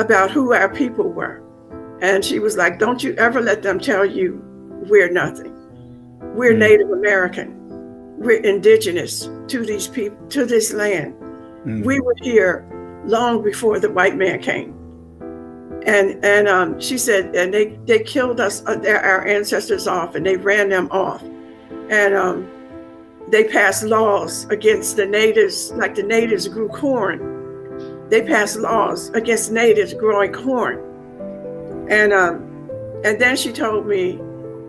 about who our people were. And she was like, don't you ever let them tell you we're nothing. We're Native American. We're indigenous to these people, to this land. We were here long before the white man came. And she said, and they killed us, our ancestors off, and they ran them off. And they passed laws against the natives, like the natives grew corn. They passed laws against natives growing corn. And then she told me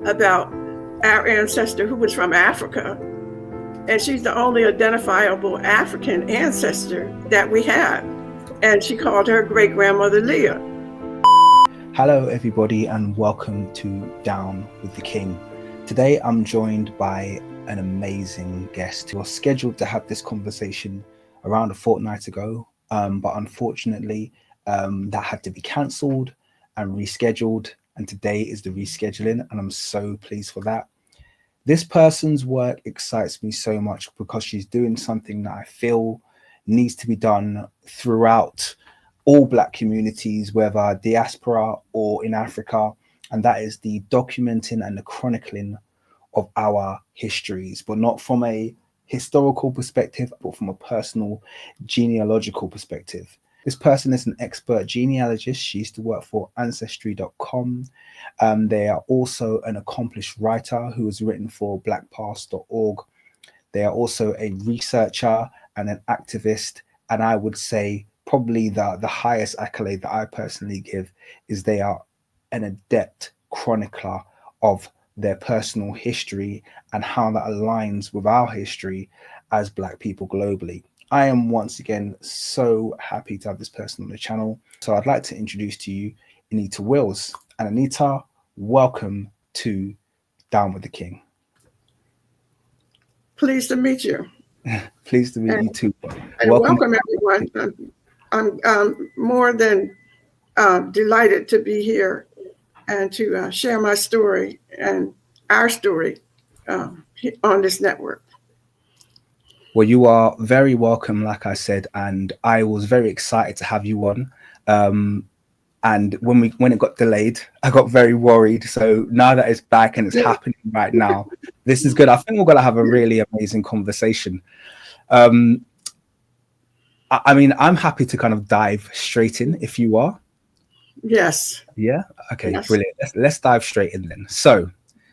about our ancestor who was from Africa. And she's the only identifiable African ancestor that we have. And she called her great-grandmother Leah. Hello, everybody, and welcome to Down with the King. Today, I'm joined by an amazing guest who was scheduled to have this conversation around a fortnight ago. But unfortunately, that had to be cancelled and rescheduled. And today is the rescheduling, and I'm so pleased for that. This person's work excites me so much because she's doing something that I feel needs to be done throughout all Black communities, whether diaspora or in Africa, and that is the documenting and the chronicling of our histories, but not from a historical perspective, but from a personal genealogical perspective. This person is an expert genealogist. She used to work for ancestry.com. They are also an accomplished writer who has written for blackpast.org. They are also a researcher and an activist. And I would say probably the highest accolade that I personally give is they are an adept chronicler of their personal history and how that aligns with our history as Black people globally. I am once again so happy to have this person on the channel. So I'd like to introduce to you Anita Wills. And Anita, welcome to Down with the King. Pleased to meet you. Pleased to meet you too. And welcome everyone. I'm more than delighted to be here and to share my story and our story on this network. Well, you are very welcome, like I said, and I was very excited to have you on. And when it got delayed, I got very worried. So now that it's back and it's happening right now, this is good. I think we're going to have a really amazing conversation. I mean, I'm happy to kind of dive straight in if you are. Yes. Yeah. Okay. Yes. Brilliant. Let's dive straight in then. So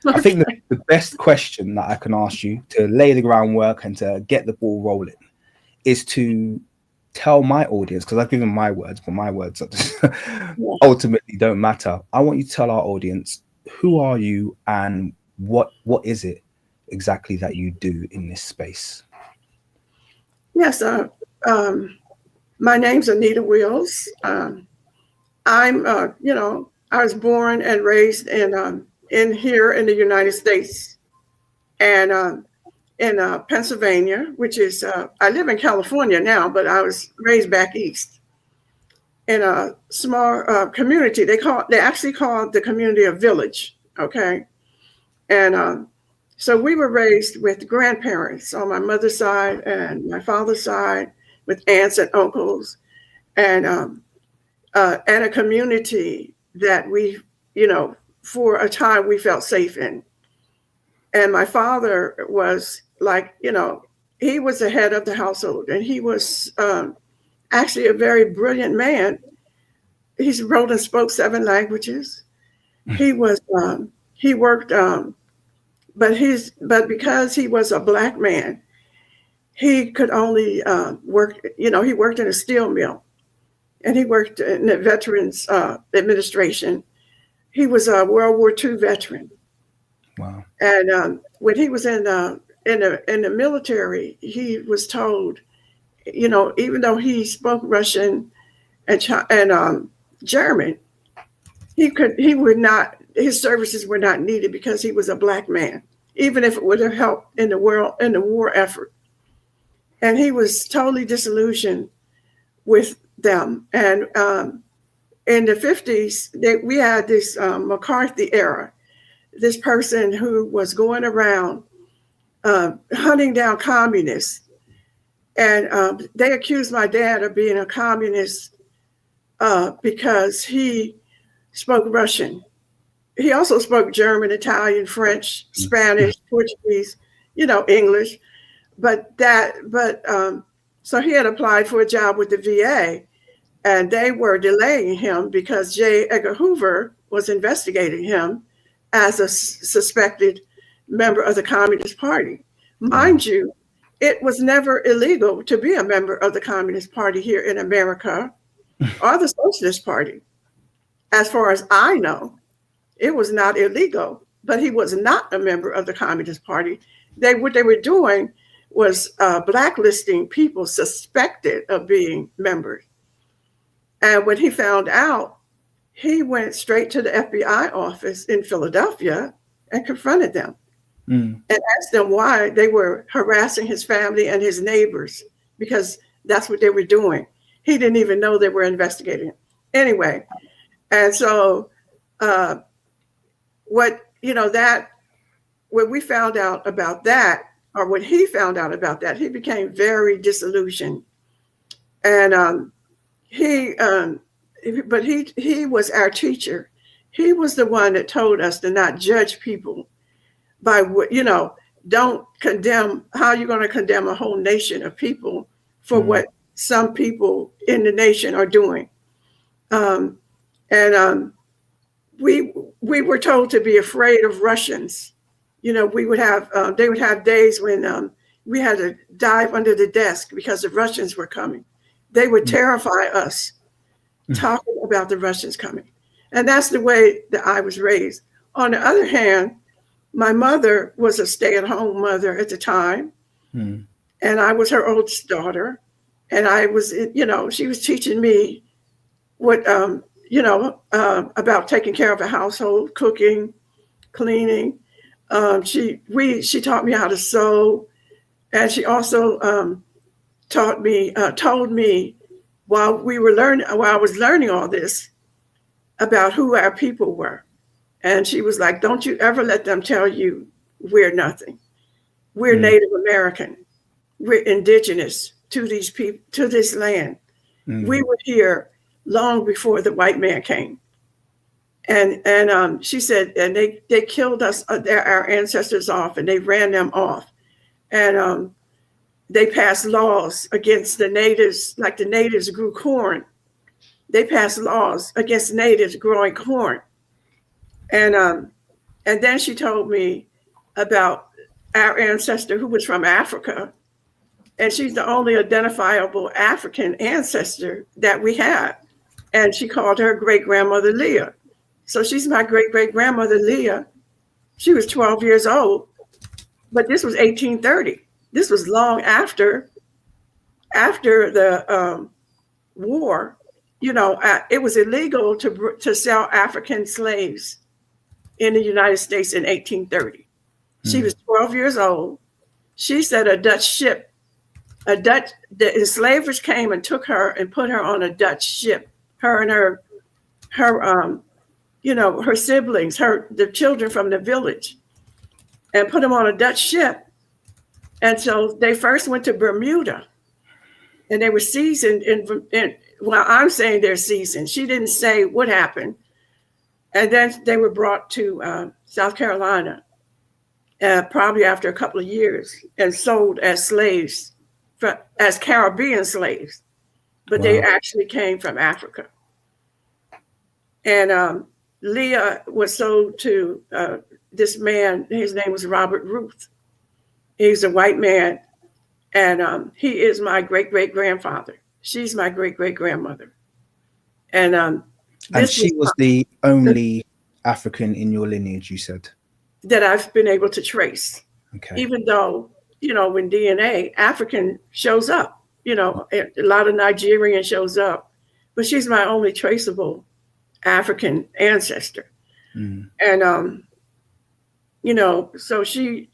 I think the best question that I can ask you to lay the groundwork and to get the ball rolling is to tell my audience, because I've given my words, but my words ultimately don't matter. I want you to tell our audience, who are you and what is it exactly that you do in this space? Yes. My name's Anita Wills. I'm, I was born and raised in here in the United States, and in Pennsylvania, which is I live in California now, but I was raised back east in a small community. They actually call the community a village. Okay, and so we were raised with grandparents on my mother's side and my father's side, with aunts and uncles, and a community that we, for a time we felt safe in. And my father was like, he was the head of the household, and he was actually a very brilliant man. He wrote and spoke 7 languages. He was, he worked, but because he was a Black man, he could only work, he worked in a steel mill, and he worked in the Veterans Administration. He was a World War II veteran. Wow. And when he was in the military, he was told, even though he spoke Russian and German, his services were not needed because he was a Black man, even if it would have helped in the war effort. And he was totally disillusioned with them. And in the 50s, we had this McCarthy era. This person who was going around hunting down communists. And they accused my dad of being a communist because he spoke Russian. He also spoke German, Italian, French, Spanish, Portuguese, English. So he had applied for a job with the VA, and they were delaying him because J. Edgar Hoover was investigating him as a suspected member of the Communist Party. Mind you, it was never illegal to be a member of the Communist Party here in America or the Socialist Party. As far as I know, it was not illegal, but he was not a member of the Communist Party. What they were doing was blacklisting people suspected of being members. And when he found out, he went straight to the FBI office in Philadelphia and confronted them and asked them why they were harassing his family and his neighbors, because that's what they were doing. He didn't even know they were investigating him. Anyway, and so when we found out about that, or when he found out about that, he became very disillusioned. And he was our teacher. He was the one that told us to not judge people by what, don't condemn. How you're going to condemn a whole nation of people for what some people in the nation are doing. We were told to be afraid of Russians. We would have they would have days when we had to dive under the desk because the Russians were coming. They would terrify us talking about the Russians coming. And that's the way that I was raised. On the other hand, my mother was a stay-at-home mother at the time. And I was her oldest daughter. And I was, she was teaching me what, about taking care of a household, cooking, cleaning. She taught me how to sew. And she also told me while I was learning all this about who our people were. And she was like, don't you ever let them tell you we're nothing. We're Native American. We're indigenous to these people, to this land. We were here long before the white man came. And she said, and they killed us, our ancestors off, and they ran them off. And they passed laws against the natives, like the natives grew corn. They passed laws against natives growing corn. And then she told me about our ancestor who was from Africa. And she's the only identifiable African ancestor that we have. And she called her great-grandmother Leah. So she's my great-great-grandmother Leah. She was 12 years old, but this was 1830. This was long after the war. It was illegal to sell African slaves in the United States in 1830. She was 12 years old. She said the enslavers came and took her and put her on a Dutch ship, her and her siblings, the children from the village, and put them on a Dutch ship. And so they first went to Bermuda, and they were seasoned well, I'm saying they're seasoned. She didn't say what happened. And then they were brought to South Carolina, probably after a couple of years, and sold as slaves, as Caribbean slaves. But they actually came from Africa. And Leah was sold to this man. His name was Robert Ruth. He's a white man, and he is my great-great-grandfather. She's my great-great-grandmother. And she was the only African in your lineage, you said? That I've been able to trace. Okay. Even though, when DNA, African shows up, a lot of Nigerian shows up, but she's my only traceable African ancestor. And, so she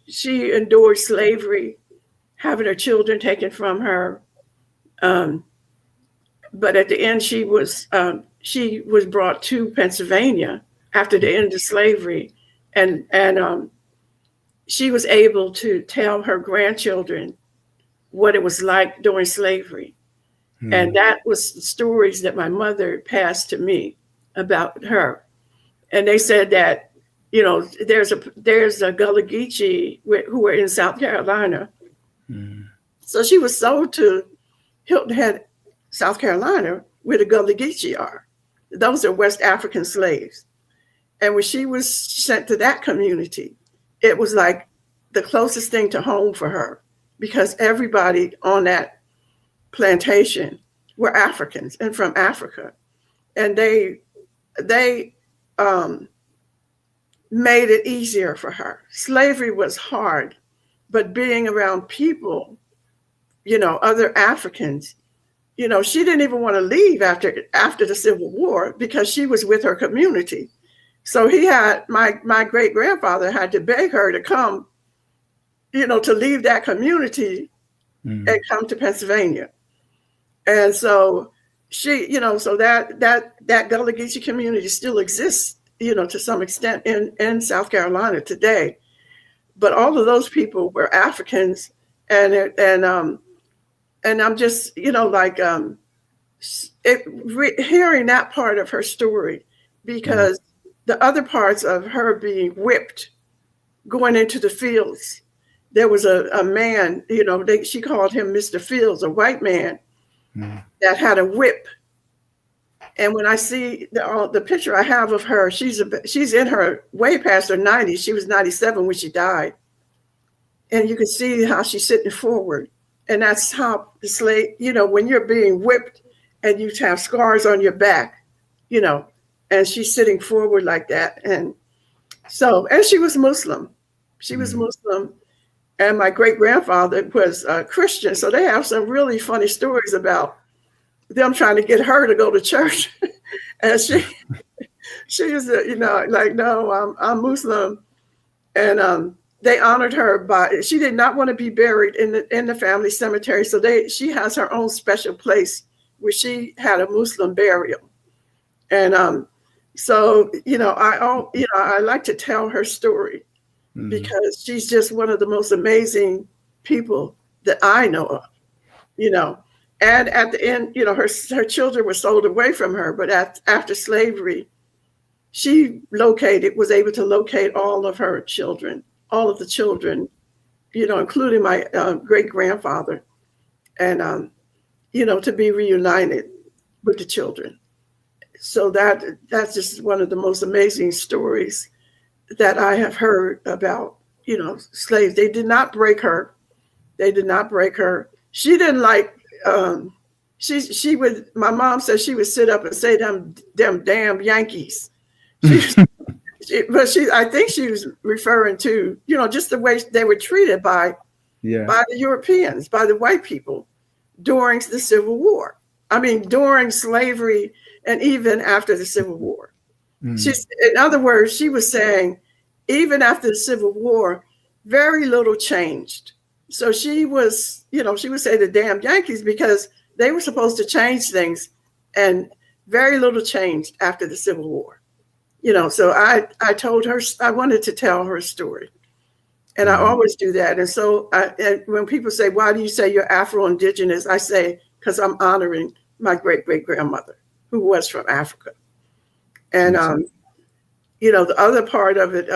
endured slavery, having her children taken from her. But at the end, she was brought to Pennsylvania after the end of slavery, and she was able to tell her grandchildren what it was like during slavery. And that was the stories that my mother passed to me about her. And they said that, there's a Gullah Geechee who were in South Carolina. So she was sold to Hilton Head, South Carolina, where the Gullah Geechee are. Those are West African slaves. And when she was sent to that community, it was like the closest thing to home for her, because everybody on that plantation were Africans and from Africa. And they made it easier for her. Slavery was hard, but being around people, other Africans, she didn't even want to leave after the Civil War, because she was with her community. So he had, my great grandfather had to beg her to come, to leave that community and come to Pennsylvania. And so she, so that Gullah Geechee community still exists, to some extent in South Carolina today. But all of those people were Africans, and I'm just, hearing that part of her story, because the other parts of her being whipped, going into the fields. There was a man, she called him Mr. Fields, a white man that had a whip. And when I see the picture I have of her, she's in her way past her 90s. She was 97 when she died. And you can see how she's sitting forward. And that's how the slave, when you're being whipped and you have scars on your back, and she's sitting forward like that. And so, and she was Muslim. She was Muslim. And my great grandfather was a Christian. So they have some really funny stories about them trying to get her to go to church. And she was, like, no, I'm Muslim. And they honored her she did not want to be buried in the family cemetery. So she has her own special place where she had a Muslim burial. And so, I like to tell her story because she's just one of the most amazing people that I know of, And at the end, her children were sold away from her, but after slavery, she was able to locate all of her children, all of the children, including my great grandfather, and to be reunited with the children. So that's just one of the most amazing stories that I have heard about, slaves. They did not break her. They did not break her. She didn't like. She would. My mom said she would sit up and say them damn Yankees. I think she was referring to just the way they were treated by the Europeans, by the white people during the Civil War. I mean, during slavery and even after the Civil War. In other words, she was saying, even after the Civil War, very little changed. So she was, she would say the damn Yankees because they were supposed to change things, and very little changed after the Civil War. So I told her, I wanted to tell her story. And I always do that. And so when people say, why do you say you're Afro-Indigenous? I say, because I'm honoring my great-great-grandmother who was from Africa. And, the other part of it,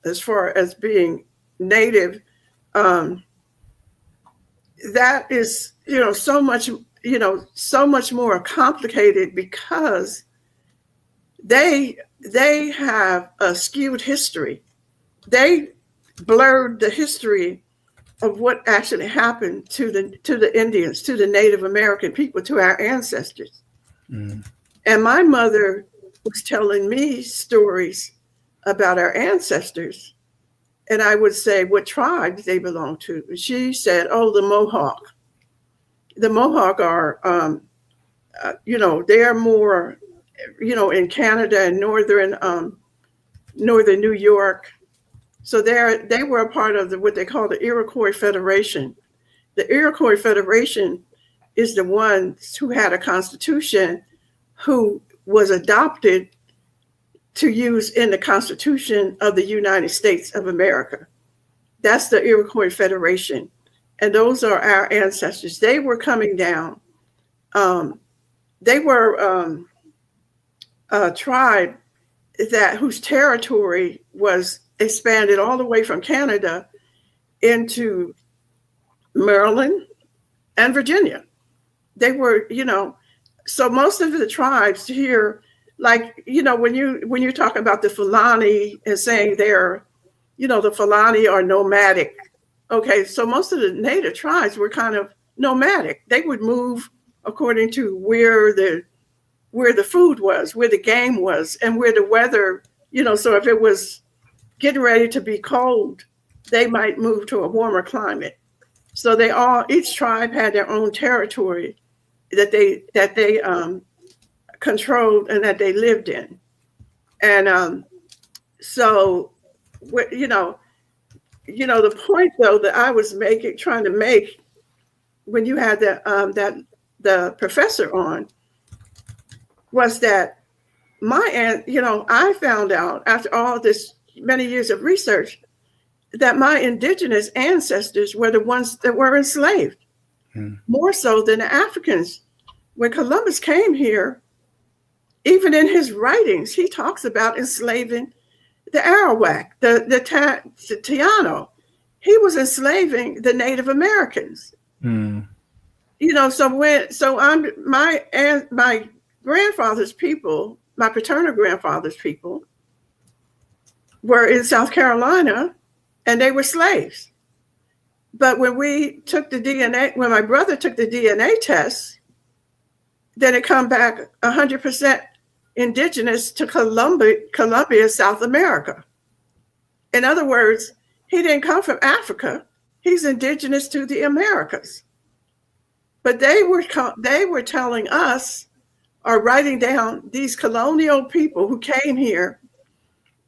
as far as being Native, that is, so much more complicated because they have a skewed history. They blurred the history of what actually happened to the Indians, to the Native American people, to our ancestors. And my mother was telling me stories about our ancestors. And I would say what tribe they belong to. And she said, oh, the Mohawk. The Mohawk are, they're more, in Canada and northern New York. So they were a part of what they call the Iroquois Federation. The Iroquois Federation is the ones who had a constitution who was adopted to use in the Constitution of the United States of America. That's the Iroquois Federation. And those are our ancestors. They were coming down They were a tribe whose territory was expanded all the way from Canada into Maryland and Virginia. They were, so most of the tribes here, like, when you talk about the Fulani and saying they're, the Fulani are nomadic. Okay, so most of the native tribes were kind of nomadic. They would move according to where the food was, where the game was, and where the weather, so if it was getting ready to be cold, they might move to a warmer climate. So each tribe had their own territory that they controlled and that they lived in. And so, the point though that I was trying to make when you had the professor on was that I found out after all this many years of research that my indigenous ancestors were the ones that were enslaved, more so than the Africans. When Columbus came here, even in his writings, he talks about enslaving the Arawak, the Taino. He was enslaving the Native Americans. My grandfather's people, my paternal grandfather's people, were in South Carolina, and they were slaves. But when my brother took the DNA test, then it come back 100% indigenous to Colombia, South America. In other words, he didn't come from Africa. He's indigenous to the Americas. But they were telling us, or writing down, these colonial people who came here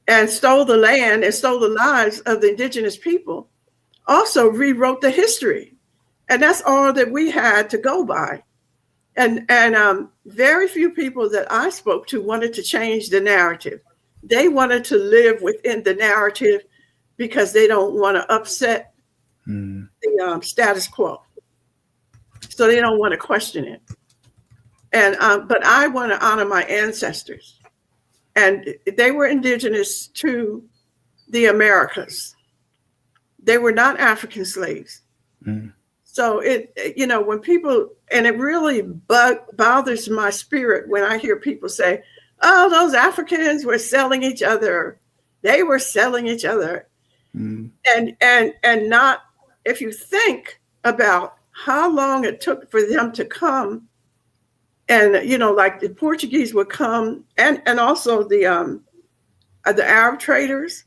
and stole the land and stole the lives of the indigenous people, also rewrote the history. And that's all that we had to go by. And very few people that I spoke to wanted to change the narrative. They wanted to live within the narrative because they don't want to upset the status quo. So they don't want to question it. And but I want to honor my ancestors. And they were indigenous to the Americas. They were not African slaves. So when people, and it really bothers my spirit when I hear people say, oh, those Africans were selling each other. They were selling each other. And not, if you think about how long it took for them to come, and like the Portuguese would come, and also the Arab traders,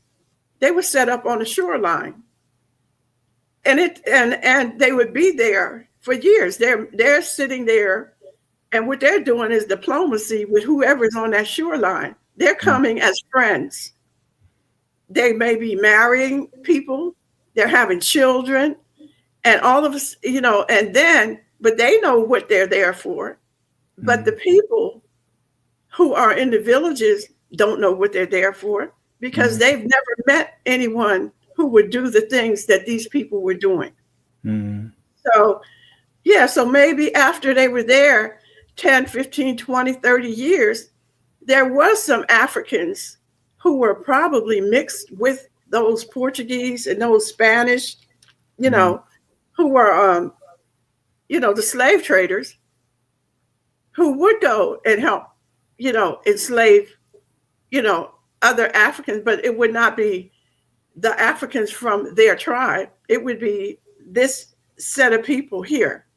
they were set up on the shoreline. And they would be there for years. They're sitting there, and what they're doing is diplomacy with whoever's on that shoreline. They're coming as friends. They may be marrying people. They're having children, and all of us, but they know what they're there for. But the people who are in the villages don't know what they're there for because they've never met anyone who would do the things that these people were doing. So maybe after they were there 10, 15, 20, 30 years, there was some Africans who were probably mixed with those Portuguese and those Spanish, who were, the slave traders who would go and help, enslave, other Africans, but it would not be the Africans from their tribe. It would be this set of people here,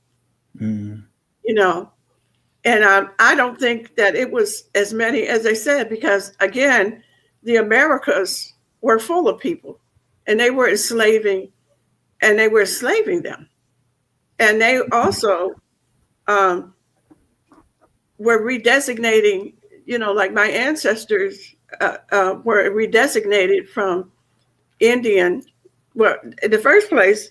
and I don't think that it was as many as they said, because again, the Americas were full of people and they were enslaving them. And they also were redesignating, like my ancestors were redesignated from Indian. Well, in the first place,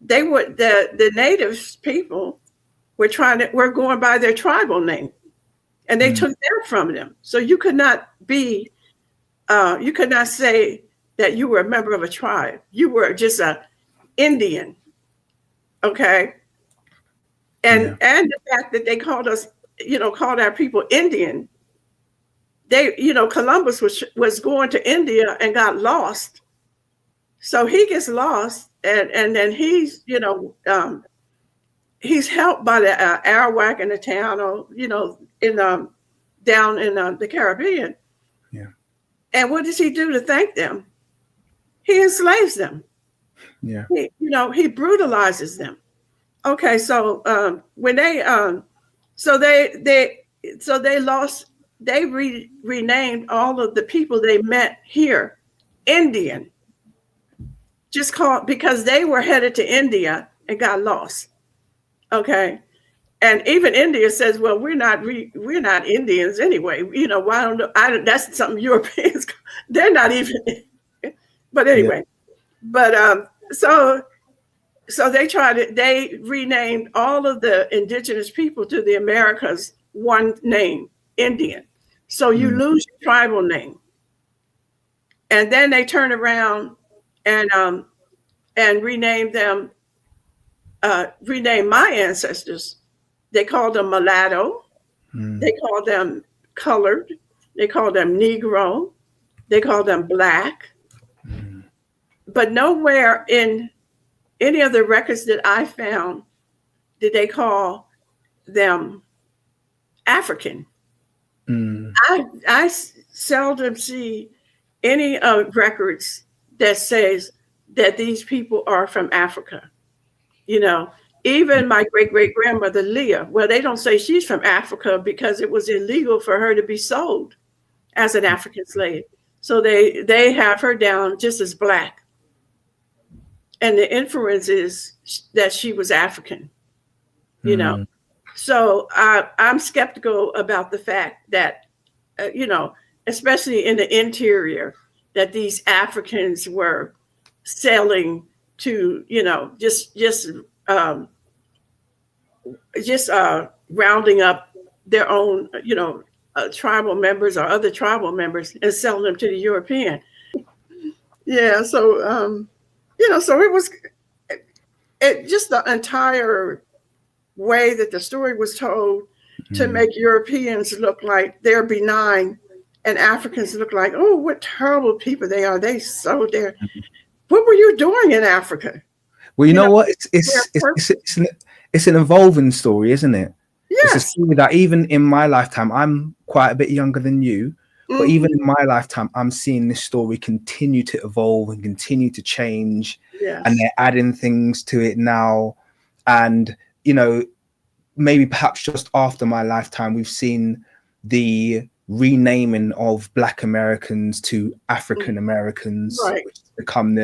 the native people were going by their tribal name, and they took that from them. So you could not say that you were a member of a tribe. You were just an Indian, okay? and the fact that they called us, called our people Indian. They, Columbus was going to India and got lost. So he gets lost, and then he's, he's helped by the Arawak and the Taino, in down in the Caribbean. Yeah. And what does he do to thank them? He enslaves them. Yeah. He brutalizes them. Okay, so when they renamed all of the people they met here Indian, because they were headed to India and got lost. Okay, and even India says, well, we're not Indians anyway. Why don't that's something Europeans. They're not even. But anyway, so they renamed all of the indigenous people to the Americas one name, Indian. So you lose your tribal name. And then they turn around and rename my ancestors. They called them mulatto. They called them colored. They called them Negro. They called them black. But nowhere in any of the records that I found did they call them African. I seldom see any records that says that these people are from Africa. Even my great-great-grandmother Leah, well, they don't say she's from Africa because it was illegal for her to be sold as an African slave. So they have her down just as black. And the inference is that she was African, So I'm skeptical about the fact that, especially in the interior, that these Africans were selling to, just rounding up their own, tribal members or other tribal members and selling them to the European. Yeah. So, so it was just the entire way that the story was told to make Europeans look like they're benign and Africans look like, oh, what terrible people they are. They sold their. What were you doing in Africa? Well, you know what? It's an evolving story, isn't it? Yes. It's a story that even in my lifetime, I'm quite a bit younger than you, but even in my lifetime, I'm seeing this story continue to evolve and continue to change. Yes. And they're adding things to it now. And, maybe perhaps just after my lifetime, we've seen the renaming of Black Americans to African Americans, right, which has become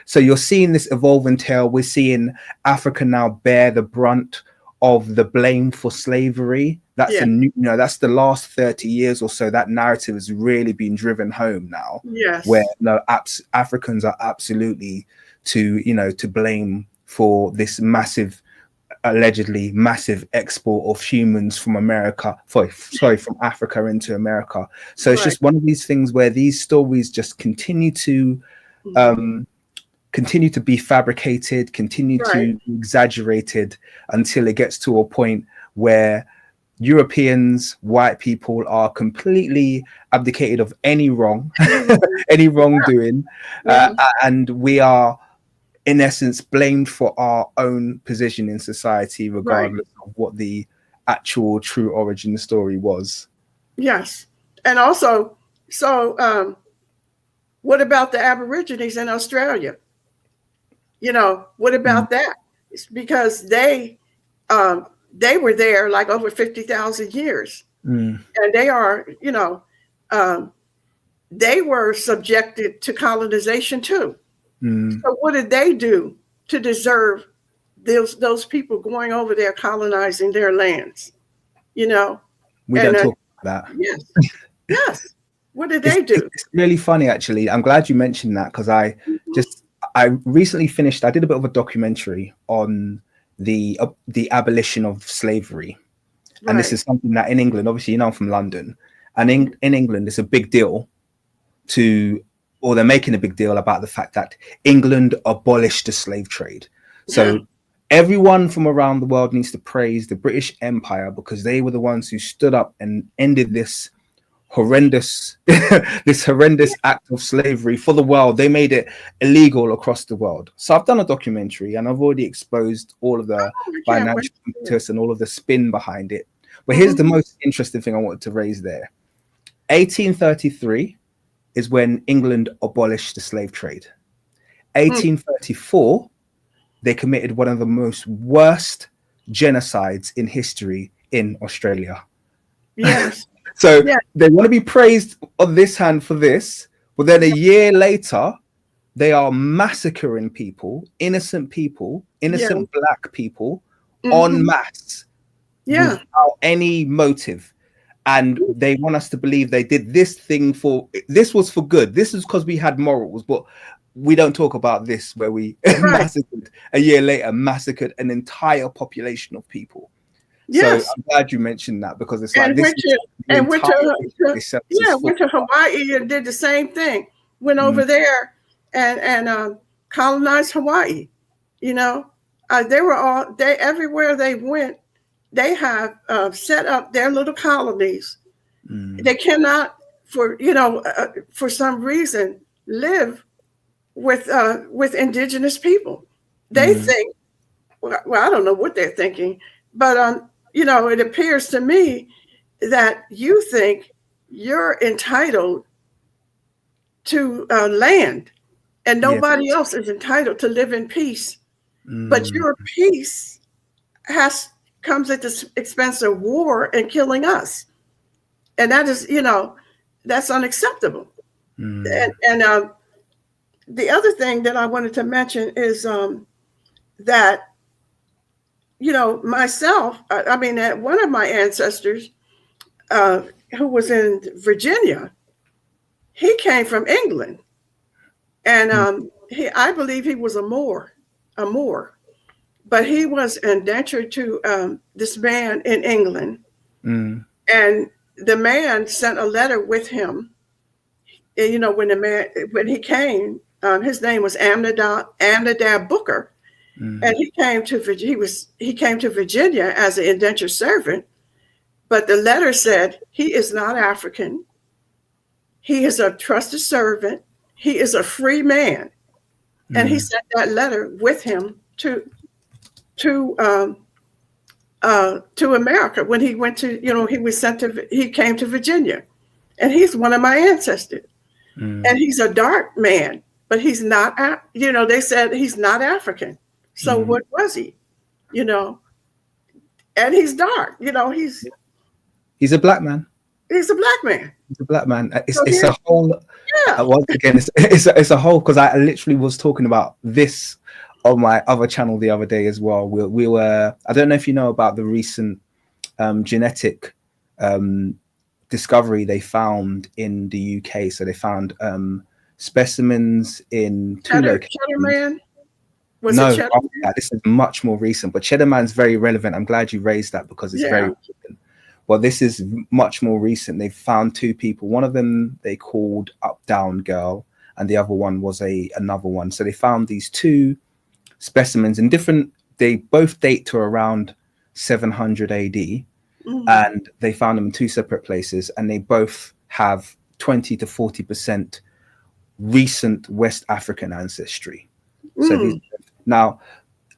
so you're seeing this evolving tale. We're seeing Africa now bear the brunt of the blame for slavery. That's that's the last 30 years or so. That narrative has really been driven home now. Yes. Where Africans are absolutely to blame for this allegedly massive export of humans from from Africa into America. So it's just one of these things where these stories just continue to be fabricated, continue to be exaggerated until it gets to a point where Europeans, white people are completely abdicated of any any wrongdoing, and we are in essence blamed for our own position in society, regardless of what the actual true origin story was. Yes. And also, so what about the Aborigines in Australia? What about that? It's because they were there like over 50,000 years. And they are, they were subjected to colonization too. So what did they do to deserve those people going over there colonizing their lands? We don't talk about that. Yes. Yes. What did they do? It's really funny, actually. I'm glad you mentioned that because I recently finished. I did a bit of a documentary on the abolition of slavery, and this is something that in England, obviously, I'm from London, and in England, it's a big deal they're making a big deal about the fact that England abolished the slave trade. So Everyone from around the world needs to praise the British Empire because they were the ones who stood up and ended this horrendous this horrendous act of slavery for the world. They made it illegal across the world. So I've done a documentary and I've already exposed all of the I can't wait. financial impetus and all of the spin behind it. But here's the most interesting thing I wanted to raise there. 1833 is when England abolished the slave trade. 1834, they committed one of the most worst genocides in history in Australia. Yes. So they want to be praised on this hand for this, but then a year later, they are massacring people, innocent black people, en masse, without any motive. And they want us to believe they did this thing this was for good. This is because we had morals, but we don't talk about this where we massacred a year later, massacred an entire population of people. Yes. So I'm glad you mentioned that because it's like went to Hawaii and did the same thing. Went over there and colonized Hawaii. You know, everywhere they went, they have set up their little colonies. They cannot, for some reason, live with indigenous people. They think, well, I don't know what they're thinking, but it appears to me that you think you're entitled to land and nobody else is entitled to live in peace. But your peace comes at the expense of war and killing us. And that is, that's unacceptable. And the other thing that I wanted to mention is that myself, one of my ancestors who was in Virginia, he came from England. And I believe he was a Moor, but he was indentured to this man in England. And the man sent a letter with him. And, when he came, his name was Amnadab Booker. And he came to Virginia as an indentured servant, but the letter said he is not African. He is a trusted servant. He is a free man, and he sent that letter with him to America when he went to. He came to Virginia, and he's one of my ancestors, and he's a dark man, but he's not. They said he's not African. So what was he, and he's dark, he's a black man. He's a black man. He's a black man. It's a whole, once again, it's a whole, because I literally was talking about this on my other channel the other day as well. We were, I don't know if you know about the recent genetic discovery they found in the UK. So they found specimens in two locations. This is much more recent, but Cheddar Man's very relevant. I'm glad you raised that because it's very relevant. Well, this is much more recent. They found two people. One of them they called Up Down Girl, and the other one was another one. So they found these two specimens in different. They both date to around 700 AD, and they found them in two separate places, and they both have 20 to 40% recent West African ancestry. So now,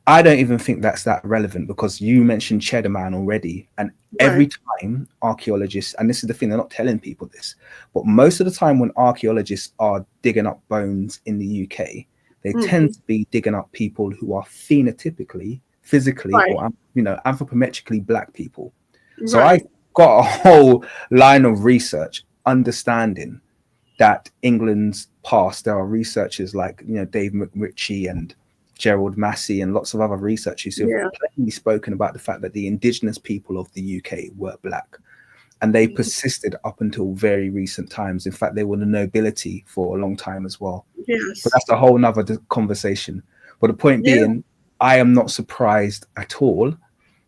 I don't even think that's that relevant because you mentioned Cheddar Man already. And every time archaeologists, and this is the thing, they're not telling people this, but most of the time when archaeologists are digging up bones in the UK, they tend to be digging up people who are phenotypically, physically, or anthropometrically black people. So I got a whole line of research understanding that England's past, there are researchers like Dave McRitchie and Gerald Massey and lots of other researchers who have plainly spoken about the fact that the indigenous people of the UK were black, and they persisted up until very recent times. In fact, they were the nobility for a long time as well. But that's a whole nother conversation. But the point being, I am not surprised at all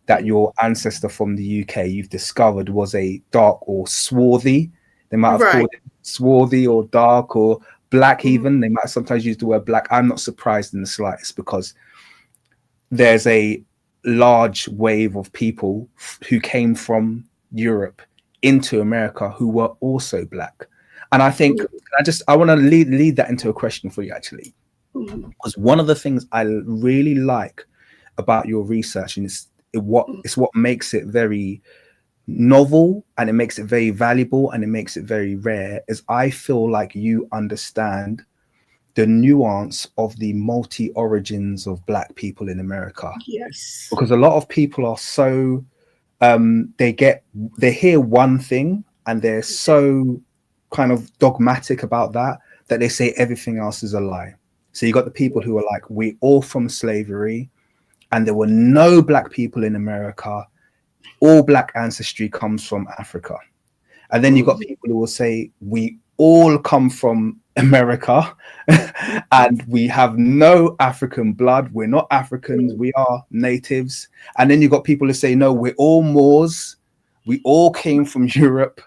that your ancestor from the UK you've discovered was a dark or swarthy. They might have called it swarthy or dark or black even. They might sometimes use the word black. I'm not surprised in the slightest because there's a large wave of people who came from Europe into America who were also black. And I think I want to lead that into a question for you, actually, because one of the things I really like about your research, and it's what makes it very novel, and it makes it very valuable, and it makes it very rare, is I feel like you understand the nuance of the multi origins of black people in America. Yes. Because a lot of people are so they hear one thing and they're so kind of dogmatic about that they say everything else is a lie. So you got the people who are like, we all from slavery and there were no black people in America. All black ancestry comes from Africa. And then you got people who will say, we all come from America and we have no African blood. We're not Africans. We are natives. And then you got people who say, no, we're all Moors. We all came from Europe.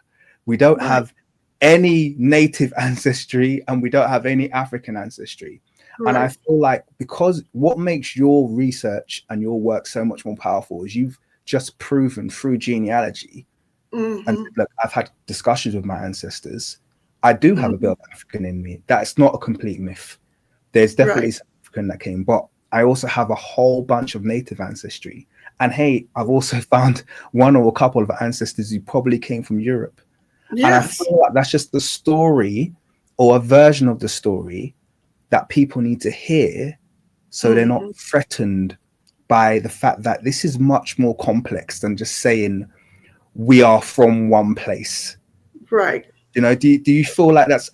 We don't have any native ancestry and we don't have any African ancestry. And I feel like, because what makes your research and your work so much more powerful is you've just proven through genealogy. And look, I've had discussions with my ancestors. I do have a bit of African in me. That's not a complete myth. There's definitely some African that came, but I also have a whole bunch of native ancestry. And hey, I've also found one or a couple of ancestors who probably came from Europe. Yes. And I feel like that's just the story, or a version of the story, that people need to hear, so they're not threatened by the fact that this is much more complex than just saying we are from one place. Right. You know, do you feel like that's,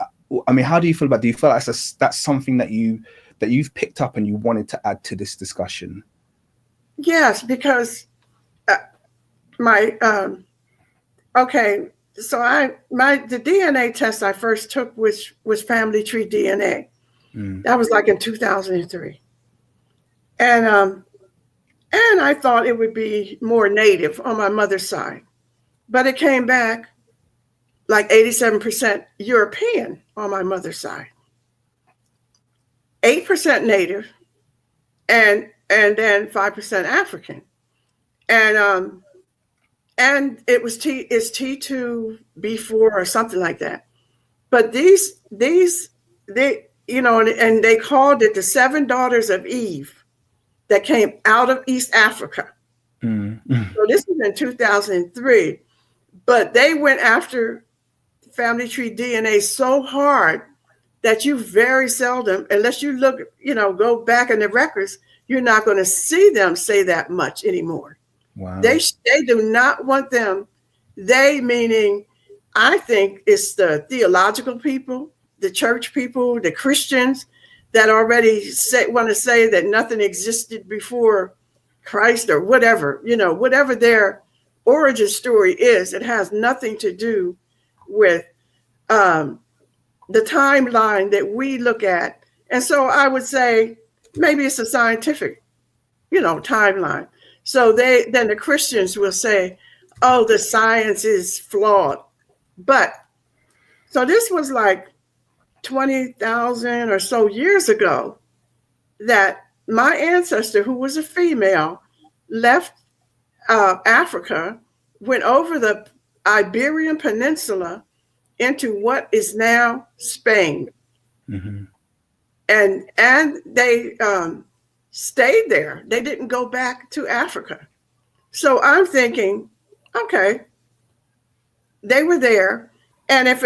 I mean, how do you feel about, do you feel like that's something that you've picked up and you wanted to add to this discussion? Yes, because so the DNA test I first took was family tree DNA. That was like in 2003. And I thought it would be more native on my mother's side, but it came back like 87% European on my mother's side, 8% native, and then 5% African. And it was T2B4 or something like that. But these they, you know, and they called it the 7 daughters of Eve that came out of East Africa. So this was in 2003, but they went after family tree DNA so hard that you very seldom, unless you look, go back in the records, you're not going to see them say that much anymore. Wow. They do not want them. They meaning, I think it's the theological people, the church people, the Christians that already want to say that nothing existed before Christ or whatever, whatever their origin story is. It has nothing to do with the timeline that we look at. And so I would say maybe it's a scientific, timeline. So then the Christians will say, oh, the science is flawed. But so this was like 20,000 or so years ago that my ancestor, who was a female, left Africa, went over the Iberian Peninsula into what is now Spain. And they stayed there. They didn't go back to Africa. So I'm thinking, okay, they were there. And if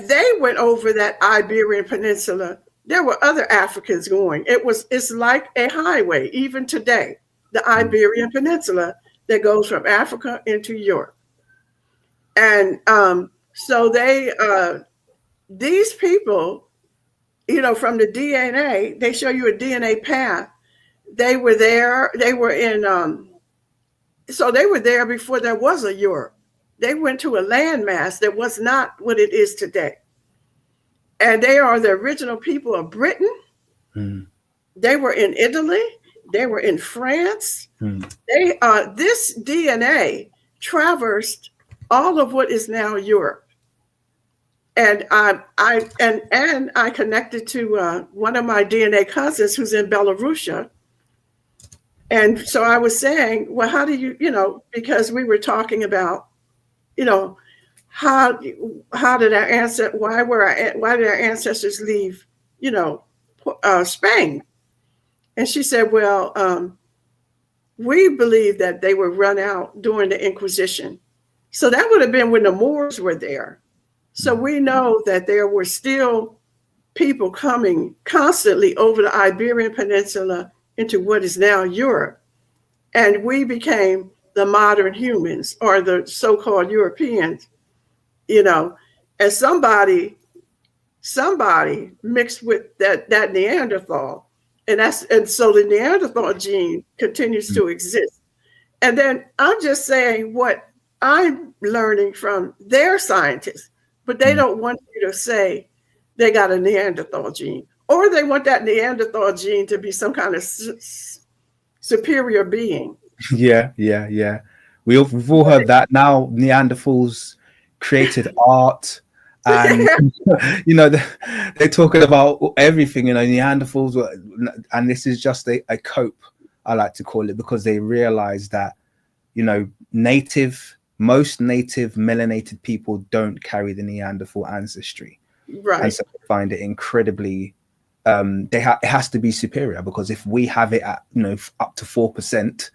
they went over that Iberian Peninsula, there were other Africans going. It's like a highway, even today, the Iberian Peninsula that goes from Africa into Europe. And so these people, from the DNA, they show you a DNA path. They were there. They were so they were there before there was a Europe. They went to a landmass that was not what it is today. And they are the original people of Britain. They were in Italy. They were in France. This DNA traversed all of what is now Europe. And I connected to one of my DNA cousins who's in Belarusia. And so I was saying, well, how do you, because we were talking about, you know, how how did why did our ancestors leave, you know, Spain? And she said, well, we believe that they were run out during the Inquisition. So that would have been when the Moors were there. So Mm. we know that there were still people coming constantly over the Iberian Peninsula into what is now Europe. And we became the modern humans or the so-called Europeans, you know, and somebody mixed with that Neanderthal. And so the Neanderthal gene continues Mm. to exist. And then I'm just saying what I'm learning from their scientists, but they Mm. don't want you to say they got a Neanderthal gene, or they want that Neanderthal gene to be some kind of superior being. Yeah, yeah, yeah. We've all heard that. Now Neanderthals created art, and they're talking about everything. Neanderthals were, and this is just a cope, I like to call it, because they realize that most native melanated people don't carry the Neanderthal ancestry, and Right, so they find it incredibly. It has to be superior, because if we have it at up to 4%,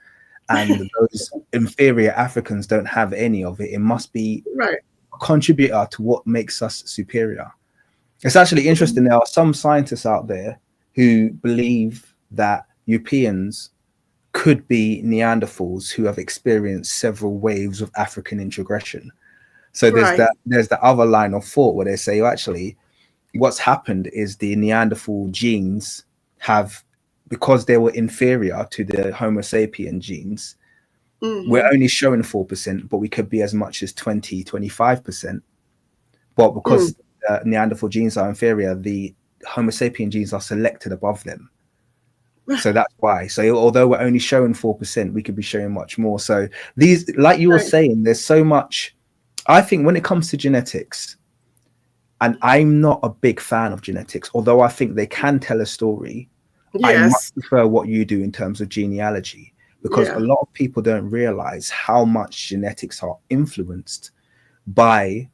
and those inferior Africans don't have any of it, it must be right. a contributor to what makes us superior. It's actually interesting. There are some scientists out there who believe that Europeans could be Neanderthals who have experienced several waves of African introgression. So Right. there's the other line of thought where they say, oh, actually, what's happened is the Neanderthal genes have, because they were inferior to the Homo sapien genes, we're Mm-hmm. only showing 4%, but we could be as much as 25%. But Mm. because Neanderthal genes are inferior, the Homo sapien genes are selected above them. So that's why. So although we're only showing 4%, we could be showing much more. So these, like you were Right. saying, there's so much. I think when it comes to genetics, and I'm not a big fan of genetics, although I think they can tell a story, I much Yes. prefer what you do in terms of genealogy, because a Yeah. lot of people don't realize how much genetics are influenced by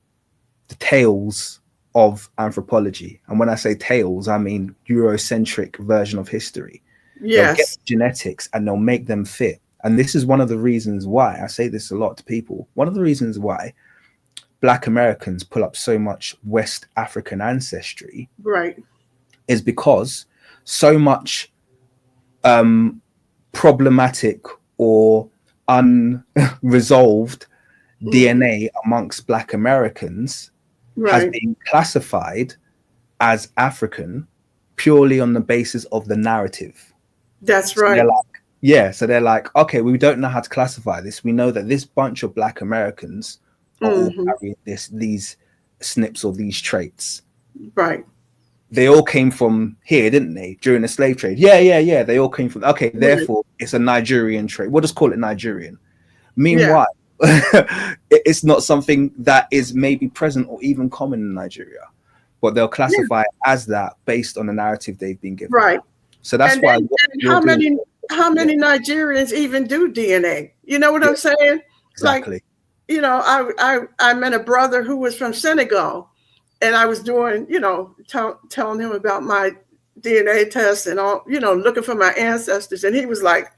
the tales of anthropology. And when I say tales, I mean Eurocentric version of history. They'll get Yes. genetics and they'll make them fit. And this is one of the reasons why I say this a lot to people. One of the reasons why Black Americans pull up so much West African ancestry Right. is because so much problematic or unresolved Mm-hmm. DNA amongst Black Americans has Right. been classified as African purely on the basis of the narrative. That's So they're right. like, yeah, so they're like, okay, we don't know how to classify this. We know that this bunch of Black Americans are all Mm-hmm. carrying these SNPs or these traits. Right. They all came from here, didn't they, during the slave trade? Yeah, yeah, yeah. They all came from. Okay, Right. therefore, it's a Nigerian trait. We'll just call it Nigerian. Yeah. Meanwhile, it's not something that is maybe present or even common in Nigeria, but they'll Yeah. classify it as that based on the narrative they've been given. Right. So that's And why then what and you're doing. how Yeah, many Nigerians even do DNA? You know what yeah, I'm saying? Like, exactly. I met a brother who was from Senegal, and I was doing, telling him about my DNA test and all, looking for my ancestors. And he was like,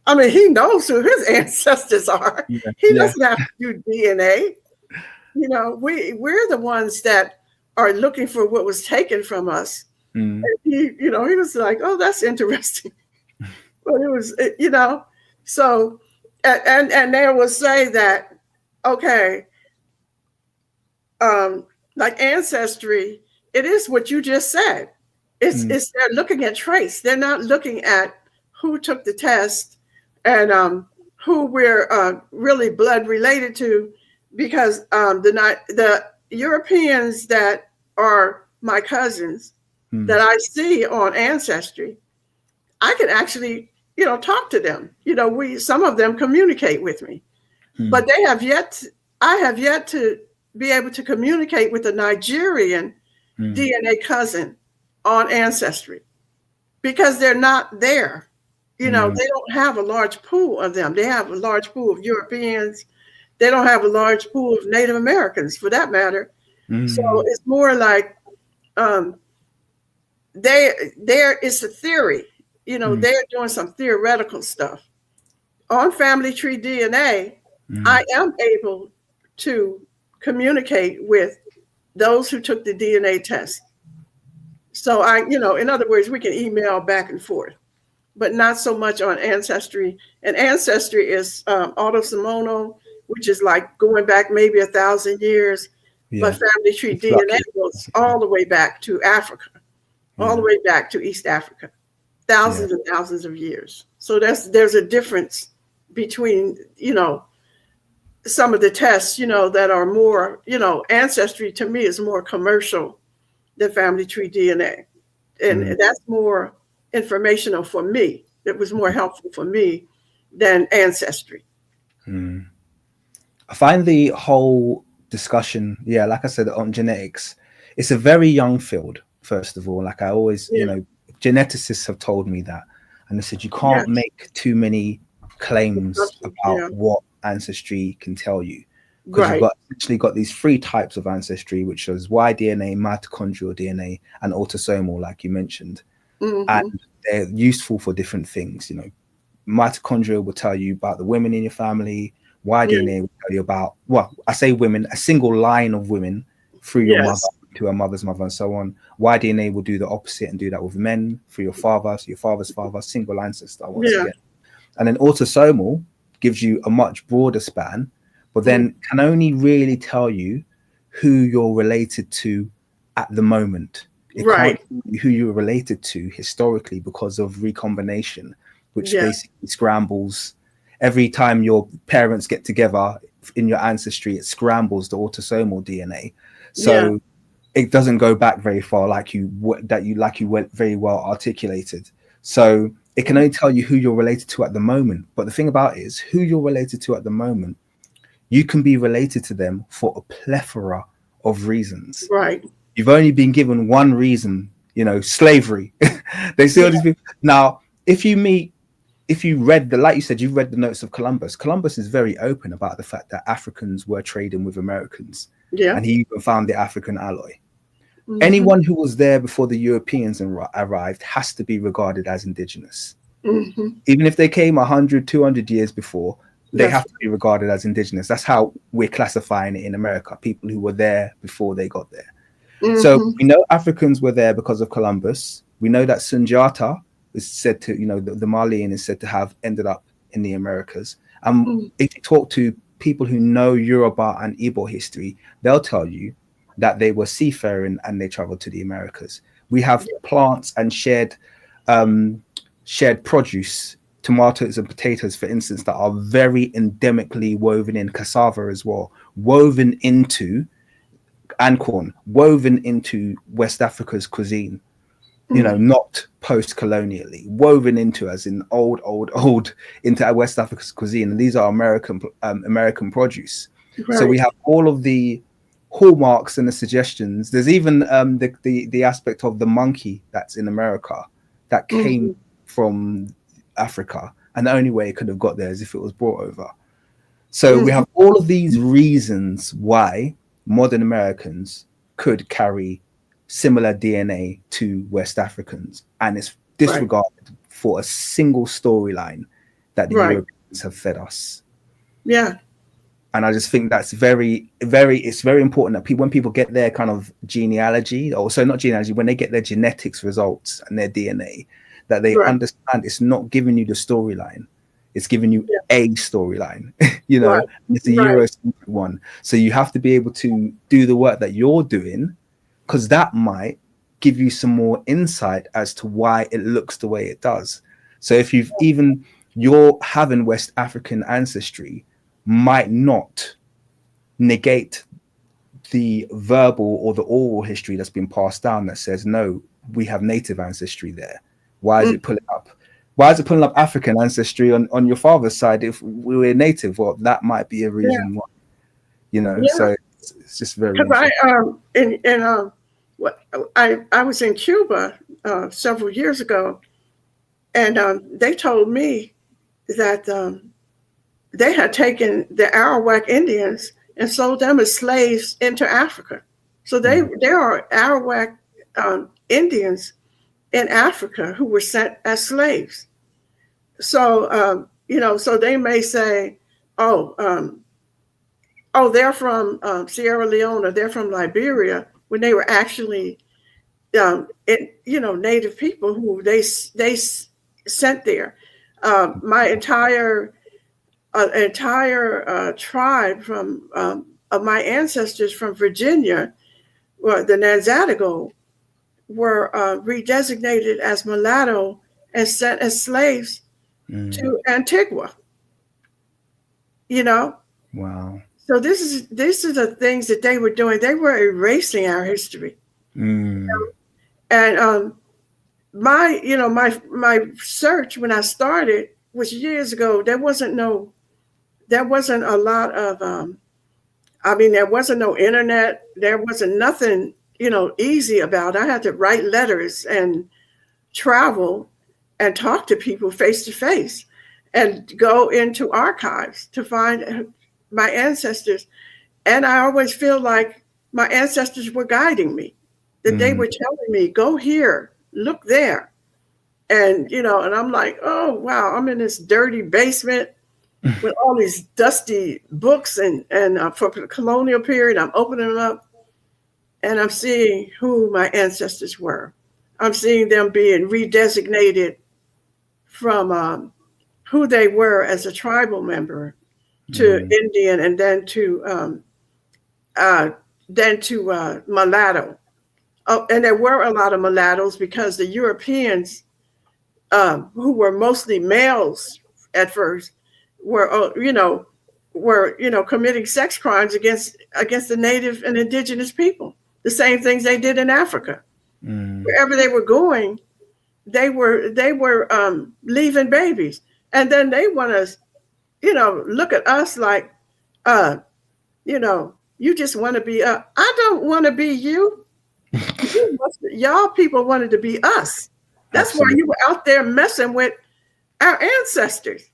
I mean, he knows who his ancestors are. Yeah, He yeah. doesn't have to do DNA. We're the ones that are looking for what was taken from us. Mm, And he was like, oh, that's interesting. But it was, so, and they will say that, okay, like ancestry, it is what you just said. mm, It's they're looking at trace. They're not looking at who took the test and who we're really blood related to, because the Europeans that are my cousins mm, that I see on Ancestry, I can actually talk to them. We some of them communicate with me, but mm, I have yet to be able to communicate with a Nigerian mm, DNA cousin on Ancestry because they're not there. You know, they don't have a large pool of them. They have a large pool of Europeans. They don't have a large pool of Native Americans, for that matter. So it's more like there is a theory. You know, they're doing some theoretical stuff on family tree DNA. I am able to communicate with those who took the DNA test. So in other words, we can email back and forth, but not so much on Ancestry. And Ancestry is autosomal, which is like going back maybe 1,000 years. Yeah. But Family Tree It's DNA lucky. goes all the way back to Africa, all the way back to East Africa, thousands and thousands of years. So there's a difference between, some of the tests, that are more, Ancestry to me is more commercial than Family Tree DNA. And that's more informational for me. It was more helpful for me than Ancestry. I find the whole discussion, like I said, on genetics, it's a very young field, first of all. Like I always, geneticists have told me that. And they said you can't make too many claims about what ancestry can tell you. Because you've actually got these 3 types of ancestry, which is Y-DNA, mitochondrial DNA, and autosomal, like you mentioned. And they're useful for different things. Mitochondria will tell you about the women in your family. Y-DNA will tell you about, well, I say women, a single line of women through your mother to her mother's mother and so on. Y-DNA will do the opposite and do that with men through your father, so your father's father, single ancestor once again. And then autosomal gives you a much broader span, but then can only really tell you who you're related to at the moment. It can't tell you who you're related to historically because of recombination, which basically scrambles. Every time your parents get together in your ancestry, it scrambles the autosomal DNA. So it doesn't go back very far, like you went very well articulated. So it can only tell you who you're related to at the moment. But the thing about it is, who you're related to at the moment, you can be related to them for a plethora of reasons. Right. You've only been given one reason, slavery. They see all these people. Now, if you read like you said, you've read the notes of Columbus. Columbus is very open about the fact that Africans were trading with Americans. Yeah. And he even found the African alloy. Anyone who was there before the Europeans arrived has to be regarded as indigenous. Even if they came 100, 200 years before, they have to be regarded as indigenous. That's how we're classifying it in America, people who were there before they got there. So we know Africans were there because of Columbus. We know that Sundiata is said to, the Malian is said to have ended up in the Americas. If you talk to people who know Yoruba and Igbo history, they'll tell you that they were seafaring and they traveled to the Americas. We have plants and shared produce, tomatoes and potatoes, for instance, that are very endemically woven in, cassava as well, and corn, woven into West Africa's cuisine, not post-colonially, woven into, as in old into West Africa's cuisine. And these are American produce. So we have all of the hallmarks and the suggestions. There's even the aspect of the monkey that's in America that came from Africa, and the only way it could have got there is if it was brought over. So we have all of these reasons why modern Americans could carry similar DNA to West Africans, and it's disregarded for a single storyline that the Europeans have fed us. And I just think that's it's very important that when people get their kind of genealogy, or so not genealogy, when they get their genetics results and their DNA, that they understand it's not giving you the storyline. It's giving you a storyline, it's a Eurocentric one. So you have to be able to do the work that you're doing, because that might give you some more insight as to why it looks the way it does. So if you're having West African ancestry might not negate the verbal or the oral history that's been passed down that says, no, we have native ancestry there. Why is it pulling up? Why is it pulling up African ancestry on your father's side if we were native? Well, that might be a reason why, so it's just very interesting. I was in Cuba several years ago, And they told me that they had taken the Arawak Indians and sold them as slaves into Africa. So there are Arawak Indians in Africa who were sent as slaves. So so they may say, "Oh, they're from Sierra Leone, or they're from Liberia," when they were actually, native people who they sent there. My entire tribe from of my ancestors from Virginia, well, the Nanzadigo, were redesignated as mulatto and sent as slaves to Antigua. You know, Wow. so this is the things that they were doing. They were erasing our history, and my search when I started was years ago. There wasn't a lot of there wasn't no internet. There wasn't nothing easy about it. I had to write letters and travel and talk to people face to face and go into archives to find my ancestors. And I always feel like my ancestors were guiding me, that they were telling me, go here, look there. And, and I'm like, oh, wow, I'm in this dirty basement with all these dusty books and for the colonial period. I'm opening them up and I'm seeing who my ancestors were. I'm seeing them being redesignated from who they were as a tribal member to Indian, and then to mulatto. Oh, and there were a lot of mulattoes because the Europeans, who were mostly males at first, were committing sex crimes against the native and indigenous people. The same things they did in Africa. Wherever they were going, they were leaving babies, and then they want to, look at us like, you just want to be. I don't want to be you. Y'all people wanted to be us. That's Absolutely. why you were out there messing with our ancestors.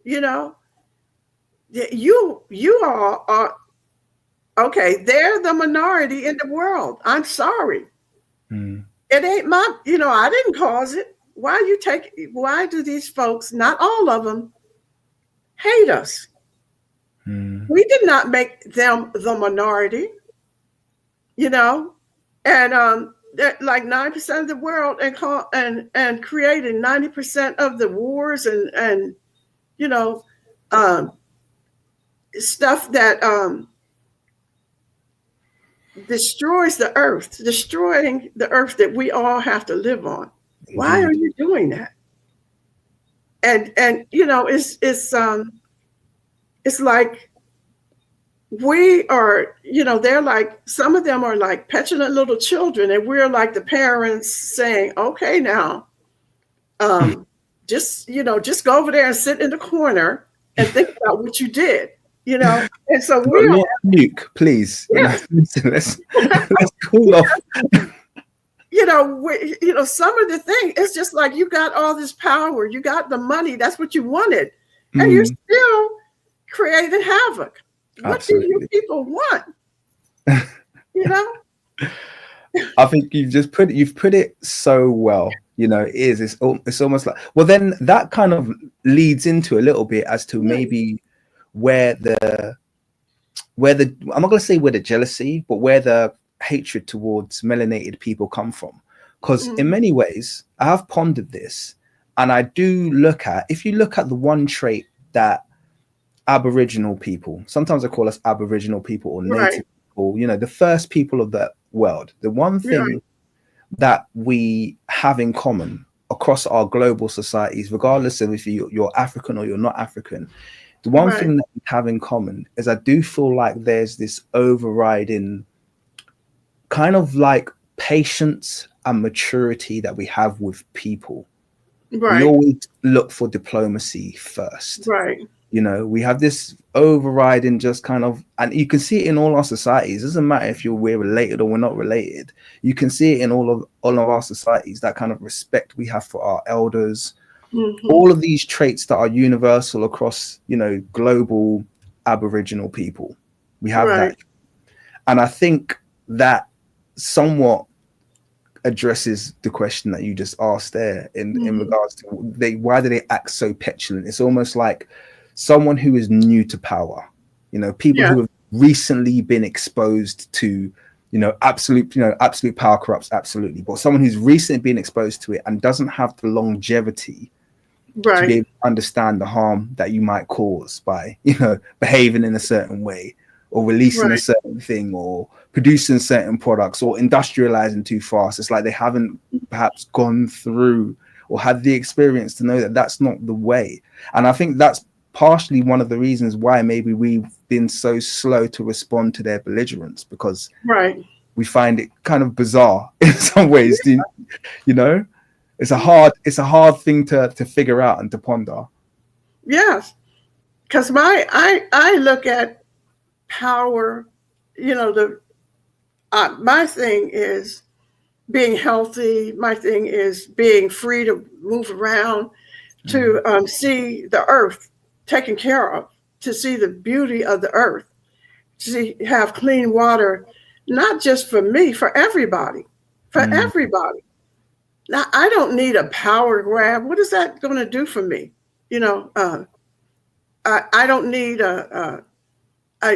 You all are okay. They're the minority in the world. I'm sorry. It ain't my. I didn't cause it. Why do these folks, not all of them, hate us? We did not make them the minority. And like 9% of the world, and creating 90% of the wars and stuff that destroying the earth that we all have to live on. Why are you doing that? And it's like we are, they're like, some of them are like petulant little children, and we're like the parents saying, okay, now, just go over there and sit in the corner and think about what you did, and so we're not nuke, please. Yeah. Let's cool off. Some of the thing, it's just like, you got all this power, you got the money, that's what you wanted, and you're still creating havoc. What do you people want? I think you've put it so well. It's almost like, well, then that kind of leads into a little bit as to maybe where the I'm not going to say where the jealousy, but where the hatred towards melanated people come from. Because in many ways, I have pondered this, and I do if you look at the one trait that Aboriginal people, sometimes I call us Aboriginal people or native people, the first people of the world, the one thing that we have in common across our global societies, regardless of if you're African or you're not African, the one thing that we have in common is I do feel like there's this overriding kind of like patience and maturity that we have with people. We always look for diplomacy first. We have this overriding just kind of, and you can see it in all our societies. It doesn't matter if we're related or we're not related. You can see it in all of our societies, that kind of respect we have for our elders, All of these traits that are universal across, global Aboriginal people. We have Right. that. And I think that somewhat addresses the question that you just asked there in regards to why do they act so petulant. It's almost like someone who is new to power, people Yeah. who have recently been exposed to absolute power corrupts, absolutely, but someone who's recently been exposed to it and doesn't have the longevity to be Right. able to understand the harm that you might cause by behaving in a certain way, or releasing a Right. certain thing, or producing certain products, or industrializing too fast. It's like they haven't perhaps gone through or had the experience to know that that's not the way. And I think that's partially one of the reasons why maybe we've been so slow to respond to their belligerence, because Right. we find it kind of bizarre in some ways. It's a hard thing to figure out and to ponder. Yes. Because I look at power, my thing is being healthy. My thing is being free to move around, to see the earth taken care of, to see the beauty of the earth, to have clean water, not just for me, for everybody, for everybody. Now, I don't need a power grab. What is that going to do for me? I don't need I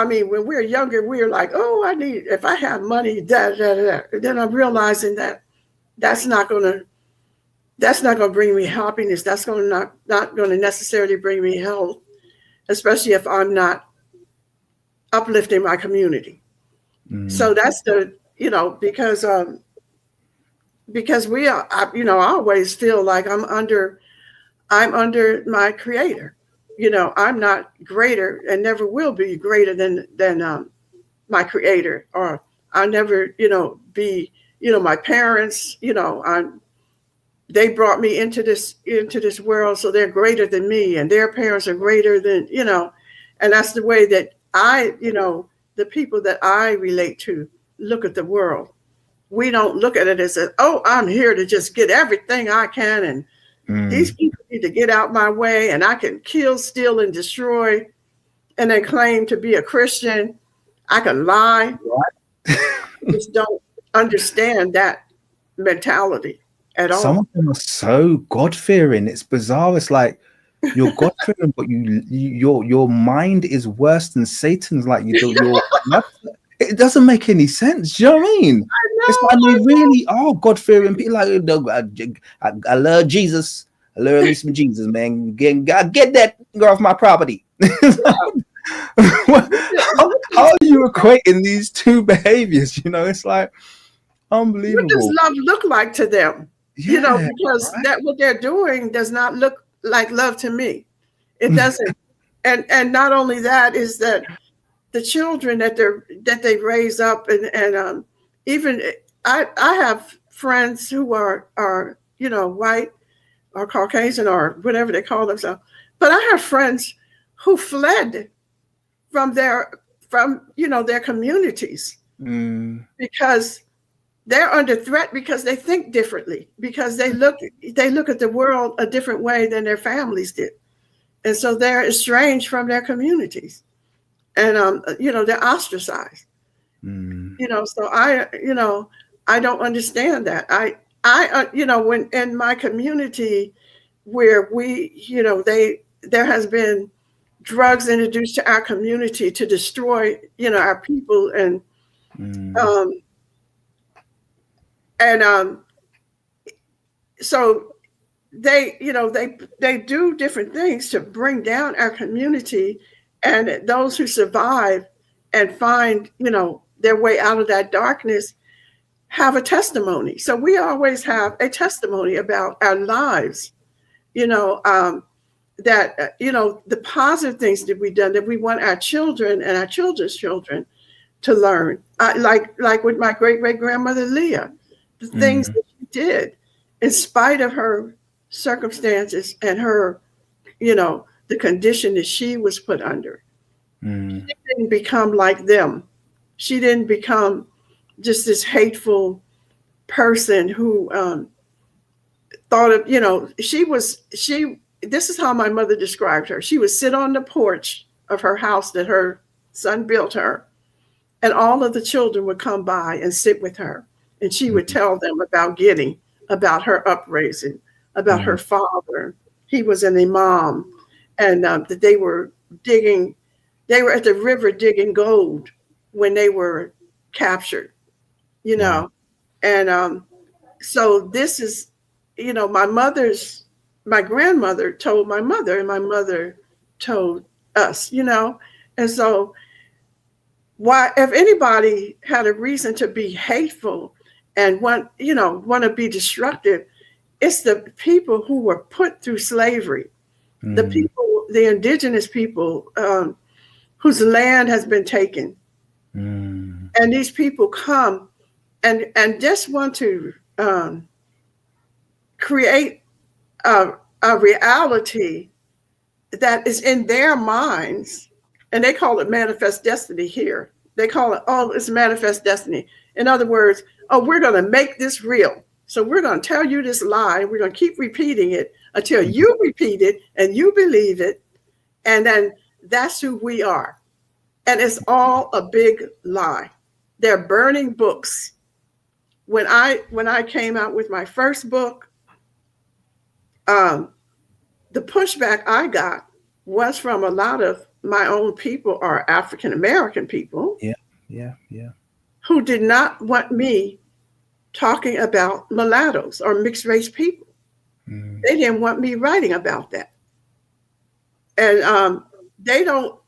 mean, when we're younger, we're like, oh, if I have money, da, da, da, da. And then I'm realizing that that's not going to bring me happiness. That's not going to necessarily bring me health, especially if I'm not uplifting my community. So that's because we are, I always feel like I'm under my creator. I'm not greater and never will be greater than my creator, or I'll never, be, my parents, they brought me into this world, so they're greater than me, and their parents are greater than, and that's the way that the people that I relate to look at the world. We don't look at it as, oh, I'm here to just get everything I can, and these people need to get out my way, and I can kill, steal, and destroy, and then claim to be a Christian. I can lie. I just don't understand that mentality at Some all. of them are so God-fearing. It's bizarre. It's like you're God-fearing, but your mind is worse than Satan's. Like it doesn't make any sense. Do you know what I mean? It's like they really are God-fearing people. Like, I love Jesus. I love me some Jesus, man. Get that girl off my property. How are you equating these two behaviors? It's like What does unbelievable. love look like to them? Yeah, Because right? that what they're doing does not look like love to me. It doesn't. And not only that is that the children that they raise up, and even I have friends who are white or Caucasian or whatever they call themselves, but I have friends who fled from their communities because they're under threat, because they think differently, because they look at the world a different way than their families did, and so they're estranged from their communities, and they're ostracized. So I don't understand that. When in my community where there has been drugs introduced to our community to destroy our people, um and so they do different things to bring down our community, and those who survive and find their way out of that darkness have a testimony. So we always have a testimony about our lives, that the positive things that we've done, that we want our children and our children's children to learn. Like with my great great grandmother Leah, the things that she did in spite of her circumstances and her, the condition that she was put under. She didn't become like them. She didn't become just this hateful person who thought of, this is how my mother described her. She would sit on the porch of her house that her son built her, and all of the children would come by and sit with her. And she would tell them about Guinea, about her upraising, about her father. He was an imam, and that they were at the river digging gold when they were captured, And so this is, my grandmother told my mother, and my mother told us, And so why, if anybody had a reason to be hateful and want to be destructive, it's the people who were put through slavery, the indigenous people whose land has been taken. And these people come and just want to create a reality that is in their minds. And they call it manifest destiny here. They call it, it's manifest destiny. In other words, we're going to make this real. So we're going to tell you this lie. We're going to keep repeating it until you repeat it and you believe it. And then that's who we are. And it's all a big lie. They're burning books. When I came out with my first book, the pushback I got was from a lot of my own people, or African American people. Yeah. Who did not want me talking about mulattoes or mixed race people. They didn't want me writing about that. And they don't,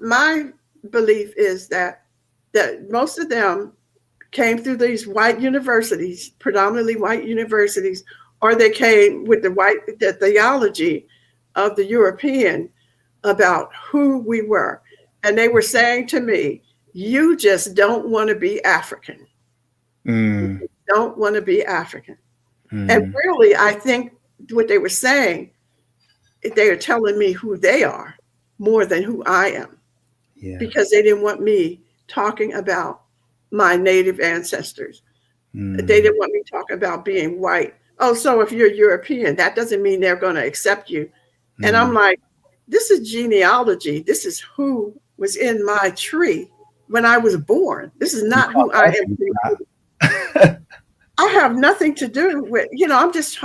my belief is that most of them came through these white universities, predominantly white universities, or they came with the theology of the European about who we were. And they were saying to me, you just don't want to be African. You don't want to be African. And really, I think what they were saying, they are telling me who they are more than who I am. Yeah. Because they didn't want me talking about my native ancestors. They didn't want me talking about being white. Oh, so if you're European, that doesn't mean they're going to accept you. And I'm like, this is genealogy. This is who was in my tree when I was born. This is not who I am. I have nothing to do with, I'm just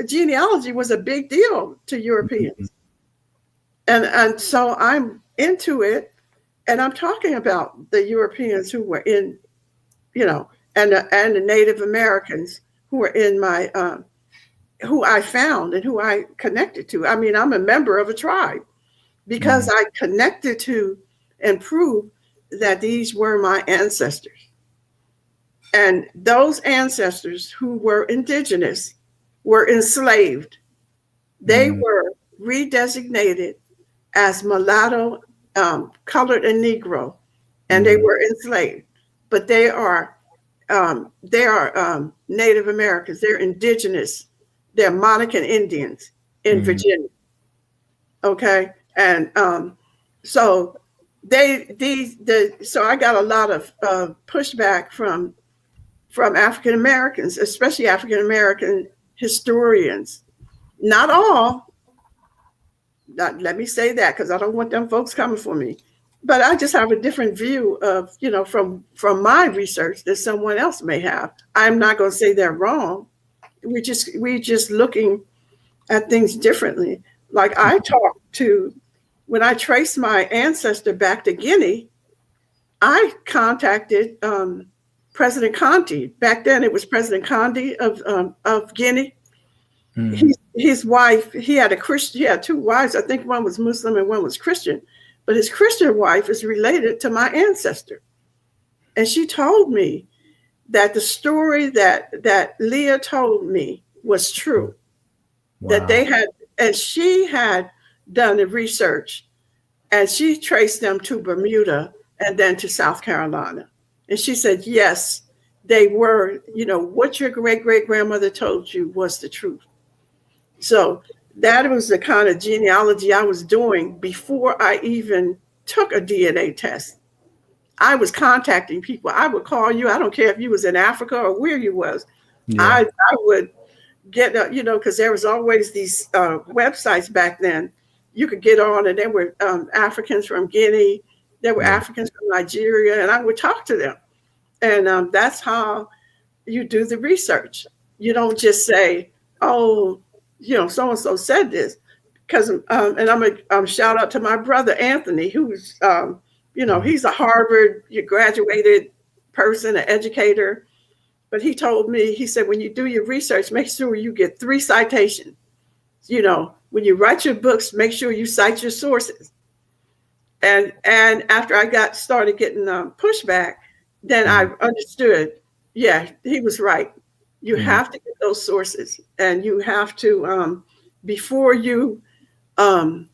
genealogy was a big deal to Europeans. And so I'm into it, and I'm talking about the Europeans who were in, and the Native Americans who were in my, who I found and who I connected to. I mean, I'm a member of a tribe because I connected to and proved that these were my ancestors. And those ancestors who were indigenous were enslaved. They were redesignated as mulatto, colored, and Negro, and they were enslaved. But they are Native Americans. They're indigenous. They're Monacan Indians in Virginia. Okay, and so so I got a lot of pushback from African Americans, especially African American historians. Not all. Let me say that, because I don't want them folks coming for me. But I just have a different view of, from my research that someone else may have. I'm not going to say they're wrong. We just looking at things differently. Like when I traced my ancestor back to Guinea, I contacted President Conti. Back then, it was President Conti of Guinea. His wife, he had two wives. I think one was Muslim and one was Christian. But his Christian wife is related to my ancestor. And she told me that the story that Leah told me was true. Wow. That she had done the research, and she traced them to Bermuda and then to South Carolina. And she said, yes, they were, what your great-great-grandmother told you was the truth. So that was the kind of genealogy I was doing before I even took a DNA test. I was contacting people. I would call you. I don't care if you was in Africa or where you was. Yeah. I would get, because there was always these websites back then. You could get on, and there were Africans from Guinea, there were Yeah. Africans from Nigeria, and I would talk to them. And that's how you do the research. You don't just say, oh, so and so said this. Because, and I'm a shout out to my brother Anthony, who's, he's a Harvard graduated person, an educator. But he told me, he said, when you do your research, make sure you get 3 citations. When you write your books, make sure you cite your sources. And after I started getting pushback, then I understood, yeah, he was right. You have to get those sources, and you have to, before you, the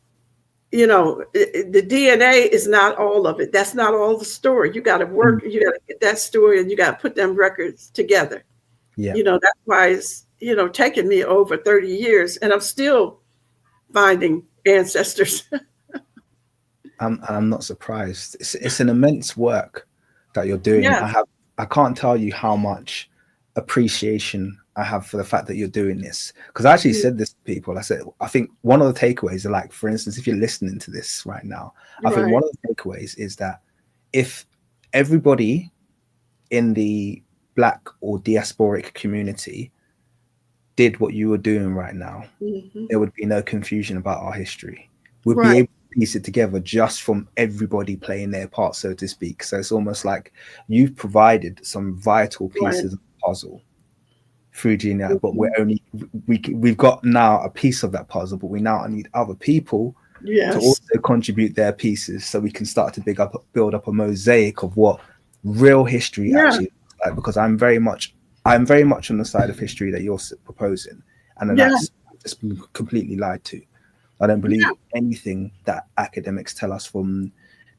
DNA is not all of it. That's not all the story. You got to work, you got to get that story, and you got to put them records together. Yeah. That's why it's, taken me over 30 years, and I'm still finding ancestors. I'm not surprised. It's an immense work that you're doing. Yeah. I can't tell you how much appreciation I have for the fact that you're doing this. Because I actually said this to people. I said, I think one of the takeaways are, like, for instance, if you're listening to this right now, I think one of the takeaways is that if everybody in the Black or diasporic community did what you were doing right now, there would be no confusion about our history. We'd be able to piece it together just from everybody playing their part, so to speak. So it's almost like you've provided some vital pieces of the puzzle through genealogy, but we've got now a piece of that puzzle, but we now need other people to also contribute their pieces, so we can start to build up a mosaic of what real history actually looks like. Because I'm very much on the side of history that you're proposing, and that's just been completely lied to. I don't believe anything that academics tell us from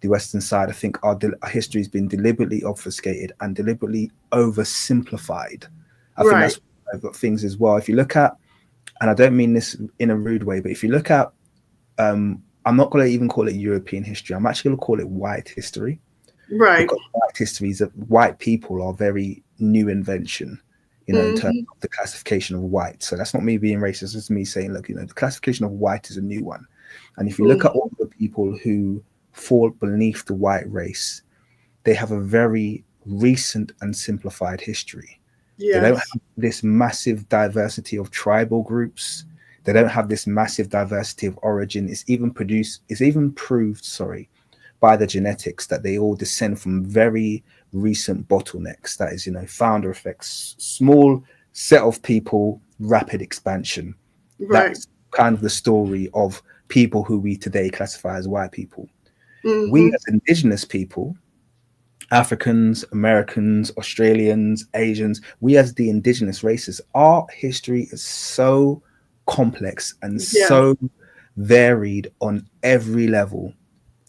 the Western side. I think our history has been deliberately obfuscated and deliberately oversimplified. I think that's why I've got things as well. If you look at, and I don't mean this in a rude way, but if you look at, I'm not going to even call it European history. I'm actually going to call it white history. Right. Because white history is that white people are very new invention, in terms of the classification of white. So that's not me being racist. It's me saying, look, the classification of white is a new one. And if you look at all the people who fall beneath the white race, they have a very recent and simplified history. They don't have this massive diversity of tribal groups. They don't have this massive diversity of origin. It's even proved, by the genetics that they all descend from very recent bottlenecks. That is, founder effects, small set of people, rapid expansion. That's kind of the story of people who we today classify as white people. We as indigenous people, Africans, Americans, Australians, Asians, we as the indigenous races, our history is so complex and so varied on every level.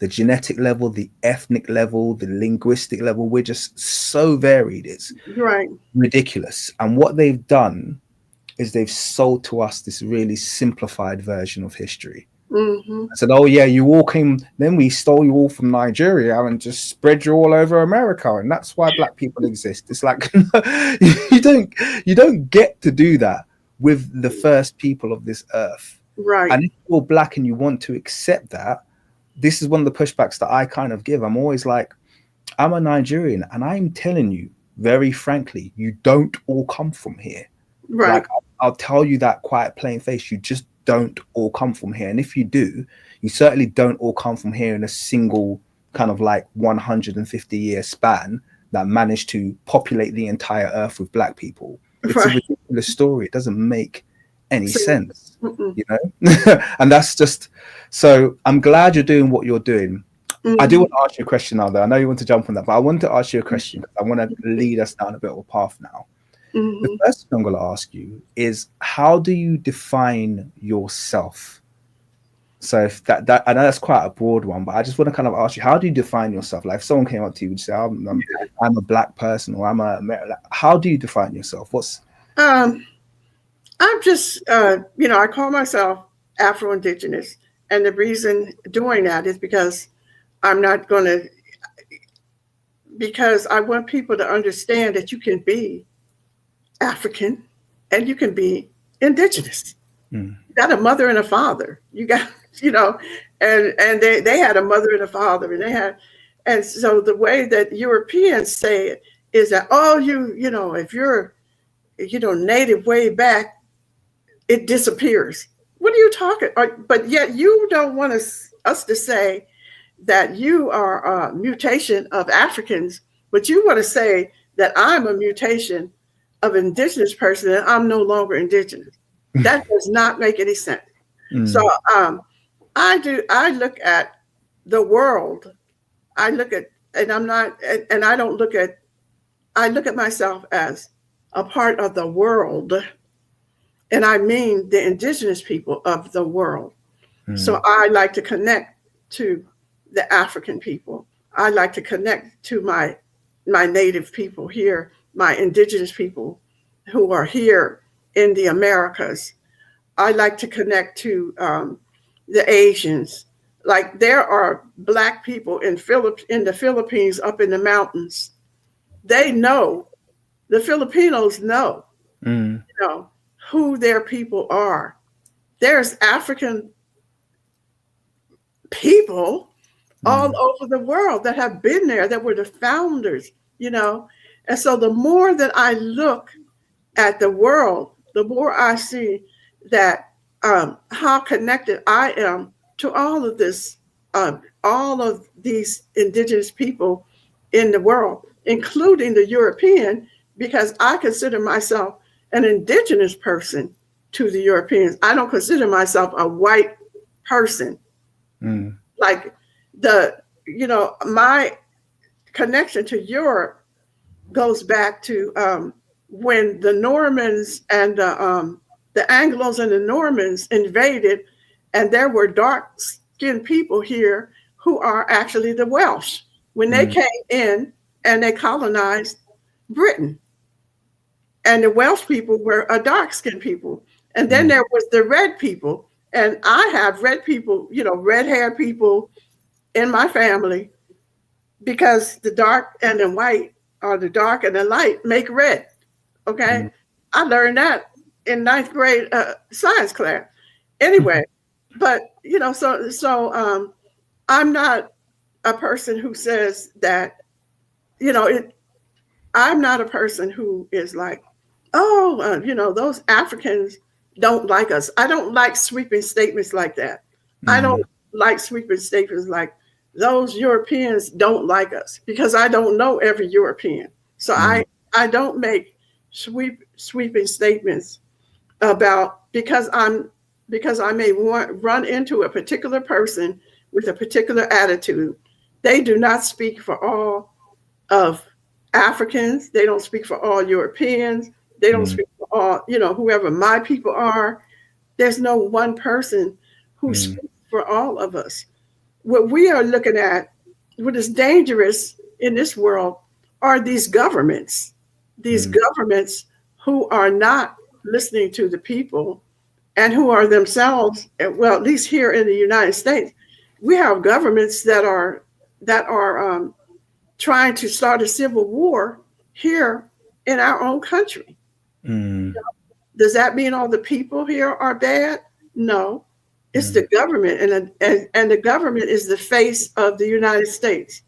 The genetic level, the ethnic level, the linguistic level, we're just so varied. It's ridiculous. And what they've done is they've sold to us this really simplified version of history. I said, oh yeah, you all came, then we stole you all from Nigeria and just spread you all over America, and that's why Black people exist. It's like, you don't get to do that with the first people of this earth. And if you're Black and you want to accept that, this is one of the pushbacks that I kind of give. I'm always like, I'm a Nigerian, and I'm telling you very frankly, you don't all come from here. Like, I'll tell you that quite plain face. You just don't all come from here. And if you do, you certainly don't all come from here in a single kind of like 150-year span that managed to populate the entire earth with Black people. It's a ridiculous story. It doesn't make any sense, and that's just, so I'm glad you're doing what you're doing. I do want to ask you a question now, though. I know you want to jump on that, but I want to ask you a question because I want to lead us down a bit of a path now. The first thing I'm going to ask you is, how do you define yourself? So if that I know that's quite a broad one, but I just want to kind of ask you, how do you define yourself? Like, if someone came up to you and say, I'm a Black person, or I'm a American, how do you define yourself? I'm just, I call myself Afro Indigenous. And the reason doing that is because because I want people to understand that you can be African and you can be Indigenous. Mm. You got a mother and a father. You got, and they had a mother and a father, and so the way that Europeans say it is that, oh, if you're, native way back, it disappears. What are you talking? But yet you don't want us to say that you are a mutation of Africans, but you want to say that I'm a mutation of indigenous person and I'm no longer indigenous. That does not make any sense. So I look at the world. I look at, and I'm not, and I don't look at, I look at myself as a part of the world. And I mean the indigenous people of the world. So I like to connect to the African people. I like to connect to my native people here, my indigenous people who are here in the Americas. I like to connect to the Asians. Like there are Black people in the Philippines up in the mountains. They know, the Filipinos know, who their people are. There's African people all over the world that have been there, that were the founders, And so the more that I look at the world, the more I see that how connected I am to all of this, all of these indigenous people in the world, including the European, because I consider myself an indigenous person to the Europeans. I don't consider myself a white person. Like my connection to Europe goes back to when the Normans and the Anglos and the Normans invaded, and there were dark-skinned people here who are actually the Welsh when they came in and they colonized Britain. And the Welsh people were a dark-skinned people. And then there was the red people. And I have red people, red-haired people in my family, because the dark and the white, or the dark and the light, make red. Okay? I learned that in 9th grade science class. Anyway, but, so I'm not a person who says that, I'm not a person who is like, oh, those Africans don't like us. I don't like sweeping statements like that. I don't like sweeping statements like those Europeans don't like us, because I don't know every European. So I don't make sweeping statements about, because I may run into a particular person with a particular attitude. They do not speak for all of Africans. They don't speak for all Europeans. They don't speak for all, whoever my people are. There's no one person who speaks for all of us. What we are looking at, what is dangerous in this world, are these governments who are not listening to the people, and who are themselves, well, at least here in the United States, we have governments that are trying to start a civil war here in our own country. Does that mean all the people here are bad? No, it's the government, and the government is the face of the United States.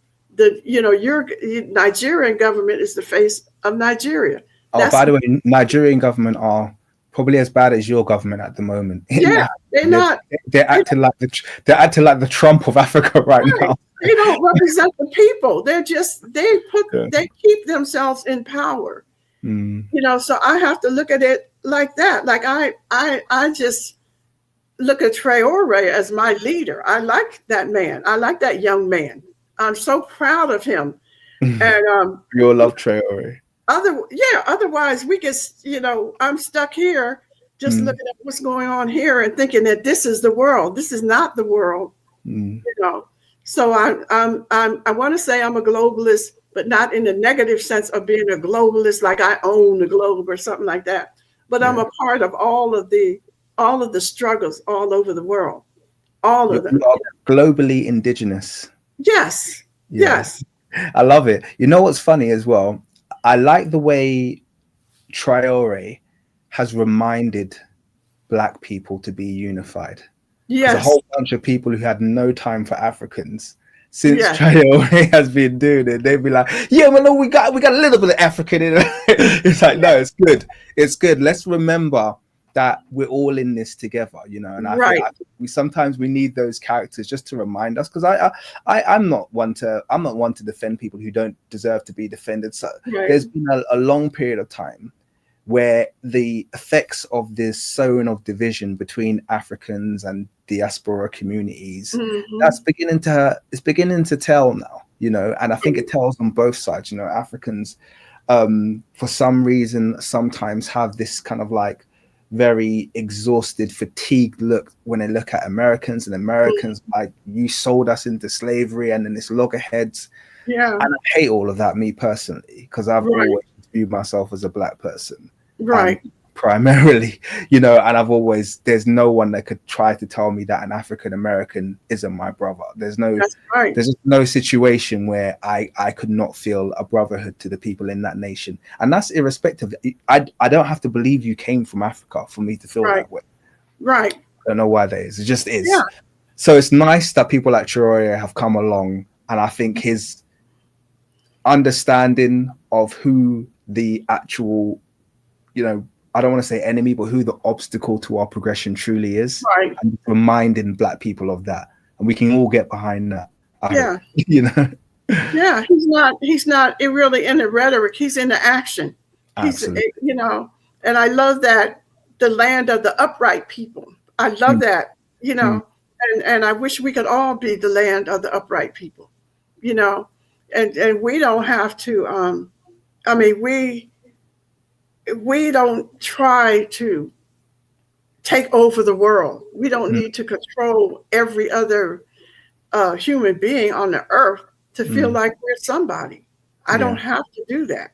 Your Nigerian government is the face of Nigeria. By the way, Nigerian government are probably as bad as your government at the moment. Yeah, they're acting like the Trump of Africa right now. They don't represent the people. They keep themselves in power. So I have to look at it like that. Like I just look at Traore as my leader. I like that man. I like that young man. I'm so proud of him. And you'll love Traore. Otherwise we get, I'm stuck here just looking at what's going on here and thinking that this is the world. This is not the world. So I want to say I'm a globalist, but not in the negative sense of being a globalist, like I own the globe or something like that. But I'm a part of all of the struggles all over the world. All of them. You are globally indigenous. Yes. Yes. I love it. You know what's funny as well? I like the way Traore has reminded Black people to be unified. Because a Yes. whole bunch of people who had no time for Africans since Yes. Traore has been doing it, they'd be like, "Yeah, well, no, we got a little bit of African in it." It's like, no, it's good. It's good. Let's remember that we're all in this together, you know. And I think, Right. we sometimes we need those characters just to remind us. Because I'm not one to defend people who don't deserve to be defended. So Right. there's been a long period of time where the effects of this sowing of division between Africans and diaspora communities, Mm-hmm. it's beginning to tell now, you know. And I think it tells on both sides, you know. Africans, for some reason, sometimes have this kind of like very exhausted, fatigued look when they look at Americans, and Americans like, you sold us into slavery, and then this loggerheads. Yeah. And I hate all of that, me personally, because I've Right. always viewed myself as a Black person. Right. Primarily, you know, and there's no one that could try to tell me that an African American isn't my brother. That's right. There's just no situation where I could not feel a brotherhood to the people in that nation. And that's irrespective. I don't have to believe you came from Africa for me to feel Right. that way. Right. I don't know why that is. It just is. Yeah. So it's nice that people like Traore have come along, and I think his understanding of who the actual, you know, I don't want to say enemy, but who the obstacle to our progression truly is, Right. and reminding Black people of that, and we can all get behind that. Yeah. You know. Yeah. He's not really in the rhetoric. He's in the action. Absolutely. You know, and I love that, the land of the upright people. I love that, you know, and I wish we could all be the land of the upright people, you know, and we don't have to, I mean, we don't try to take over the world. We don't need to control every other human being on the earth to feel like we're somebody. I don't have to do that,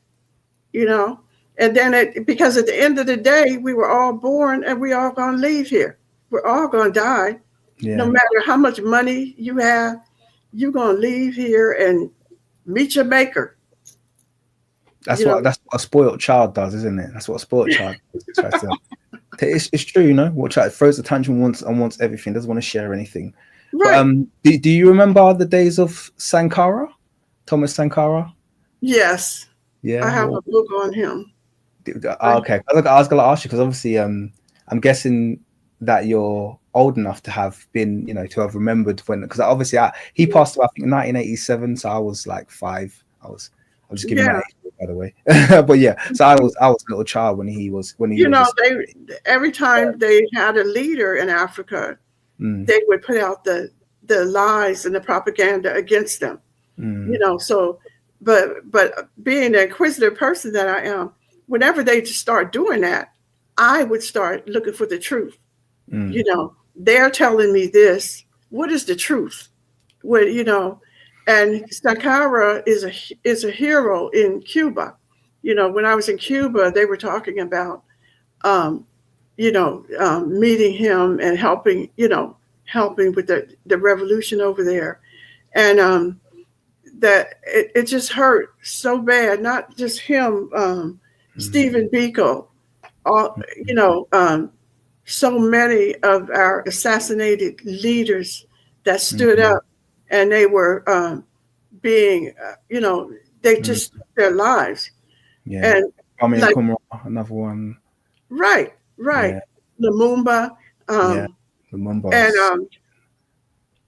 you know. And then because at the end of the day, we were all born and we all gonna leave here. We're all gonna die. Yeah. No matter how much money you have, you're gonna leave here and meet your maker. That's what a spoiled child does, isn't it? That's what a spoiled child tries to. It's true, you know. What child throws a tantrum wants everything, doesn't want to share anything. Right. But, do you remember the days of Sankara, Thomas Sankara? Yes. Yeah. I have a book on him. Okay. I was going to ask you, because obviously, I'm guessing that you're old enough to have been, you know, to have remembered when, because obviously he passed away, I think, in 1987, so I was like 5. I'm just giving my age, by the way. But yeah, so I was a little child when he was. You know, every time they had a leader in Africa, they would put out the lies and the propaganda against them. You know, so but being the inquisitive person that I am, whenever they start doing that, I would start looking for the truth. You know, they're telling me this. What is the truth? What, you know, and Sankara is a hero in Cuba. You know, when I was in Cuba, they were talking about, you know, meeting him and helping with the revolution over there. And that it just hurt so bad, not just him, Stephen Biko, you know, so many of our assassinated leaders that stood up, and they were being, you know, they just took their lives. Yeah. And like, another one. Right. Yeah. Lumumba. Lumumba. And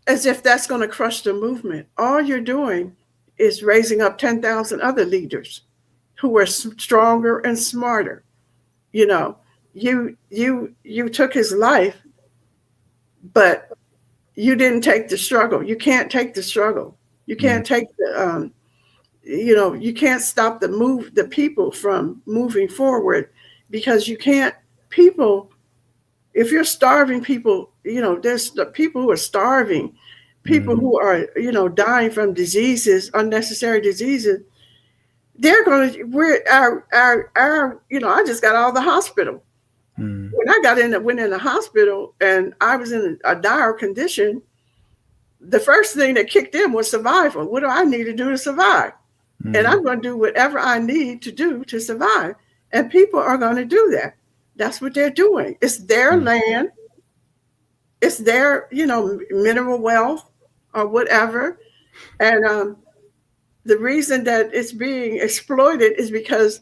as if that's going to crush the movement. All you're doing is raising up 10,000 other leaders who are stronger and smarter. You know, you took his life, but you didn't take the struggle. You can't take the struggle. You can't take the, you know, you can't stop the people from moving forward, because you can't, if you're starving people, you know, there's the people who are starving, people who are, you know, dying from diseases, unnecessary diseases. They're going to, you know, I just got out of the hospital. When I went in the hospital and I was in a dire condition, the first thing that kicked in was survival. What do I need to do to survive? And I'm going to do whatever I need to do to survive. And people are going to do that. That's what they're doing. It's their mm, land. It's their, mineral wealth or whatever. And the reason that it's being exploited is because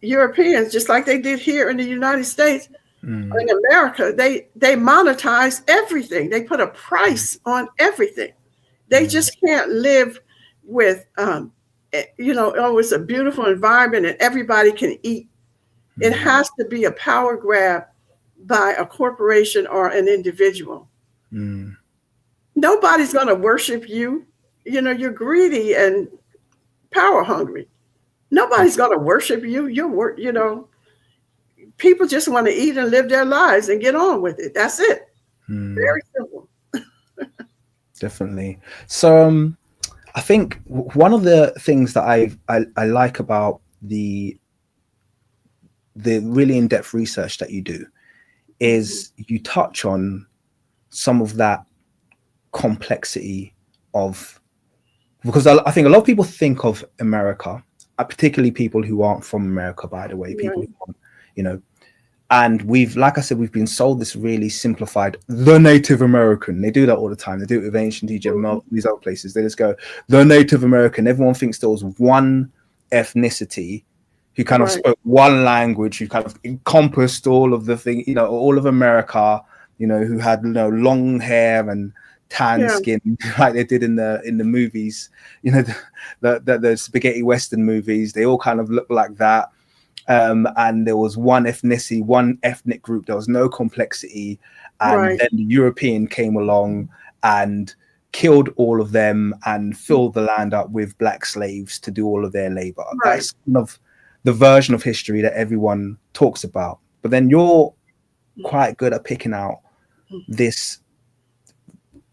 Europeans, just like they did here in the United States, mm, in America, they monetize everything. They put a price on everything. They mm, just can't live with, oh, it's a beautiful environment and everybody can eat. It mm, has to be a power grab by a corporation or an individual. mm. Nobody's going to worship you. You're greedy and power hungry. Nobody's going to worship you. People just want to eat and live their lives and get on with it. That's it. Mm. Very simple. Definitely. So I think one of the things that I like about the really in-depth research that you do Mhm. is you touch on some of that complexity of, because I think a lot of people think of America, particularly people who aren't from America, by the way, people Right. who aren't, you know, and we've, like I said, we've been sold this really simplified, the Native American. They do that all the time. They do it with ancient Egypt, Mhm. these other places. They just go, the Native American. Everyone thinks there was one ethnicity who kind of Right. spoke one language, who kind of encompassed all of the thing, all of America, who had, long hair and tan Yeah. skin like they did in the movies, the spaghetti Western movies. They all kind of look like that. And there was one ethnicity, one ethnic group. There was no complexity. And Right. then the European came along and killed all of them and filled the land up with black slaves to do all of their labor. Right. That's kind of the version of history that everyone talks about. But then you're quite good at picking out this,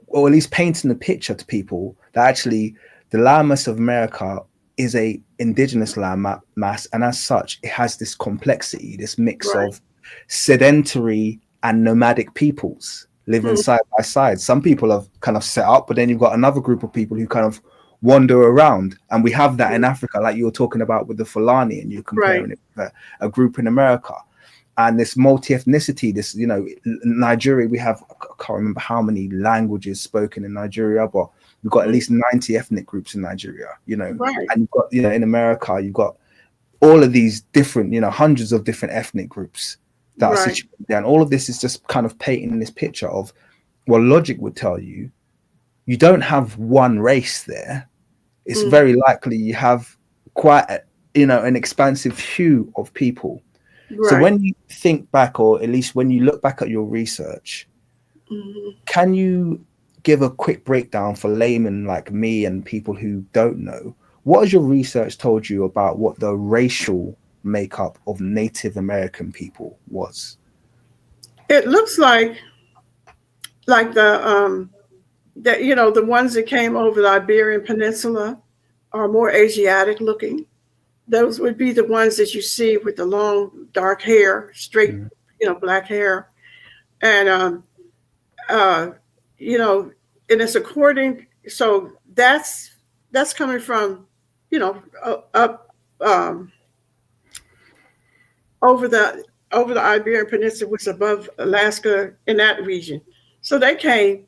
or at least painting the picture to people that actually the landmass of America is a indigenous land mass, and as such, it has this complexity, this mix Right. of sedentary and nomadic peoples living Mhm. side by side. Some people have kind of set up, but then you've got another group of people who kind of wander around, and we have that in Africa, like you were talking about with the Fulani, and you're Right. comparing it with a group in America. And this multi-ethnicity, this, Nigeria, we have, I can't remember how many languages spoken in Nigeria, but we've got at Mhm. least 90 ethnic groups in Nigeria, Right. and you've got, in America, you've got all of these different, hundreds of different ethnic groups that are Right. situated there. And all of this is just kind of painting this picture of, well, logic would tell you, you don't have one race there. It's Mhm. very likely you have quite, an expansive hue of people. So Right. when you think back, or at least when you look back at your research, Mhm. can you give a quick breakdown for laymen like me and people who don't know? What has your research told you about what the racial makeup of Native American people was? It looks like the ones that came over the Iberian Peninsula are more Asiatic looking. Those would be the ones that you see with the long dark hair, straight, Mm, black hair, and uh, you know, and it's according. So that's coming from, up over the over the Iberian Peninsula, which is above Alaska in that region. So they came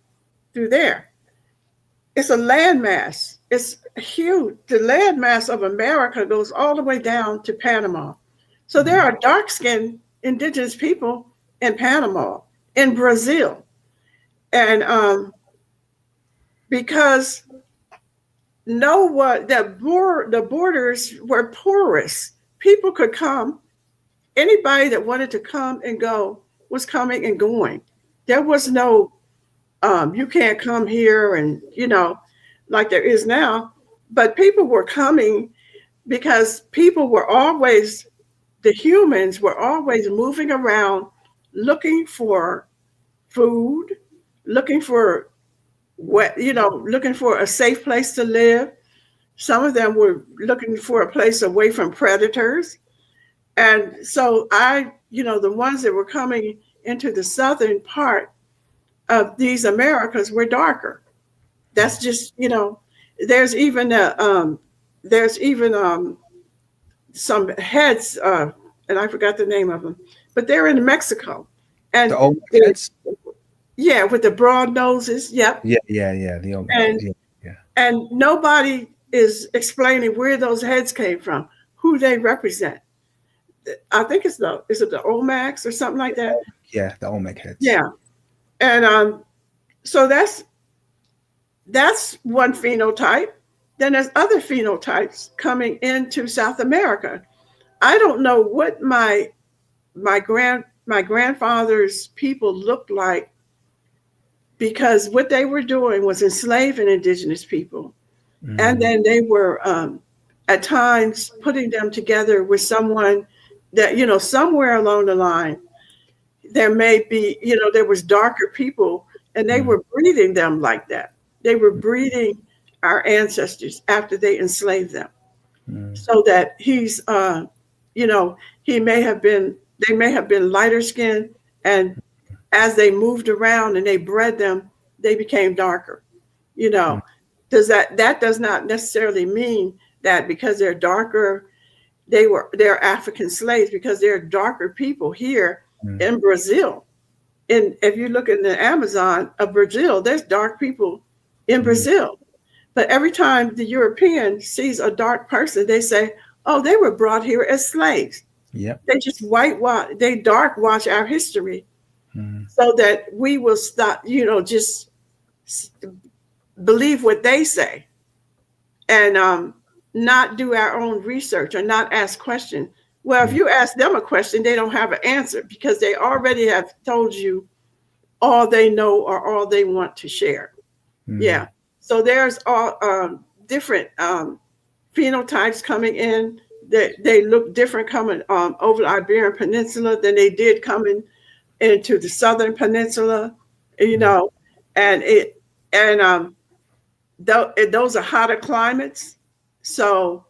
through there. It's a landmass. It's huge. The landmass of America goes all the way down to Panama. So there mm, are dark skinned indigenous people in Panama, in Brazil. And because the borders were porous, people could come. Anybody that wanted to come and go was coming and going. There was no, you can't come here and, like there is now. But people were coming because the humans were always moving around looking for food, looking for looking for a safe place to live. Some of them were looking for a place away from predators. And so the ones that were coming into the southern part of these Americas were darker. That's just, there's even there's even some heads. and I forgot the name of them, but they're in Mexico, The and old heads. yeah, with the broad noses. Yep, Yeah. The old and yeah. and nobody is explaining where those heads came from, who they represent. I think it's the is it the Olmecs or something like that? Yeah, the Olmec heads. Yeah, and so that's one phenotype. Then there's other phenotypes coming into South America. I don't know what my grandfather's people looked like, because what they were doing was enslaving indigenous people, and then they were at times putting them together with someone that, somewhere along the line there may be, there was darker people, and they were breeding them like that. They were breeding our ancestors after they enslaved them, so that you know, he may have been, they may have been lighter skinned, and as they moved around and they bred them, they became darker. You know, that does not necessarily mean that because they're darker, they're African slaves, because they're darker people here in Brazil. And if you look in the Amazon of Brazil, there's dark people in Brazil. But every time the European sees a dark person, they say, "Oh, they were brought here as slaves." Yep. They just whitewash, they dark wash our history, so that we will stop, just believe what they say, and not do our own research or not ask questions. Well, if you ask them a question, they don't have an answer, because they already have told you all they know or all they want to share. Yeah. So there's all different phenotypes coming in. They look different coming over the Iberian Peninsula than they did coming into the Southern Peninsula, and those are hotter climates. So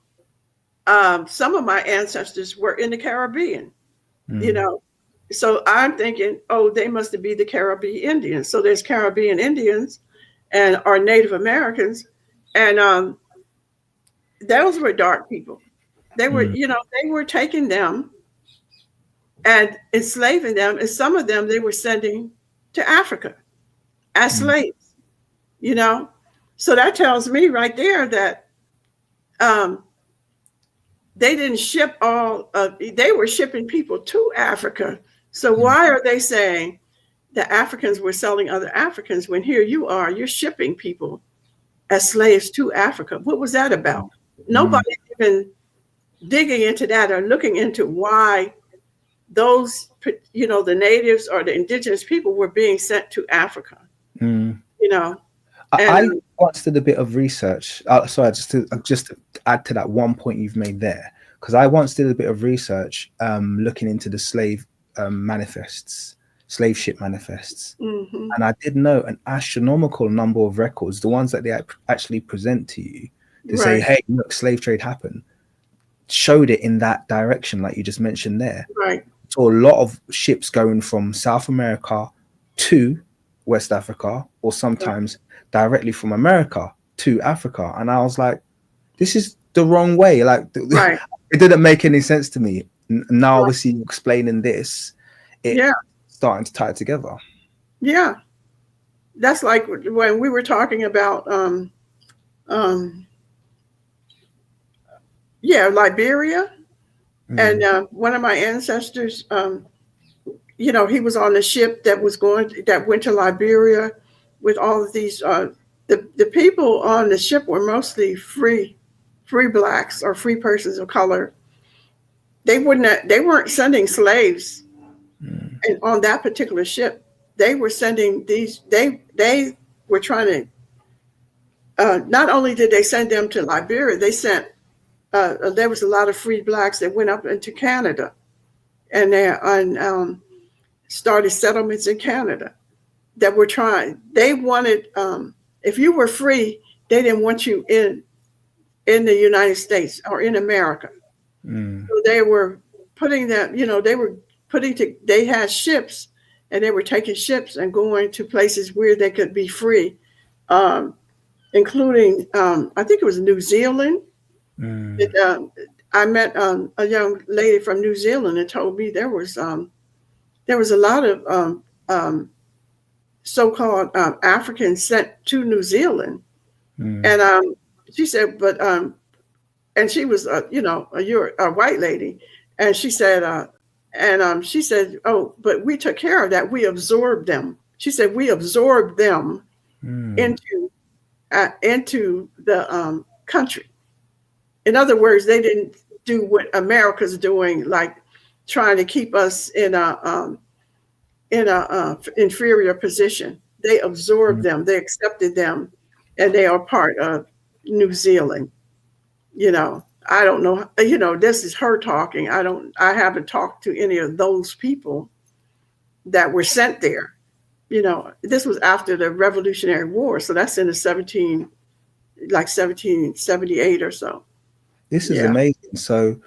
some of my ancestors were in the Caribbean, So I'm thinking, oh, they must be the Caribbean Indians. So there's Caribbean Indians and our Native Americans, and those were dark people. They were, they were taking them and enslaving them, and some of them they were sending to Africa as slaves. So that tells me right there that they didn't ship all of, they were shipping people to Africa. So why are they saying the Africans were selling other Africans, when here you are, you're shipping people as slaves to Africa? What was that about? Nobody's even digging into that or looking into why those, the natives or the indigenous people were being sent to Africa. I once did a bit of research. Sorry, just to add to that one point you've made there, because I once did a bit of research looking into the slave manifests, slave ship manifests, and I did note an astronomical number of records, the ones that they actually present to you to say, "Hey, look, slave trade happened," showed it in that direction, like you just mentioned there. Right. So a lot of ships going from South America to West Africa, or sometimes directly from America to Africa. And I was like, this is the wrong way. Like, it didn't make any sense to me. Now, obviously, explaining this, it's starting to tie it together. Yeah. That's like when we were talking about, Liberia. And one of my ancestors, he was on a ship that went to Liberia with all of these. The people on the ship were mostly free blacks or free persons of color. They weren't sending slaves, and on that particular ship, they were sending these. They were trying to. Not only did they send them to Liberia, they sent. There was a lot of free blacks that went up into Canada, and they started settlements in Canada that were trying. They wanted, if you were free, they didn't want you in the United States or in America. So they were putting that, they had ships, and they were taking ships and going to places where they could be free, including, I think it was New Zealand. I met a young lady from New Zealand and told me there was a lot of so-called Africans sent to New Zealand, and she said, but and she was a white lady, and she said, oh, but we took care of that. We absorbed them. She said we absorbed them into the country. In other words, they didn't do what America's doing, like trying to keep us in a inferior position. They absorbed them, they accepted them, and they are part of New Zealand. I don't know. This is her talking. I haven't talked to any of those people that were sent there. This was after the Revolutionary War, so that's in the 1778 or so. This is amazing. So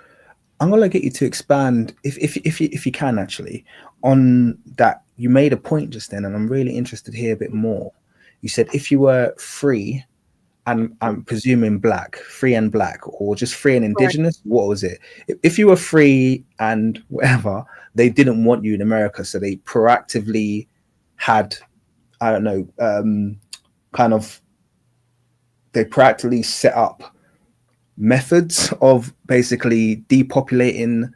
I'm gonna get you to expand, if you can, actually, on that. You made a point just then, and I'm really interested to hear a bit more. You said if you were free, and I'm presuming free and black, or just free and indigenous. Right. What was it? If you were free and whatever, they didn't want you in America, so they proactively had, I don't know, they proactively set up methods of basically depopulating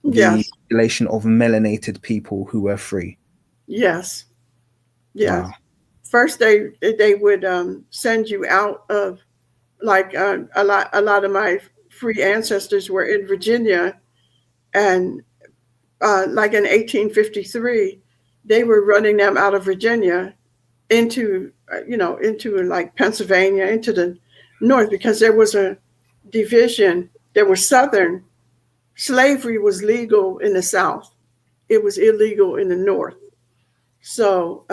the population of melanated people who were free. Yes. Wow. First, they would send you out of, like, a lot of my free ancestors were in Virginia, and like in 1853, they were running them out of Virginia into like Pennsylvania, into the north, because there was a division. There was Southern slavery was legal in the South. It was illegal in the North. So,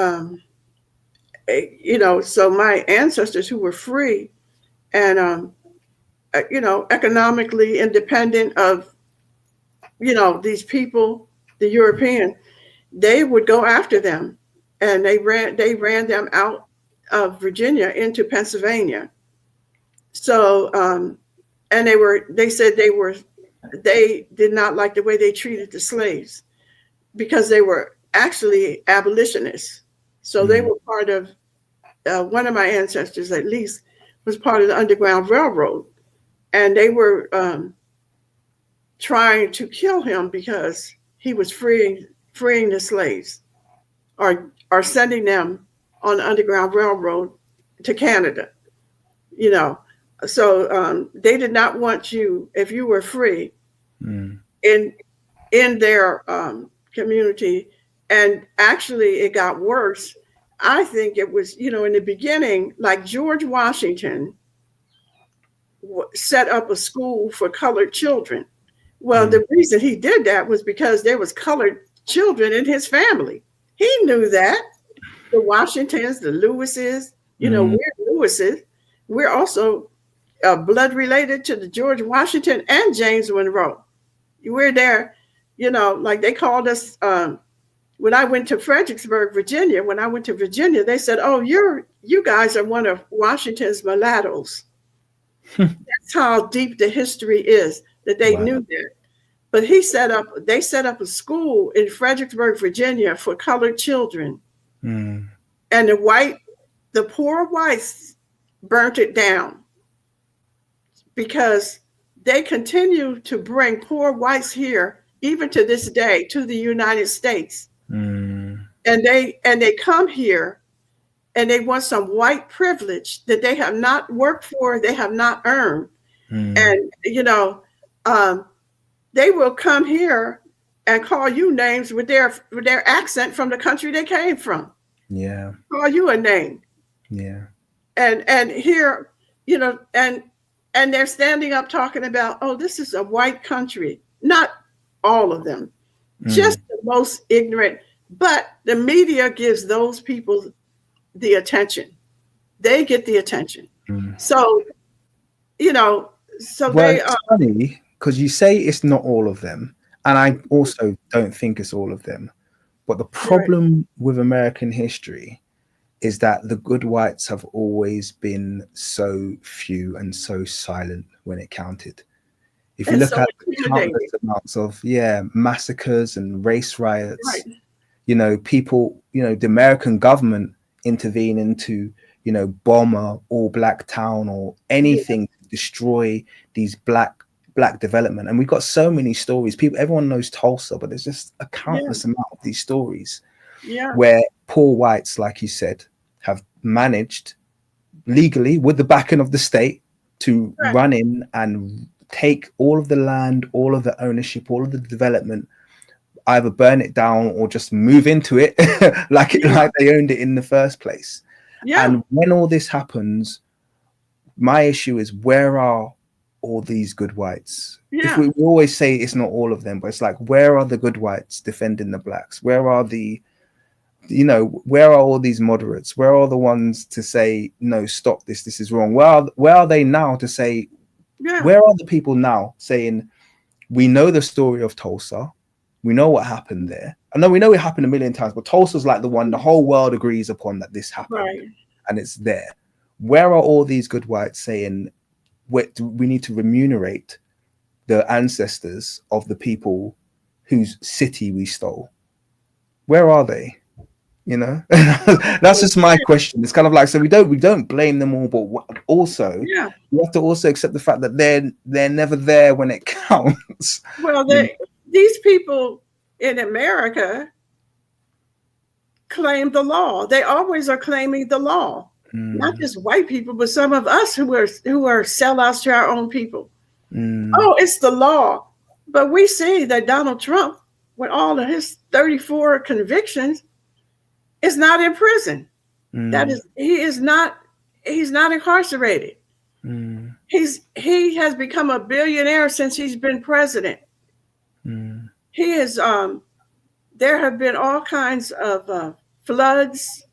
so my ancestors who were free and, economically independent of, these people, the European, they would go after them, and they ran them out of Virginia into Pennsylvania. So, and they said they did not like the way they treated the slaves, because they were actually abolitionists. So they were part of, one of my ancestors at least was part of the Underground Railroad, and they were trying to kill him because he was freeing the slaves, or sending them on the Underground Railroad to Canada. So they did not want you, if you were free, in their community. And actually, it got worse. I think it was, in the beginning, like George Washington set up a school for colored children. Well, the reason he did that was because there was colored children in his family. He knew that. The Washingtons, the Lewises, we're Lewises. We're also blood related to the George Washington and James Monroe. We're there, like they called us. When I went to Fredericksburg, Virginia, they said, "Oh, you guys are one of Washington's mulattoes." That's how deep the history is, that they knew that. But they set up a school in Fredericksburg, Virginia, for colored children, and the poor whites burnt it down, because they continue to bring poor whites here, even to this day, to the United States. And they come here, and they want some white privilege that they have not worked for, they have not earned. And they will come here and call you names with their accent from the country they came from. Yeah. Call you a name. Yeah. And here, and they're standing up talking about, oh, this is a white country. Not all of them, just the most ignorant. But the media gives those people the attention. They get the attention. So, it's funny because you say it's not all of them, and I also don't think it's all of them. But the problem with American history is that the good whites have always been so few and so silent when it counted. If you And look so at the intimidating. countless amounts of massacres and race Right. riots, people, the American government intervening to, bomb a all black town or Yeah. anything to destroy these black development. And we've got so many stories. Everyone knows Tulsa, but there's just a Yeah. countless amount of these stories Yeah. where poor whites, like you said, have managed legally with the backing of the state to Right. run in and take all of the land, all of the ownership, all of the development, either burn it down or just move into it like they owned it in the first place. Yeah. And when all this happens, my issue is, where are all these good whites? If Yeah. we always say it's not all of them, but it's like, where are the good whites defending the blacks? Where are where are all these moderates? Where are the ones to say, no, stop this, this is wrong? Where are they now to say, Yeah. where are the people now saying, we know the story of Tulsa, we know what happened there. I know we know it happened a million times, but Tulsa's like the one the whole world agrees upon that this happened, Right. and it's there. Where are all these good whites saying, we need to remunerate the ancestors of the people whose city we stole? Where are they? That's just my question. It's kind of like, so we don't blame them all, but also Yeah. we have to also accept the fact that they're never there when it counts. Well, these people in America claim the law. They always are claiming the law. Not just white people, but some of us who are sellouts to our own people. Oh, it's the law. But we see that Donald Trump, with all of his 34 convictions, is not in prison. He's not incarcerated. He has become a billionaire since he's been president. He is there have been all kinds of floods.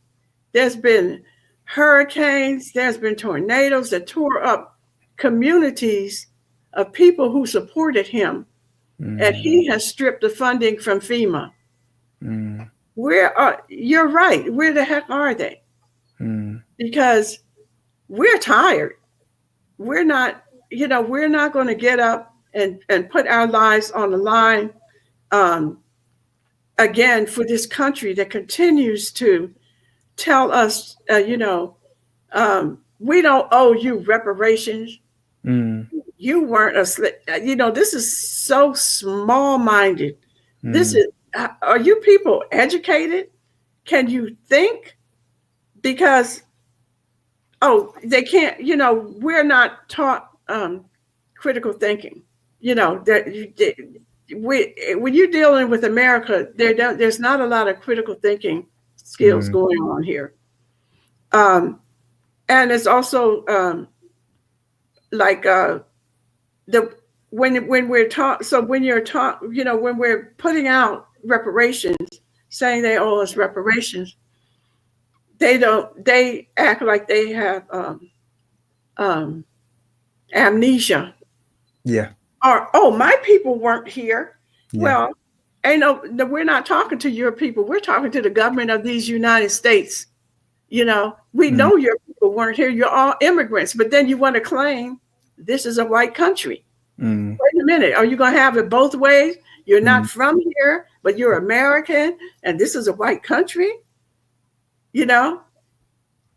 There's been hurricanes. There's been tornadoes that tore up communities of people who supported him. And he has stripped the funding from FEMA. You're right. Where the heck are they? Because we're tired. We're not going to get up and put our lives on the line again for this country that continues to tell us, we don't owe you reparations. You weren't a slave. This is so small-minded. Are you people educated? Can you think? Because, they can't, we're not taught critical thinking. When you're dealing with America, there's not a lot of critical thinking skills going on here. And it's also when we're taught. So when you're taught, when we're putting out reparations, saying they owe us reparations, they act like they have amnesia. Yeah. Or, my people weren't here. Yeah. Well, we're not talking to your people. We're talking to the government of these United States. We know your people weren't here. You're all immigrants, but then you want to claim this is a white country. Wait a minute. Are you going to have it both ways? You're not from here, but you're American, and this is a white country?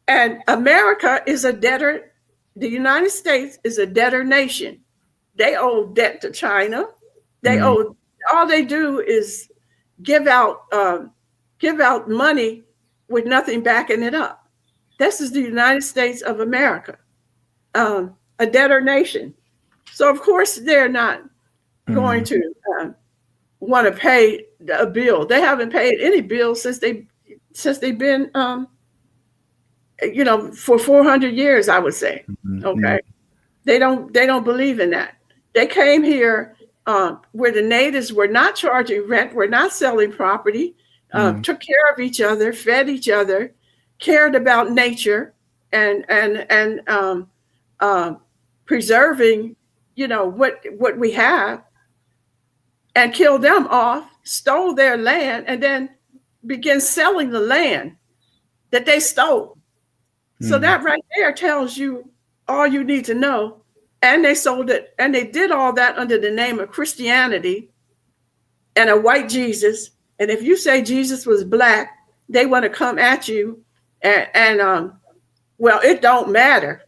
And America is a debtor. The United States is a debtor nation. They owe debt to China. They owe. All they do is give out money with nothing backing it up. This is the United States of America, a debtor nation. So of course they're not going to want to pay a bill. They haven't paid any bills since they've been, for 400 years, I would say. Okay, they don't believe in that. They came here where the natives were not charging rent, were not selling property, took care of each other, fed each other, cared about nature, and preserving, what we have, and killed them off, stole their land, and then began selling the land that they stole. So that right there tells you all you need to know And they sold it, and they did all that under the name of Christianity and a white Jesus. And if you say Jesus was black, they want to come at you. And well, it don't matter.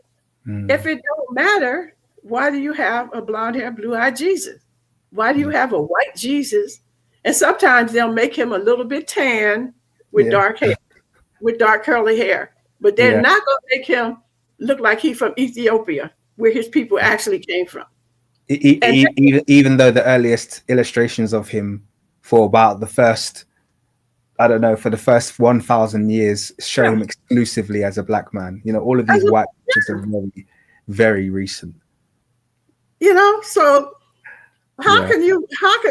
If it don't matter, why do you have a blonde hair, blue eyed Jesus? Why do you have a white Jesus? And sometimes they'll make him a little bit tan with dark hair, with dark curly hair, but they're not going to make him look like he's from Ethiopia, where his people actually came from. Even though the earliest illustrations of him for about the first, I don't know, for the first 1,000 years show him exclusively as a black man. You know, all of these white pictures are very, very recent. You know, so how can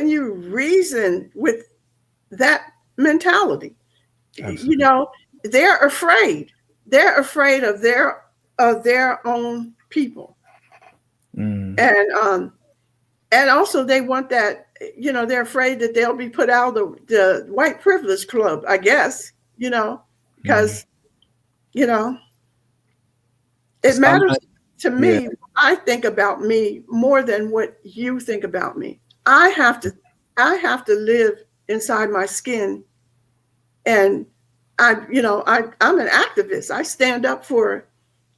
you reason with that mentality? Absolutely. You know, they're afraid. They're afraid of their own people. And also they want that, you know, they're afraid that they'll be put out of the white privilege club, I guess, you know, because, you know, it matters to me. I think about me more than what you think about me. I have to live inside my skin. And I'm an activist. I stand up for,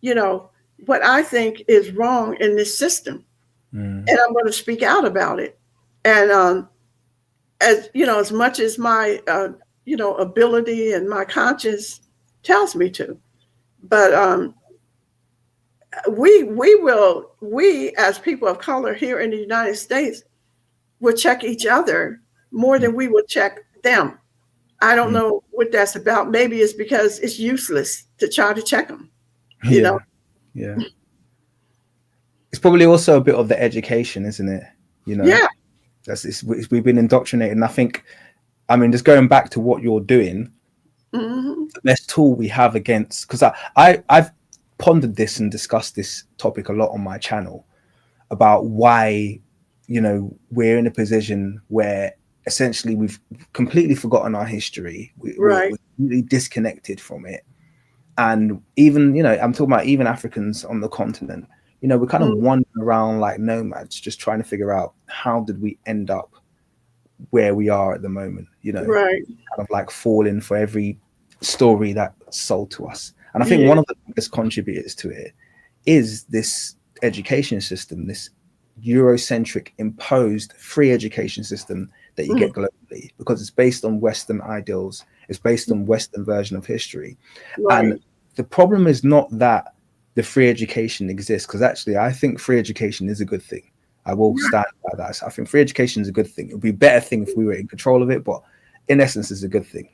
you know, what I think is wrong in this system. And I'm going to speak out about it. And as you know, as much as my ability and my conscience tells me to, but we as people of color here in the United States will check each other more than we will check them. I don't know what that's about. Maybe it's because it's useless to try to check them. You know. Yeah. It's probably also a bit of the education, isn't it? You know, we've been indoctrinated. And I mean, just going back to what you're doing, the best tool we have against, because I've pondered this and discussed this topic a lot on my channel about why, you know, we're in a position where essentially we've completely forgotten our history. We're completely disconnected from it. And even, you know, I'm talking about even Africans on the continent. You know, we're kind of wandering around like nomads, just trying to figure out how did we end up where we are at the moment, you know, kind of like falling for every story that's sold to us. And I think one of the biggest contributors to it is this education system, this Eurocentric imposed free education system that you get globally, because it's based on Western ideals. It's based on Western version of history. And the problem is not that the free education exists, because actually I think free education is a good thing. I will stand by that. I think free education is a good thing. It would be a better thing if we were in control of it, but in essence, it's a good thing.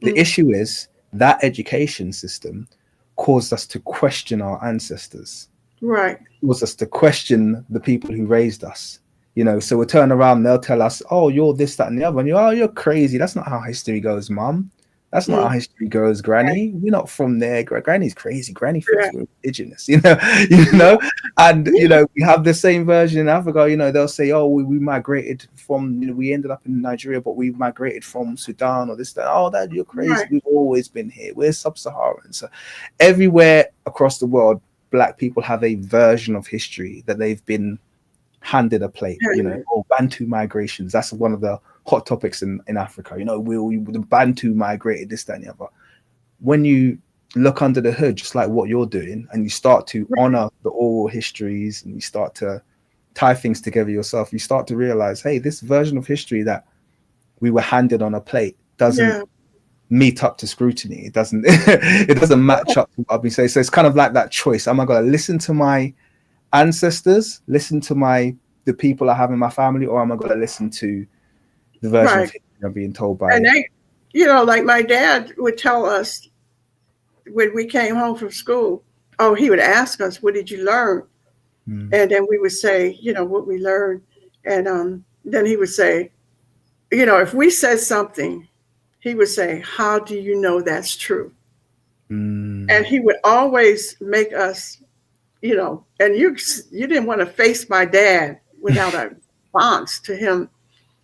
The issue is that education system caused us to question our ancestors. Caused us to question the people who raised us. You know, so we'll turn around, they'll tell us, oh, you're this, that, and the other. And you're crazy. That's not how history goes, Mom. That's not how history goes, Granny. We're not from there. Granny's crazy. Granny thinks we're indigenous, you know. And you know, we have the same version in Africa. You know, they'll say, "Oh, we migrated from. You know, we ended up in Nigeria, but we migrated from Sudan or this, that." Oh, that you're crazy. We've always been here. We're sub-Saharan. So everywhere across the world, Black people have a version of history that they've been handed a plate. You know, or Bantu migrations. That's one of the hot topics in Africa. You know, the Bantu migrated, this, that, and the other. When you look under the hood, just like what you're doing, and you start to honor the oral histories and you start to tie things together yourself, you start to realize, hey, this version of history that we were handed on a plate doesn't meet up to scrutiny. It doesn't it doesn't match up to what I've been saying. So it's kind of like that choice. Am I going to listen to my ancestors, listen to the people I have in my family, or am I going to listen to the version of history I'm being told by? And they, you know, like my dad would tell us when we came home from school, he would ask us, what did you learn? And then we would say, you know, what we learned. And then he would say, you know, if we said something, he would say, how do you know that's true? And he would always make us, you know, and you didn't want to face my dad without a response to him.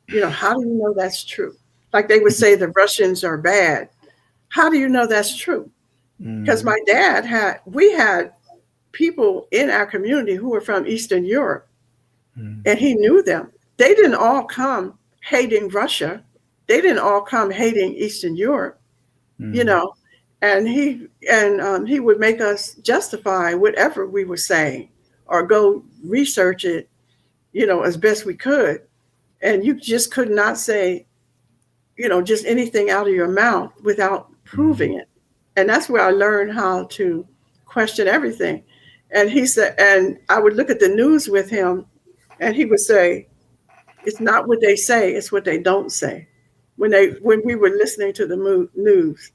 You know, how do you know that's true? Like they would say the Russians are bad. How do you know that's true? Because my dad we had people in our community who were from Eastern Europe, Mm. and he knew them. They didn't all come hating Russia. They didn't all come hating Eastern Europe, you Mm. know. And he would make us justify whatever we were saying, or go research it, as best we could. And you just could not say, just anything out of your mouth without Mm. proving it. And that's where I learned how to question everything. And he said, and I would look at the news with him, and he would say, it's not what they say, it's what they don't say. When we were listening to the news,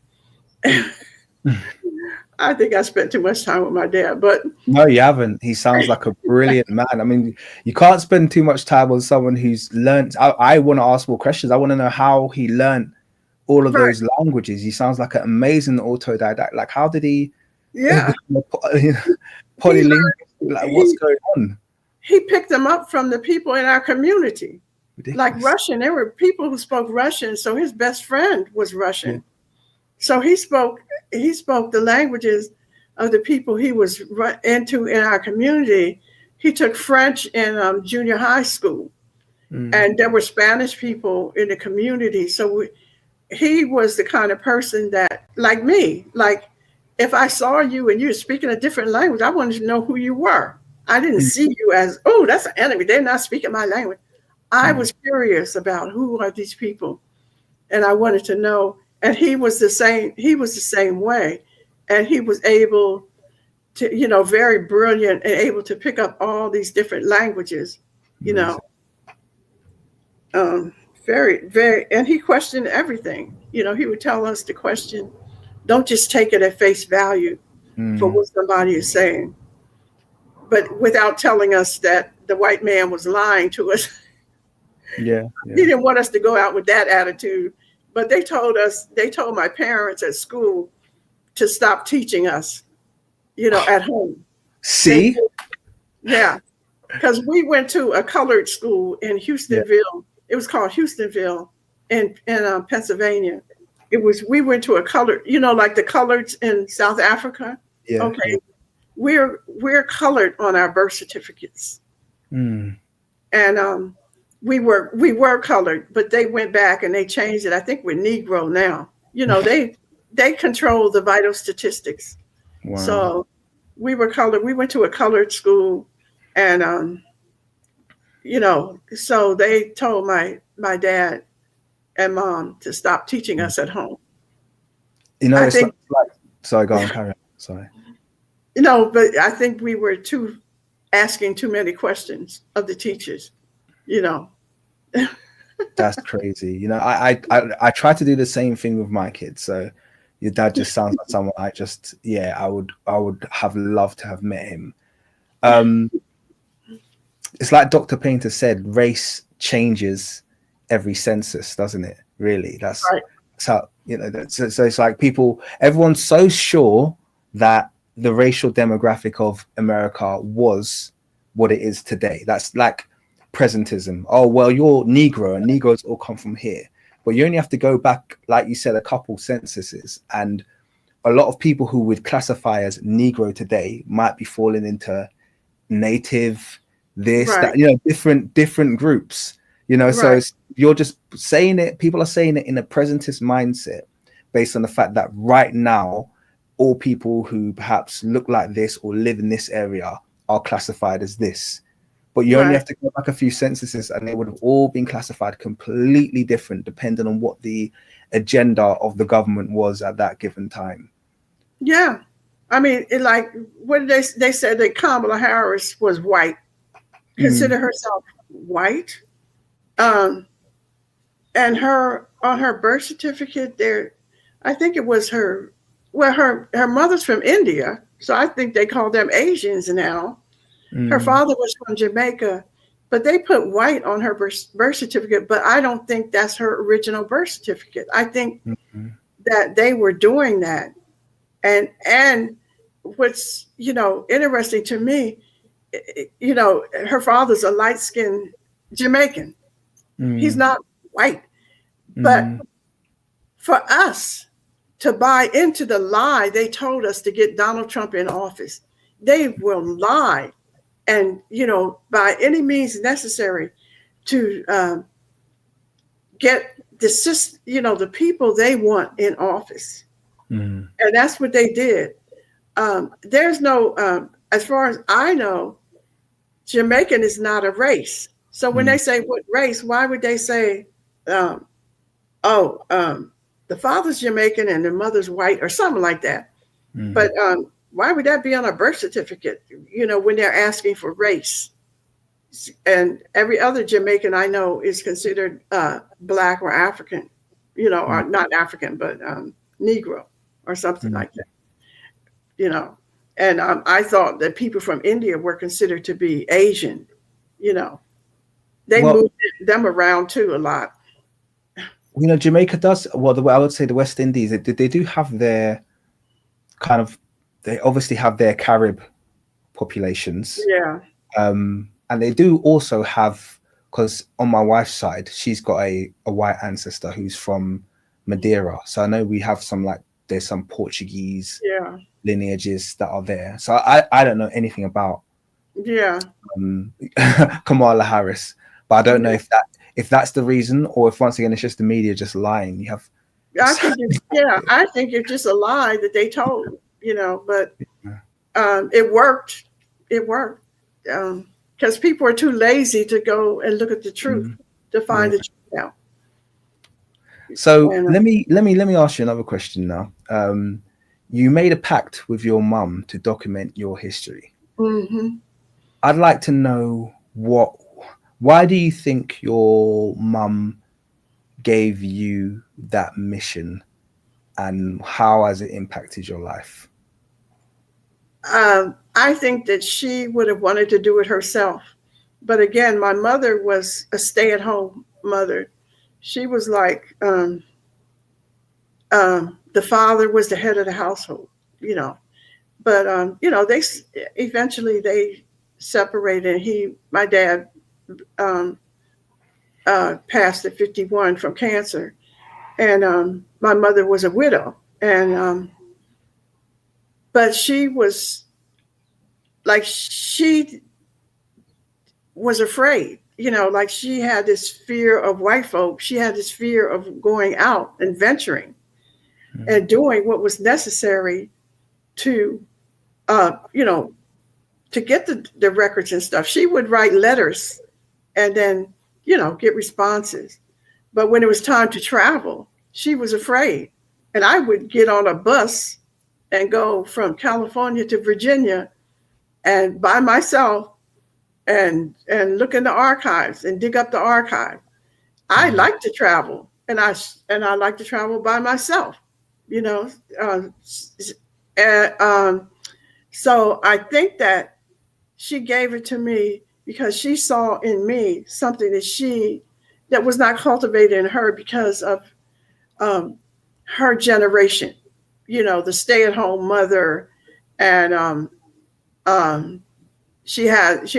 I think I spent too much time with my dad, but No, you haven't. He sounds like a brilliant man. I mean, you can't spend too much time with someone who's learned. I want to ask more questions. I want to know how he learned all of right, those languages. He sounds like an amazing autodidact. Like, how did he yeah, become a he polylingual? learned Like, what's going on? he picked them up from the people in our community, like Ridiculous. Russian. There were people who spoke Russian, so his best friend was Yeah. Russian. So he spoke the languages of the people he was into in our community. He took French in junior high school, Mm. and there were Spanish people in the community. So he was the kind of person that, like me, like if I saw you and you were speaking a different language, I wanted to know who you were. I didn't Mm. see you as, oh, that's an enemy. They're not speaking my language. I Mm. was curious about who are these people, and I wanted to know. And he was the same. He was the same way, and he was able to, very brilliant and able to pick up all these different languages. You know, Amazing. um, very, very, and he questioned everything. He would tell us to question. Don't just take it at face value for Mm. what somebody is saying, but without telling us that the white man was lying to us. Yeah. He Yeah. didn't want us to go out with that attitude. But they told my parents at school to stop teaching us, at home. They, See? yeah, because we went to a colored school in Yeah. Houstonville. It was called Houstonville in Pennsylvania. We went to a colored, like the coloreds in South Africa. Yeah. Okay, Yeah. we're colored on our birth certificates, Mm. and we were colored, but they went back and they changed it. I think we're Negro now. They control the vital statistics. Wow. So we were colored. We went to a colored school, and so they told my dad and mom to stop teaching us at home. I It's think like sorry, go on, carry on. Sorry. but I think we were asking too many questions of the teachers. You know, That's crazy. I try to do the same thing with my kids. So your dad just sounds like someone I would have loved to have met him. Um, it's like Dr. Painter said, race changes every census, doesn't it? Really, that's right, how so it's like everyone's so sure that the racial demographic of America was what it is today. That's like presentism. Oh, well, you're Negro and Negroes all come from here. But you only have to go back, like you said, a couple censuses, and a lot of people who would classify as Negro today might be falling into native, this, right, that, different groups, so right, you're just saying it, people are saying it in a presentist mindset based on the fact that right now all people who perhaps look like this or live in this area are classified as this. But you only right. have to go back a few censuses and they would have all been classified completely different depending on what the agenda of the government was at that given time. Yeah. I mean, what did they said that Kamala Harris was white, Mm. consider herself white. Um, and her on her birth certificate there, I think it was her mother's from India, so I think they call them Asians now. Her Mm. father was from Jamaica, but they put white on her birth certificate, but I don't think that's her original birth certificate. I think Mm. that they were doing that. And what's, interesting to me, her father's a light-skinned Jamaican. He's Mm. not white. But Mm. for us to buy into the lie they told us to get Donald Trump in office, they will lie, and by any means necessary to get the people they want in office. Mm. And that's what they did. There's no, as far as I know, Jamaican is not a race. So when they say what race, why would they say, um, oh, the father's Jamaican and the mother's white or something like that? But why would that be on a birth certificate, when they're asking for race? And every other Jamaican I know is considered Black or African, or not African, but Negro or something like that, And I thought that people from India were considered to be Asian, They moved them around too a lot. Jamaica does, well, I would say the West Indies, they do have their kind of, they obviously have their Carib populations. Yeah. And they do also have, because on my wife's side, she's got a white ancestor who's from Madeira. So I know we have there's some Portuguese lineages that are there. So I don't know anything about Kamala Harris, but I don't know if that's the reason, or if once again it's just the media just lying. I think it's just a lie that they told, but it worked. It worked. Because people are too lazy to go and look at the truth to find the truth out. So let me ask you another question now. You made a pact with your mum to document your history. Mm-hmm. I'd like to know why do you think your mum gave you that mission, and how has it impacted your life? I think that she would have wanted to do it herself. But again, my mother was a stay-at-home mother. She was like, the father was the head of the household, But, they eventually separated. My dad passed at 51 from cancer. And my mother was a widow. And but she was she was afraid, she had this fear of white folk. She had this fear of going out and venturing and doing what was necessary to, to get the records and stuff. She would write letters and then, get responses. But when it was time to travel, she was afraid. And I would get on a bus and go from California to Virginia and by myself and look in the archives and dig up the archive. I like to travel, and I like to travel by myself, so I think that she gave it to me because she saw in me something that was not cultivated in her because of her generation, the stay-at-home mother, and she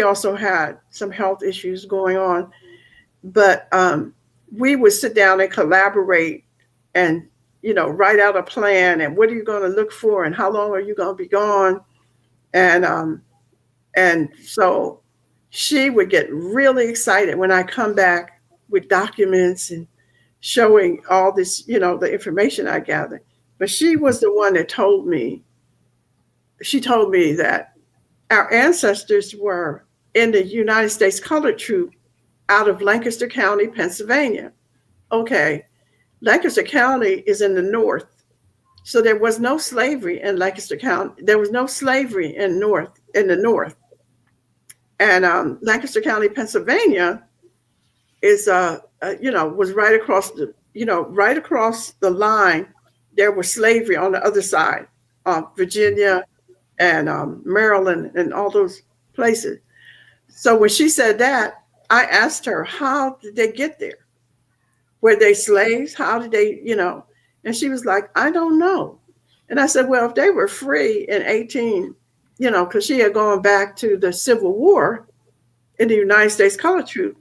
also had some health issues going on, but we would sit down and collaborate and, write out a plan and what are you going to look for and how long are you going to be gone. And so she would get really excited when I come back with documents and showing all this, the information I gathered. But she was the one that told me that our ancestors were in the United States Colored Troop out of Lancaster County, Pennsylvania. Okay, Lancaster County is in the north. So there was no slavery in Lancaster County. There was no slavery in the north. And Lancaster County, Pennsylvania is, was right across the line. There was slavery on the other side, Virginia and Maryland and all those places. So when she said that, I asked her, how did they get there? Were they slaves? How did they, And she was like, I don't know. And I said, well, if they were free in 18, because she had gone back to the Civil War in the United States Colored Troop,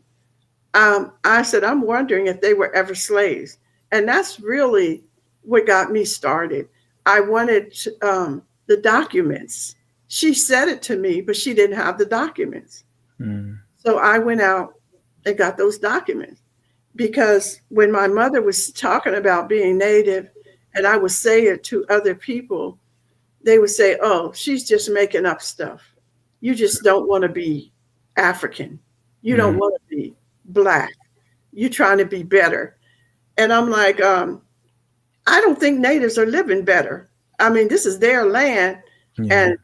I said, I'm wondering if they were ever slaves. And that's really what got me started. I wanted the documents she said it to me, but she didn't have the documents. So I went out and got those documents, because when my mother was talking about being Native and I would say it to other people, they would say, oh, she's just making up stuff. You just don't want to be African. You don't want to be Black. You're trying to be better. And I'm like, I don't think Natives are living better. I mean, this is their land and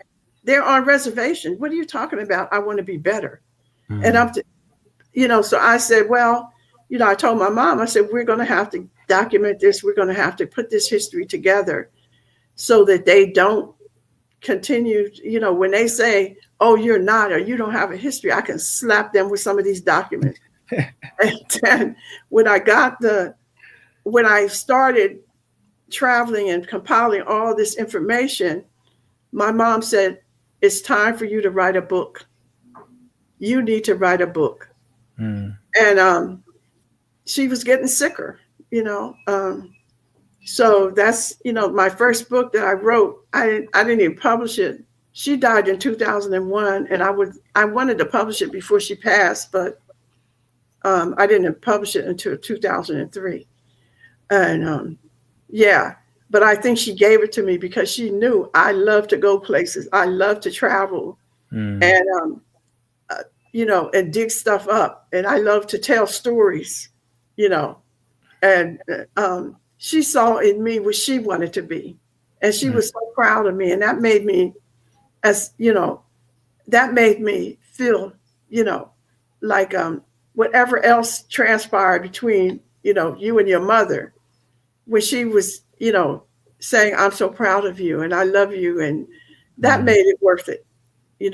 they're on reservation. What are you talking about? I want to be better. And so I said, well, I told my mom, I said, we're going to have to document this. We're going to have to put this history together so that they don't continue, when they say, oh, you're not, or you don't have a history, I can slap them with some of these documents. And then when I started traveling and compiling all this information, my mom said, it's time for you to write a book. You need to write a book. And she was getting sicker, so that's, my first book that I wrote. I didn't even publish it. She died in 2001, and I wanted to publish it before she passed, but I didn't publish it until 2003. And but I think she gave it to me because she knew I love to go places. I love to travel and, and dig stuff up. And I love to tell stories, and she saw in me what she wanted to be. And she was so proud of me. And that made me, feel, like whatever else transpired between, you and your mother, when she was, saying, I'm so proud of you and I love you. And that made it worth it,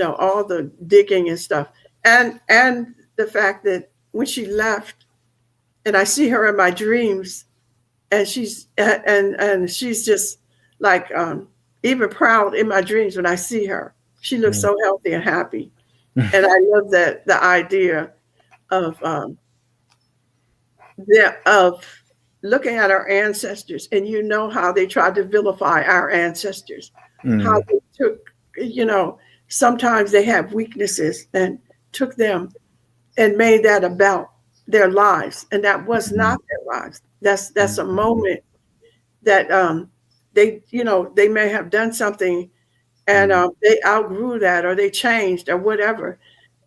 all the digging and stuff. And the fact that when she left and I see her in my dreams, and she's just like, even proud in my dreams when I see her. She looks so healthy and happy. And I love the idea of looking at our ancestors, and how they tried to vilify our ancestors, how they took, sometimes they have weaknesses and took them and made that about their lives. And that was not their lives. That's a moment that they may have done something and they outgrew that, or they changed or whatever.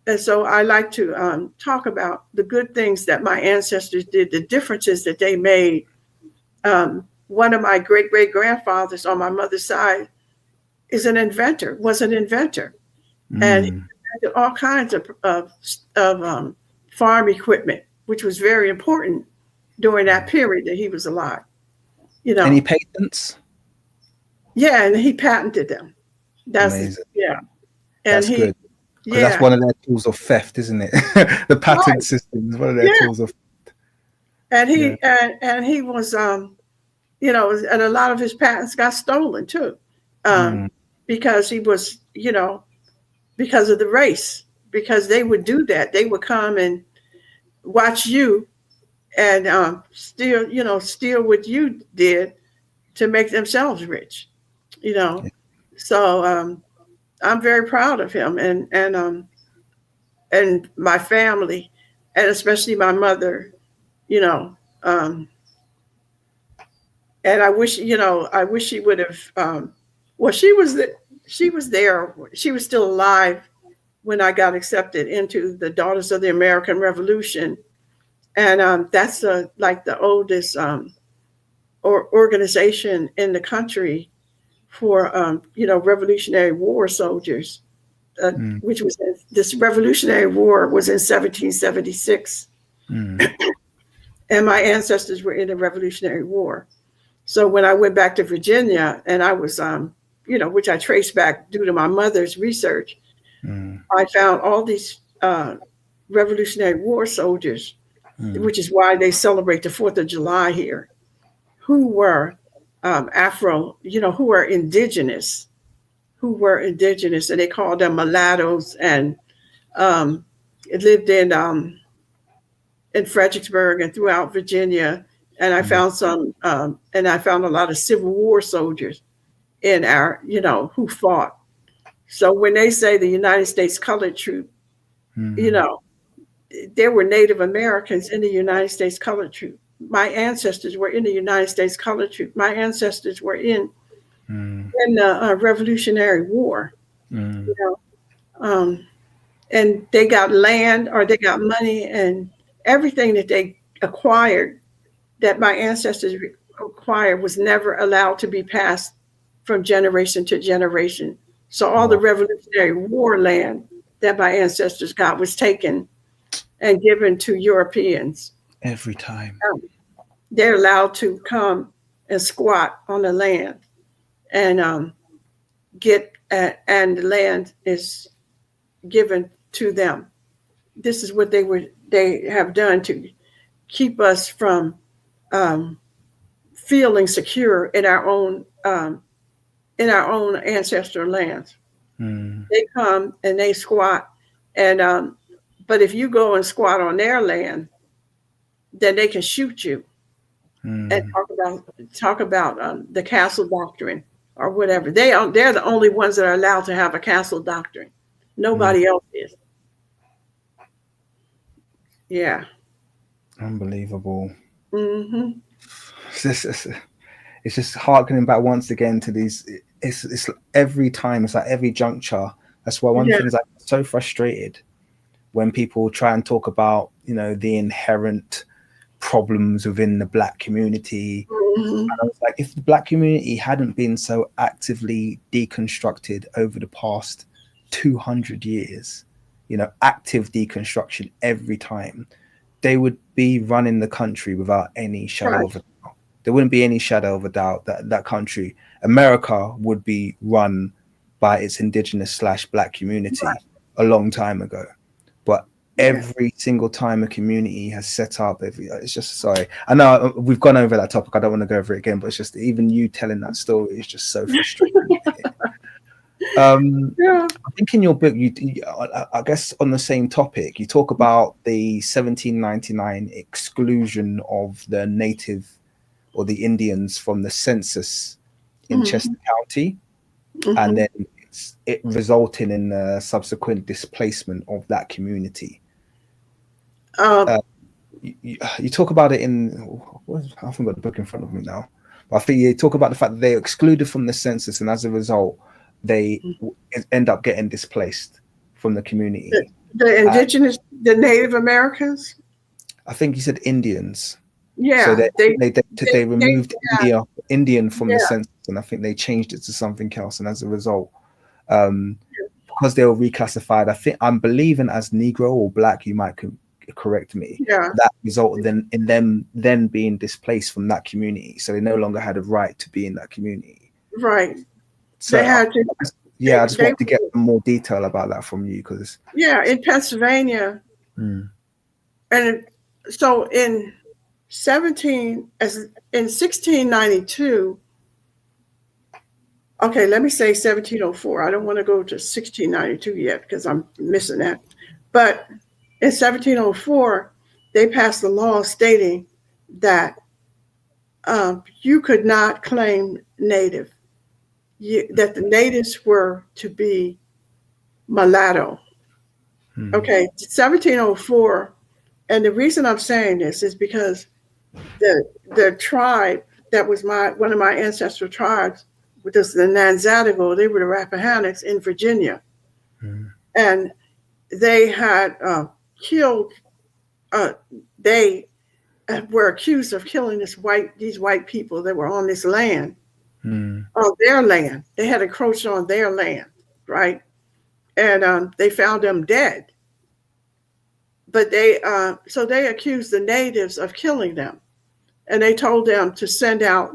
And so I like to talk about the good things that my ancestors did, the differences that they made. One of my great-great-grandfathers on my mother's side was an inventor, and he invented all kinds of farm equipment, which was very important during that period that he was alive. Any patents? Yeah, and he patented them. That's amazing. Yeah, and that's good. That's one of their tools of theft, isn't it? The patent system is one of their tools of theft. And he was, and a lot of his patents got stolen too, because he was, because of the race, because they would do that. They would come and watch you and steal what you did to make themselves rich, So I'm very proud of him and my family, and especially my mother, and I wish she would have. Well, she was there. She was still alive when I got accepted into the Daughters of the American Revolution, and that's like the oldest organization in the country for Revolutionary War soldiers, which was this Revolutionary War was in 1776, and my ancestors were in the Revolutionary War. So when I went back to Virginia, and I was which I traced back due to my mother's research, I found all these Revolutionary War soldiers, which is why they celebrate the 4th of July here, who were Afro, who are indigenous, and they called them mulattoes, and it lived in Fredericksburg and throughout Virginia. And I found and I found a lot of Civil War soldiers in our, who fought. So when they say the United States Colored Troop, you know, there were Native Americans in the United States Colored Troop. My ancestors were in the United States Colored Troop. My ancestors were in the Revolutionary War. You know, and they got land or they got money, and everything that they acquired, that my ancestors acquired, was never allowed to be passed from generation to generation. So all the Revolutionary War land that my ancestors got was taken and given to Europeans. Every time. They're allowed to come and squat on the land and and the land is given to them. This is what they have done to keep us from feeling secure in our own ancestral lands. They come and they squat, and but if you go and squat on their land, then they can shoot you and talk about the castle doctrine or whatever. They're the only ones that are allowed to have a castle doctrine. Nobody else is. Yeah. Unbelievable. Mm-hmm. It's just harkening back once again to these. It's every time. It's like every juncture. That's why one thing is, like, so frustrated when people try and talk about, you know, the inherent problems within the Black community. And I was like, if the Black community hadn't been so actively deconstructed over the past 200 years, you know, active deconstruction every time, they would be running the country without any shadow of a doubt. There wouldn't be any shadow of a doubt that that country, America, would be run by its indigenous / Black community a long time ago. But every single time a community has set up, it's just, sorry, I know we've gone over that topic, I don't want to go over it again, but it's just, even you telling that story is just so frustrating. I think in your book, I guess on the same topic, you talk about the 1799 exclusion of the native or the Indians from the census in Chester County, and then it resulting in the subsequent displacement of that community. You talk about it in, I haven't got the book in front of me now, but I think you talk about the fact that they're excluded from the census, and as a result, they end up getting displaced from the community. The indigenous, the Native Americans? I think you said Indians. Yeah. So they removed Indian from the census, and I think they changed it to something else. And as a result, because they were reclassified, I'm believing as Negro or Black, you might correct me. Yeah. That resulted in them then being displaced from that community. So they no longer had a right to be in that community. Right. So they had to. I just want to get more detail about that from you, because in Pennsylvania, and so in 1692. Okay, let me say 1704. I don't want to go to 1692 yet because I'm missing that. But in 1704, they passed a law stating that you could not claim native. That the natives were to be mulatto. Okay, 1704, and the reason I'm saying this is because the tribe that was one of my ancestral tribes, which was the Nanzatigo, they were the Rappahannocks in Virginia, and they had killed. They were accused of killing these white people that were on this land. On their land. They had encroached on their land, right? And they found them dead. But so they accused the natives of killing them. And they told them to send out,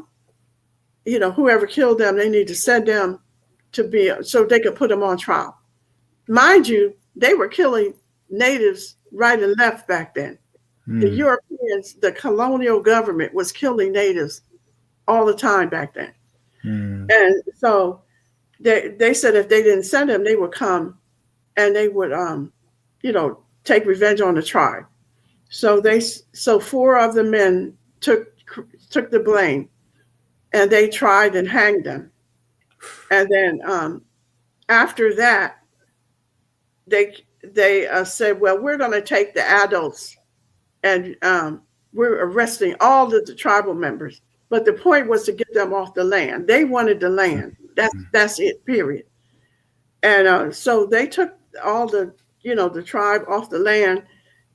whoever killed them, they need to send them so they could put them on trial. Mind you, they were killing natives right and left back then. The Europeans, the colonial government was killing natives all the time back then. And so they said if they didn't send them, they would come and they would, take revenge on the tribe. So 4 of the men took the blame, and they tried and hanged them. And then after that, they said, well, we're going to take the adults and we're arresting all of the tribal members. But the point was to get them off the land. They wanted the land. That's it. Period. And so they took all the tribe off the land,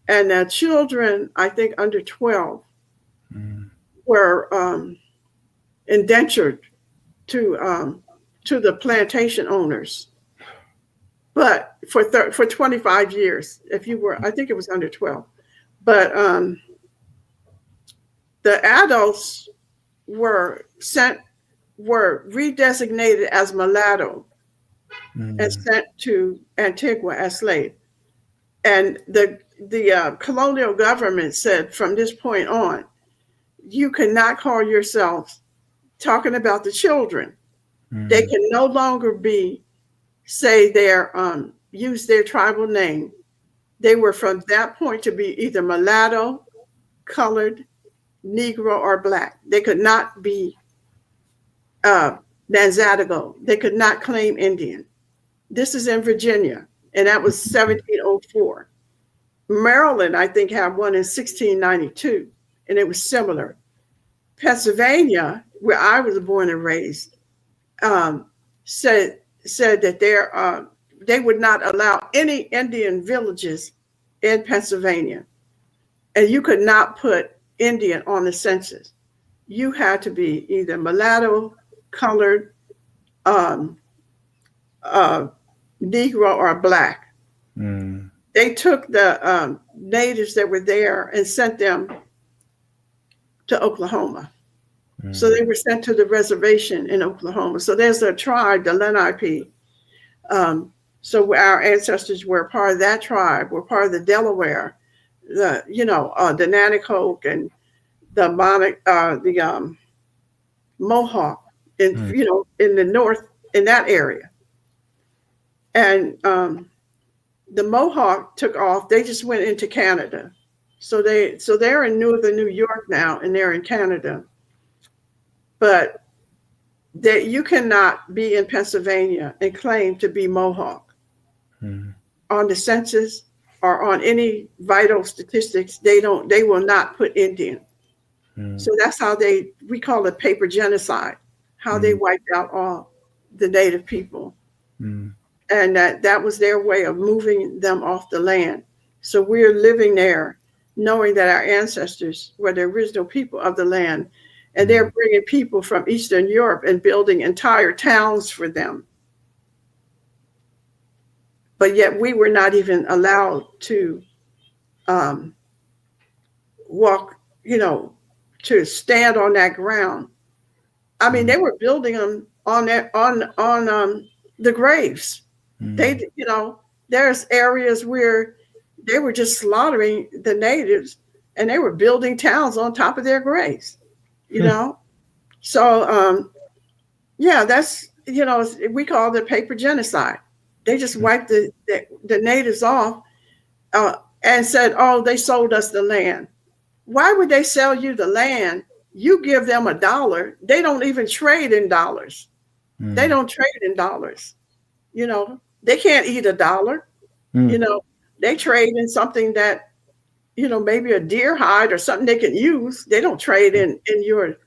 and the children, I think under 12, were indentured to the plantation owners. But for 25 years, if you were, I think it was under 12. But the adults were redesignated as mulatto and sent to Antigua as slaves. And the colonial government said, from this point on, you cannot call yourselves talking about the children. They can no longer use their tribal name. They were from that point to be either mulatto, colored, Negro, or Black. They could not be Nanzatigo. They could not claim Indian. This is in Virginia, and that was 1704. Maryland, I think, had one in 1692, and it was similar. Pennsylvania, where I was born and raised, said that they would not allow any Indian villages in Pennsylvania, and you could not put Indian on the census. You had to be either mulatto, colored, Negro, or Black. They took the natives that were there and sent them to Oklahoma. So they were sent to the reservation in Oklahoma. So there's a tribe, the Lenape. So our ancestors were part of that tribe. We're part of the Delaware, the Nanticoke and the Mohawk, in the north, in that area. And the Mohawk took off. They just went into Canada. So they're in northern New York now, and they're in Canada. But you cannot be in Pennsylvania and claim to be Mohawk. On the census or on any vital statistics, they will not put Indian. So that's how we call it paper genocide, how they wiped out all the native people. And that was their way of moving them off the land. So we're living there knowing that our ancestors were the original people of the land. And they're bringing people from Eastern Europe and building entire towns for them. But yet we were not even allowed to walk, to stand on that ground. I mean, they were building them on the graves. They, there's areas where they were just slaughtering the natives, and they were building towns on top of their graves. So that's we call it paper genocide. They just wiped the natives off and said, oh, they sold us the land. Why would they sell you the land? You give them $1. They don't even trade in dollars. They don't trade in dollars. They can't eat $1. They trade in something that, maybe a deer hide or something they can use. They don't trade in your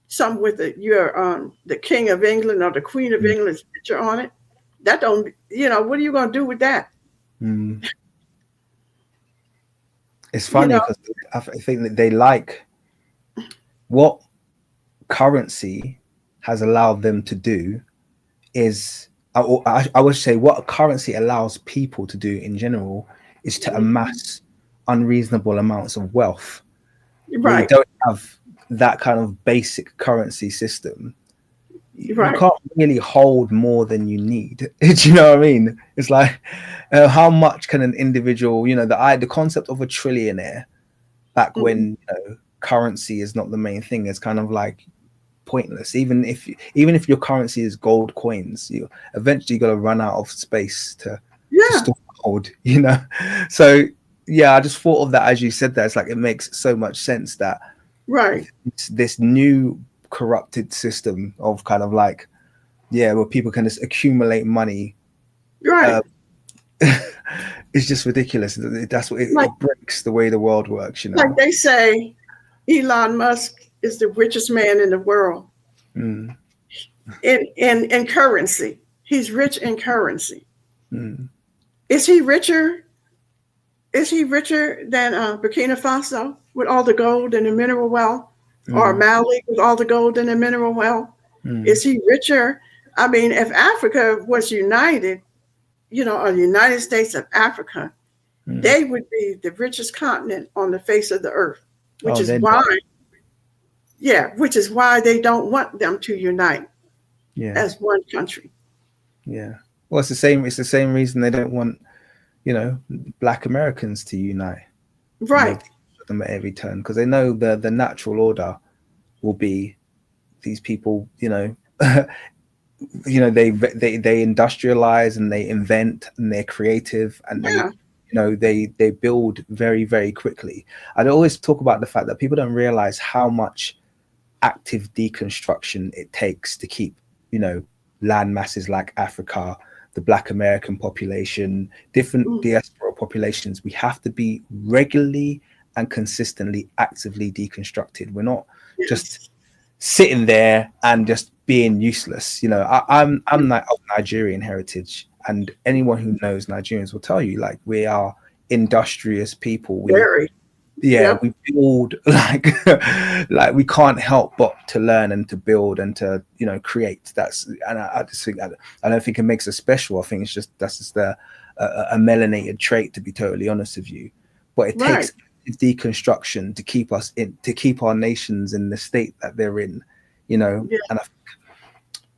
some with the King of England or the Queen of England's picture on it. That don't, what are you going to do with that? It's funny because I think that they like what currency has allowed them to do is, I would say what currency allows people to do in general is to amass unreasonable amounts of wealth. Right. You don't have that kind of basic currency system. You can't really hold more than you need. Do you know what I mean? It's like, how much can an individual, the concept of a trillionaire back when currency is not the main thing is kind of like pointless. Even if your currency is gold coins, you eventually got to run out of space to store gold. So I just thought of that as you said that. It's like it makes so much sense that it's this new corrupted system of kind of like where people can just accumulate money Right. It's just ridiculous. That's what Like, it breaks the way the world works, you like know. they say, Elon Musk is the richest man in the world Mm, in currency. He's rich in currency. mm, Is he richer? Is he richer than Burkina Faso with all the gold and the mineral wealth, or mm, Mali with all the gold and the mineral wealth? mm, Is he richer? I mean, if Africa was united, or the United States of Africa, mm. they would be the richest continent on the face of the earth, which Oh, is then why, yeah, which is why they don't want them to unite yeah, as one country. yeah. Well, it's the same. It's the same reason they don't want, Black Americans to unite. And they Right. put them at every turn because they know the natural order will be these people. They industrialize and they invent and they're creative and Yeah. they build very, very quickly. I'd always talk about the fact that people don't realize how much active deconstruction it takes to keep land masses like Africa, the Black American population, different Mm. diaspora populations. We have to be regularly and consistently actively deconstructed. We're not just Yes. sitting there and just being useless. I'm of Nigerian heritage, and anyone who knows Nigerians will tell you like we are industrious people. We Very. yeah, Yep. we build like we can't help but to learn and to build and to create. I just think I don't think it makes us special. I think that's just a melanated trait, to be totally honest with you. But it Right. takes deconstruction to keep our nations in the state that they're in,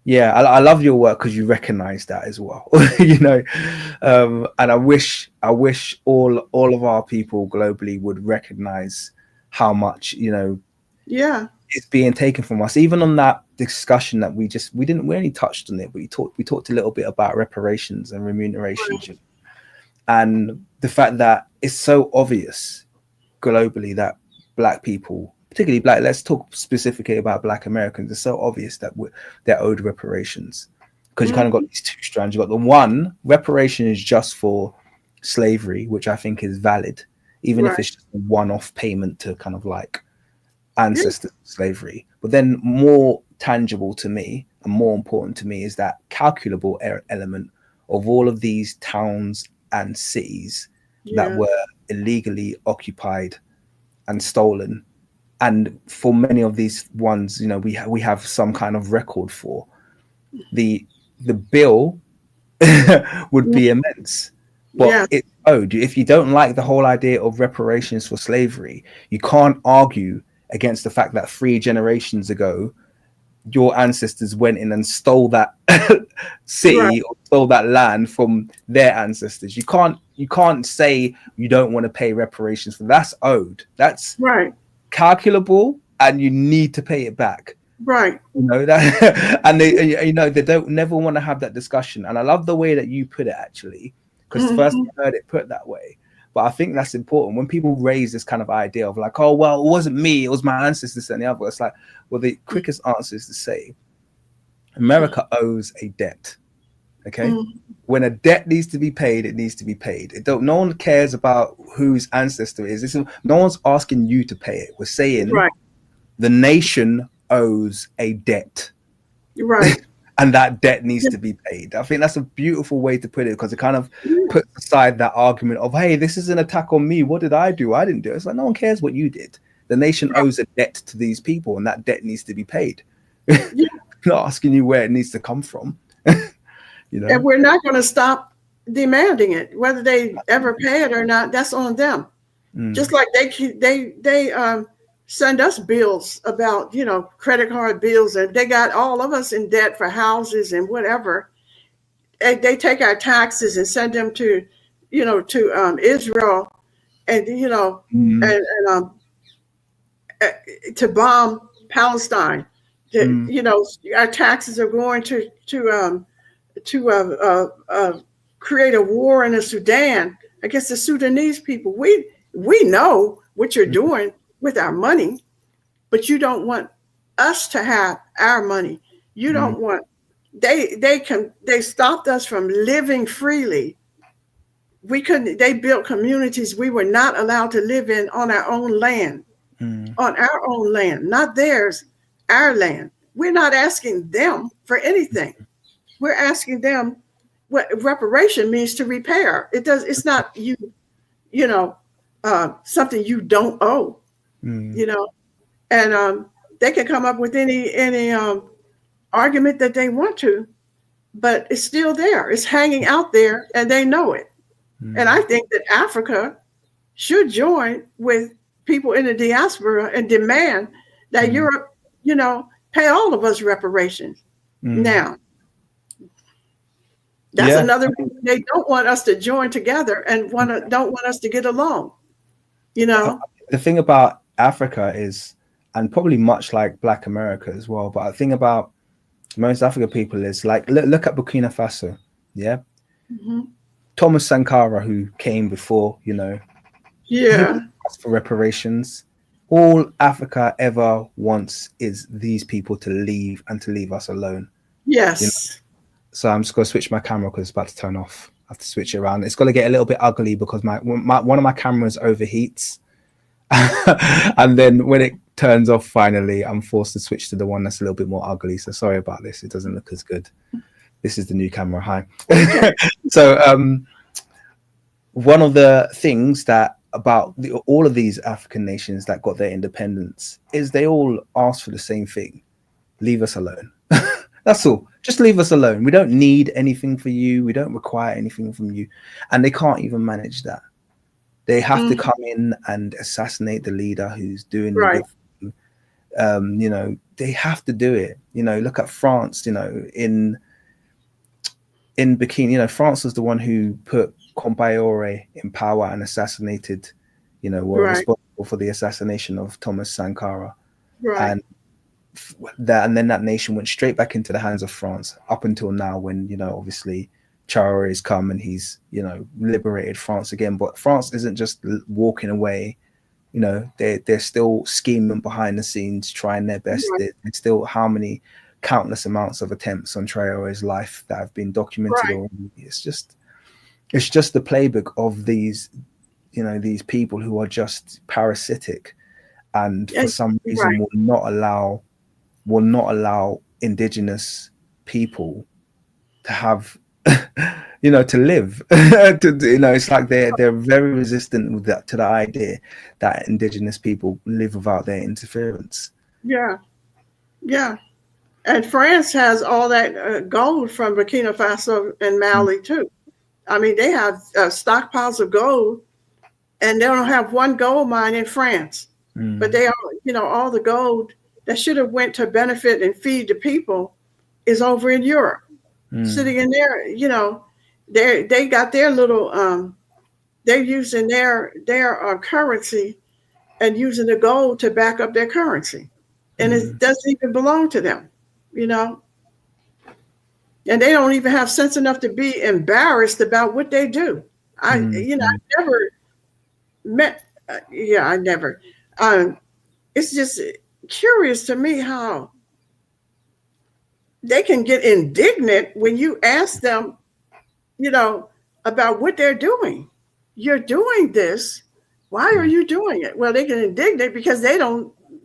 Yeah. and I love your work because you recognize that as well. And I wish all of our people globally would recognize how much Yeah. it's being taken from us. Even on that discussion that we only touched on it, but we talked a little bit about reparations and remunerations, Right. and the fact that it's so obvious globally that Black people, particularly Black, let's talk specifically about Black Americans, it's so obvious that they're owed reparations because you kind of got Mhm. these two strands. You got the one, reparation is just for slavery, which I think is valid, even if Right. it's just a one-off payment to kind of like Yeah. ancestors of slavery. But then more tangible to me and more important to me is that calculable element of all of these towns and cities that Yeah. were illegally occupied and stolen. And for many of these ones, we have some kind of record for the bill would be immense, but Yeah. it's owed. If you don't like the whole idea of reparations for slavery, you can't argue against the fact that 3 generations ago your ancestors went in and stole that Right. city or stole that land from their ancestors. You can't say you don't want to pay reparations for that's owed. That's Right. calculable and you need to pay it back. Right. That and they don't never want to have that discussion. And I love the way that you put it actually, because first Mhm. I heard it put that way. But I think that's important when people raise this kind of idea of like, oh well, it wasn't me, it was my ancestors and the other. It's like, well, the quickest answer is to say America owes a debt. Okay. Mhm. When a debt needs to be paid, it needs to be paid. No one cares about whose ancestor it is. No one's asking you to pay it. We're saying Right. the nation owes a debt Right. and that debt needs Yeah. to be paid. I think that's a beautiful way to put it because it kind of puts aside that argument of, hey, this is an attack on me. What did I do? I didn't do it. It's like no one cares what you did. The nation owes a debt to these people and that debt needs to be paid. Yeah. Not asking you where it needs to come from. And we're not going to stop demanding it, whether they ever pay it or not. That's on them. Just like they send us bills about credit card bills, and they got all of us in debt for houses and whatever. And they take our taxes and send them to Israel, and and to bomb Palestine. Our taxes are going to create a war in the Sudan against the Sudanese people. We know what you're doing with our money, but you don't want us to have our money. You don't want they stopped us from living freely. We couldn't. They built communities we were not allowed to live in on our own land, not theirs, our land. We're not asking them for anything. We're asking them what reparation means to repair. It does. It's not you know, something you don't owe. You know, and they can come up with any argument that they want to, but it's still there. It's hanging out there, and they know it. And I think that Africa should join with people in the diaspora and demand that Europe, pay all of us reparations. Now, that's another reason they don't want us to join together and don't want us to get along. The thing about Africa is, and probably much like Black America as well, but the thing about most African people is like, look at Burkina Faso. Yeah. Thomas Sankara, who came before, for reparations. All Africa ever wants is these people to leave and to leave us alone. Yes. So I'm just going to switch my camera because it's about to turn off. I have to switch it around. It's going to get a little bit ugly because one of my cameras overheats. And then when it turns off finally, I'm forced to switch to the one that's a little bit more ugly. So sorry about this. It doesn't look as good. This is the new camera. Hi. So one of the things that about all of these African nations that got their independence is they all asked for the same thing. Leave us alone. That's all. Just leave us alone. We don't need anything for you. We don't require anything from you. And they can't even manage that. They have to come in and assassinate the leader who's doing the good thing. They have to do it. Look at France, in Burkina, France was the one who put Compaoré in power and assassinated, were responsible for the assassination of Thomas Sankara. And then that nation went straight back into the hands of France up until now when, obviously Traoré has come and he's, liberated France again. But France isn't just walking away. They're still scheming behind the scenes, trying their best. There's still how many countless amounts of attempts on Traoré's life that have been documented already. It's just the playbook of these, these people who are just parasitic and for some reason will not allow indigenous people to have to live. It's like they're very resistant with that, to the idea that indigenous people live without their interference. And France has all that gold from Burkina Faso and Mali too. I mean, they have stockpiles of gold, and they don't have one gold mine in France. But they are, all the gold that should have went to benefit and feed the people is over in Europe, sitting in there. They got their little. They're using their currency and using the gold to back up their currency, and it doesn't even belong to them. And they don't even have sense enough to be embarrassed about what they do. I never met. I never. It's just curious to me how they can get indignant when you ask them, about what they're doing. You're doing this. Why are you doing it? Well, they get indignant because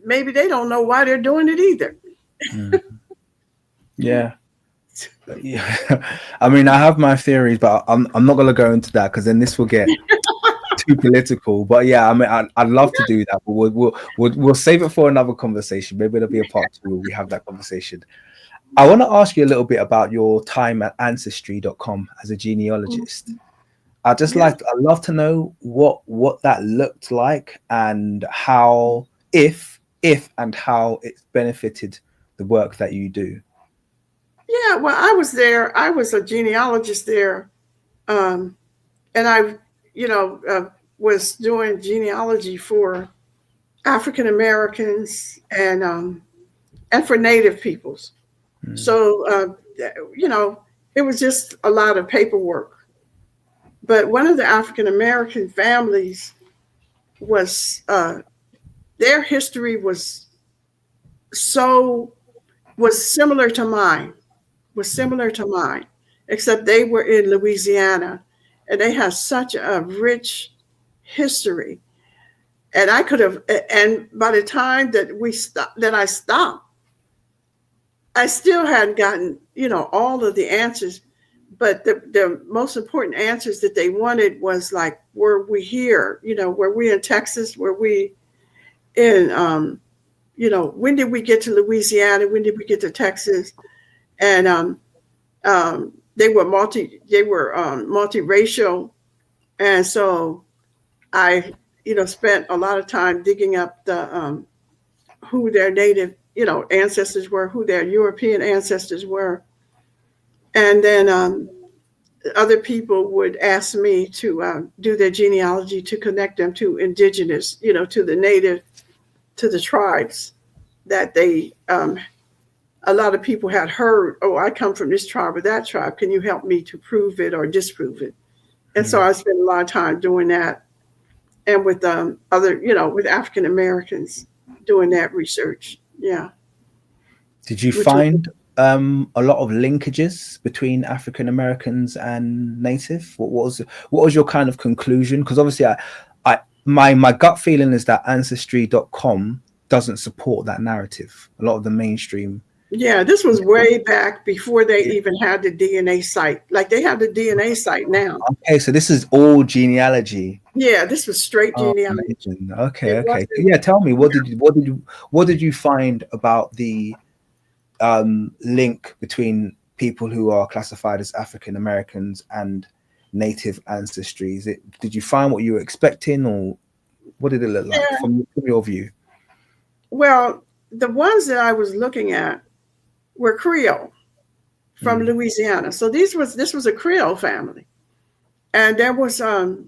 maybe they don't know why they're doing it either. Yeah. I mean, I have my theories, but I'm not going to go into that because then this will get too political. But yeah, I mean, I'd love to do that, but we'll save it for another conversation. Maybe it'll be a part 2 where we have that conversation. I want to ask you a little bit about your time at ancestry.com as a genealogist. I'd love to know what that looked like and how, if and how it's benefited the work that you do. Yeah, well, I was there. I was a genealogist there, and I, was doing genealogy for African Americans and for Native peoples. So, it was just a lot of paperwork. But one of the African American families was their history was similar to mine. was similar to mine, except they were in Louisiana, and they had such a rich history. And I could have, and by the time that I stopped, I still hadn't gotten, all of the answers. But the most important answers that they wanted was like, were we here? Were we in Texas? Were we in, when did we get to Louisiana? When did we get to Texas? And they were multiracial, and so I, spent a lot of time digging up the who their native, ancestors were, who their European ancestors were, and then other people would ask me to do their genealogy to connect them to Indigenous, to the native, to the tribes that they. A lot of people had heard, oh, I come from this tribe or that tribe. Can you help me to prove it or disprove it? And so I spent a lot of time doing that, and with other, with African Americans doing that research. Yeah. Did you find a lot of linkages between African Americans and Native? What was your kind of conclusion? Because obviously, my gut feeling is that Ancestry.com doesn't support that narrative. A lot of the mainstream. Yeah, this was way back before they even had the DNA site. Like they have the DNA site now. Okay, so this is all genealogy. Yeah, this was straight genealogy. Okay. So yeah, tell me, what did you find about the link between people who are classified as African Americans and Native ancestry? Did you find what you were expecting, or what did it look like from your view? Well, the ones that I was looking at were Creole from Louisiana. So this was a Creole family. And there was so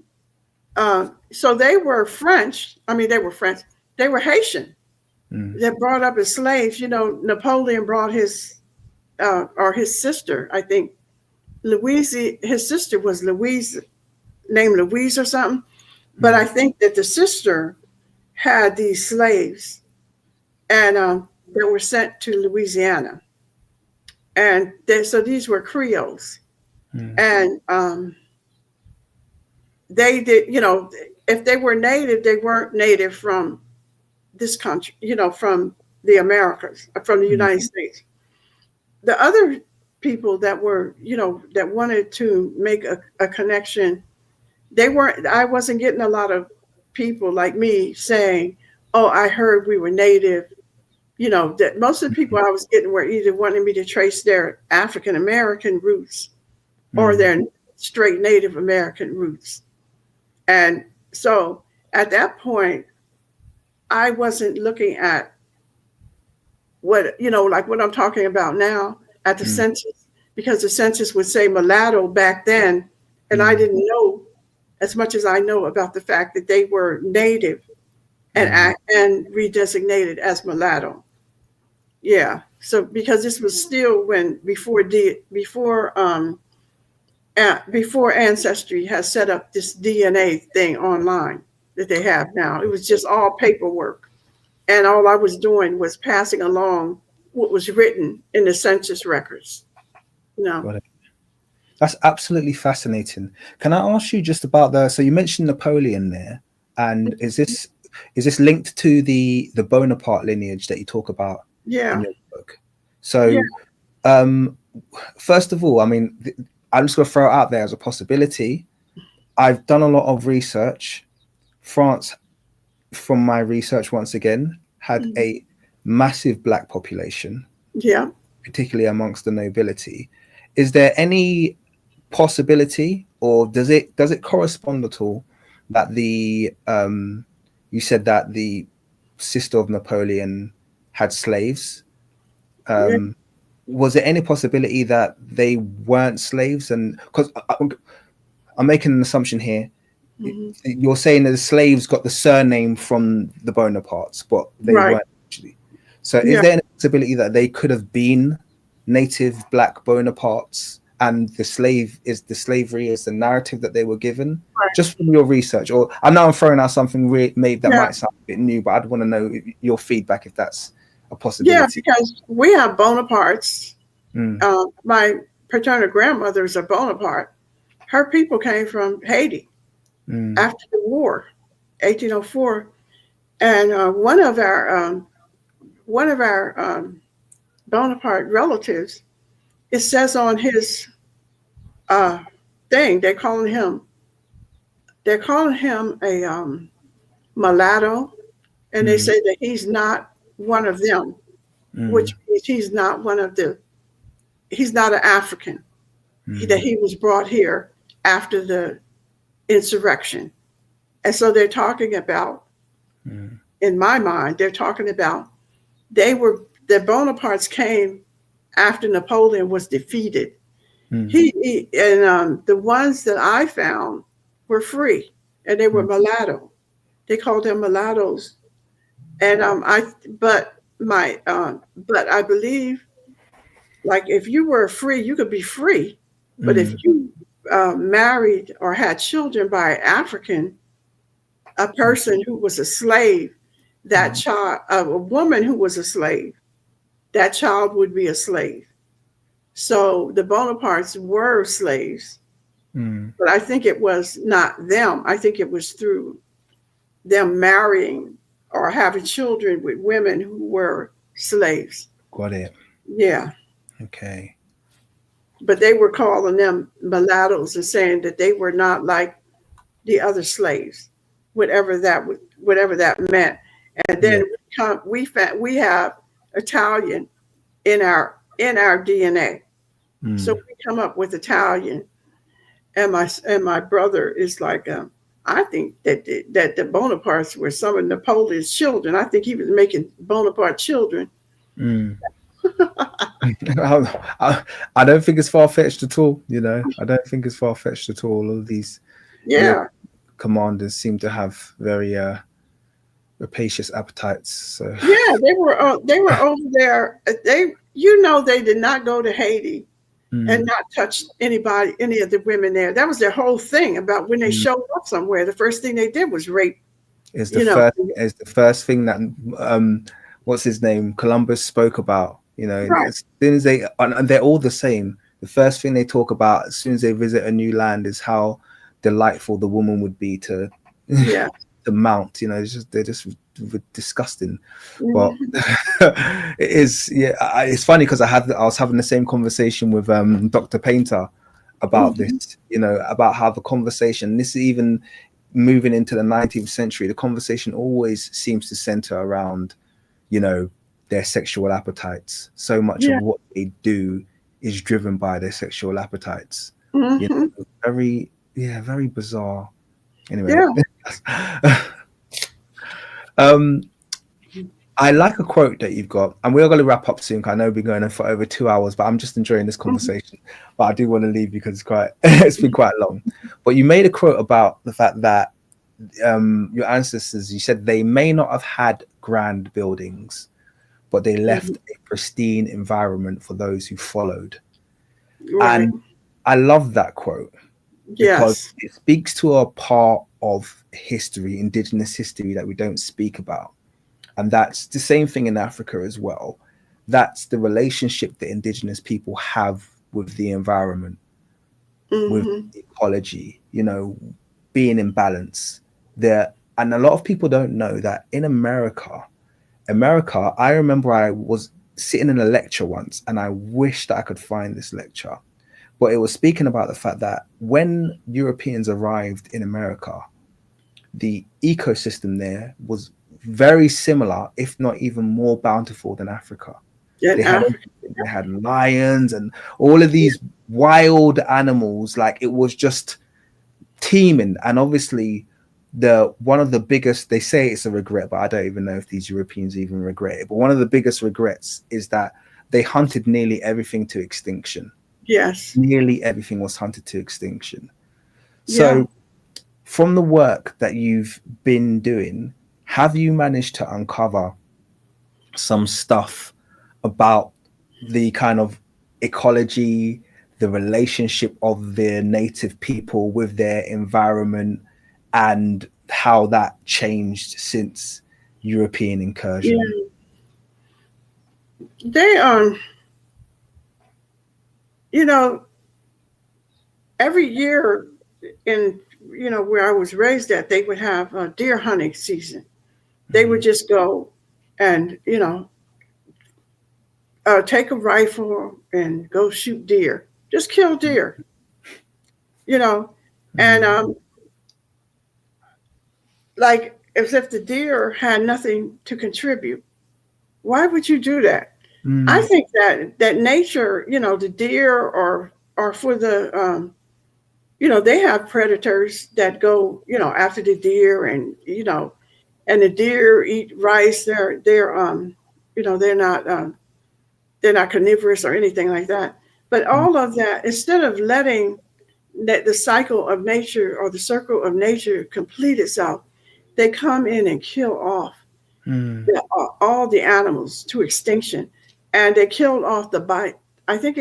they were French. I mean, they were French. They were Haitian. That brought up as slaves. Napoleon brought his or his sister, I think. His sister was Louise, named Louise or something. But I think that the sister had these slaves, and they were sent to Louisiana. And so these were Creoles. And they did, if they were native, they weren't native from this country, from the Americas, from the United States. The other people that were, that wanted to make a connection, I wasn't getting a lot of people like me saying, oh, I heard we were native. That most of the people I was getting were either wanting me to trace their African American roots or their straight Native American roots. And so at that point, I wasn't looking at what, like what I'm talking about now at the census, because the census would say mulatto back then. And I didn't know as much as I know about the fact that they were Native and redesignated as mulatto. Yeah. So because this was still before Ancestry has set up this DNA thing online that they have now. It was just all paperwork. And all I was doing was passing along what was written in the census records. That's absolutely fascinating. Can I ask you just about so you mentioned Napoleon there, and is this linked to the Bonaparte lineage that you talk about in your book? So first of all, I mean, I'm just going to throw it out there as a possibility. I've done a lot of research. France, from my research once again, had a massive Black population, particularly amongst the nobility. Is there any possibility, or does it correspond at all, that you said that the sister of Napoleon had slaves? Was there any possibility that they weren't slaves? And because I'm making an assumption here, you're saying that the slaves got the surname from the Bonapartes, but they weren't actually. So is there any possibility that they could have been native Black Bonapartes, and the slavery is the narrative that they were given? Just from your research, or I know I'm throwing out something maybe that might sound a bit new, but I'd want to know your feedback if that's a possibility. Yeah, because we have Bonapartes Mm. My paternal grandmother is a Bonaparte. Her people came from Haiti Mm. after the war, 1804, and one of our Bonaparte relatives. It says on his uh, thing they're calling him a mulatto, and they Mm. say that he's not one of them, which Mm. means he's not an African. That Mm. he was brought here after the insurrection. And so they're talking about, Mm. in my mind, they're talking about the Bonapartes came after Napoleon was defeated. Mm. And the ones that I found were free, and they were Mm. mulatto. They called them mulattoes. And but I believe, like, if you were free, you could be free. But if Mm. you married or had children by an African, a person who was a slave, that Mm. child, a woman who was a slave, that child would be a slave. So the Bonapartes were slaves, Mm. but I think it was not them. I think it was through them marrying or having children with women who were slaves. Got it. Yeah. Okay. But they were calling them mulattoes and saying that they were not like the other slaves, whatever that meant. And Yeah. then we have Italian in our DNA, so Mm. we come up with Italian. And my brother is like, I think that the Bonapartes were some of Napoleon's children. I think he was making Bonaparte children. Mm. I don't think it's far fetched at all. You know, I don't think it's far fetched at all. All of these Europe Yeah, commanders seem to have very rapacious appetites. So, yeah, they were over there. They did not go to Haiti and mm. not touch any of the women there. That was their whole thing about when they Mm. showed up somewhere. The first thing they did was rape. is the You know, first is the first thing that what's his name Columbus spoke about. You know, right? as soon as and they're all the same. The first thing they talk about as soon as they visit a new land is how delightful the woman would be to Yeah. to mount. You know, they're just disgusting. But Mhm. it is, yeah. It's funny because I was having the same conversation with Dr. Painter about Mhm. this. You know, about how the conversation. This is even moving into the 19th century. The conversation always seems to center around, you know, their sexual appetites. So much of Yeah. what they do is driven by their sexual appetites. You Mhm. know, very bizarre. Anyway, Yeah. um, I like a quote that you've got, and we're going to wrap up soon. 'Cause I know we've been going on for over 2 hours, but I'm just enjoying this Mhm. conversation. But I do want to leave because it's been quite long. But you made a quote about the fact that your ancestors, you said they may not have had grand buildings, but they Mhm. left a pristine environment for those who followed. Right. And I love that quote because Yes. it speaks to a part of history, indigenous history, that we don't speak about. And that's the same thing in Africa as well. That's the relationship that indigenous people have with the environment, with Mhm. ecology, you know, being in balance. There, and a lot of people don't know that in America, I remember I was sitting in a lecture once and I wish that I could find this lecture. But it was speaking about the fact that when Europeans arrived in America, the ecosystem there was very similar, if not even more bountiful than Africa. In They had Africa. everything. They had lions and all of these wild animals. Like it was just teeming. And obviously, the one of the biggest, they say it's a regret, but I don't even know if these Europeans even regret it. But one of the biggest regrets is that they hunted nearly everything to extinction. Yes. Nearly everything was hunted to extinction. Yeah. So from the work that you've been doing, have you managed to uncover some stuff about the kind of ecology, the relationship of the native people with their environment, and how that changed since European incursion? Yeah. They you know, every year in, where I was raised at, they would have a deer hunting season. They would just go and, take a rifle and go shoot deer, just kill deer, you know, and like as if the deer had nothing to contribute. Why would you do that? I think that nature, the deer are for the they have predators that go, after the deer, and and the deer eat rice. They're not carnivorous or anything like that. But all of that, instead of letting the cycle of nature or the circle of nature complete itself, they come in and kill off all the animals to extinction, and they killed off I think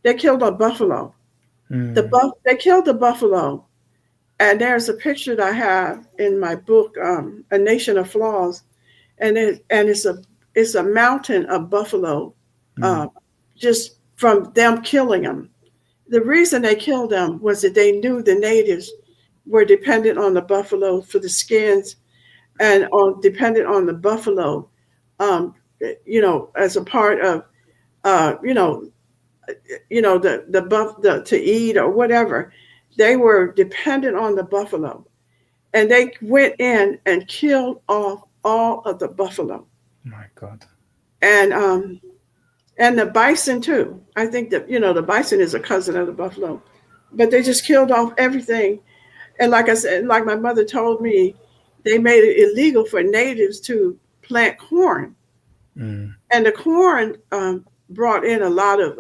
they killed a buffalo. They killed the buffalo, and there's a picture that I have in my book, A Nation of Flaws, and it's a mountain of buffalo, just from them killing them. The reason they killed them was that they knew the natives were dependent on the buffalo for the skins, and dependent on the buffalo, as a part of, uh, you know, the to eat or whatever. They were dependent on the buffalo, and they went in and killed off all of the buffalo. My God. And the bison too. I think that the bison is a cousin of the buffalo, but they just killed off everything. And like I said, like my mother told me, they made it illegal for natives to plant corn, and the corn brought in a lot of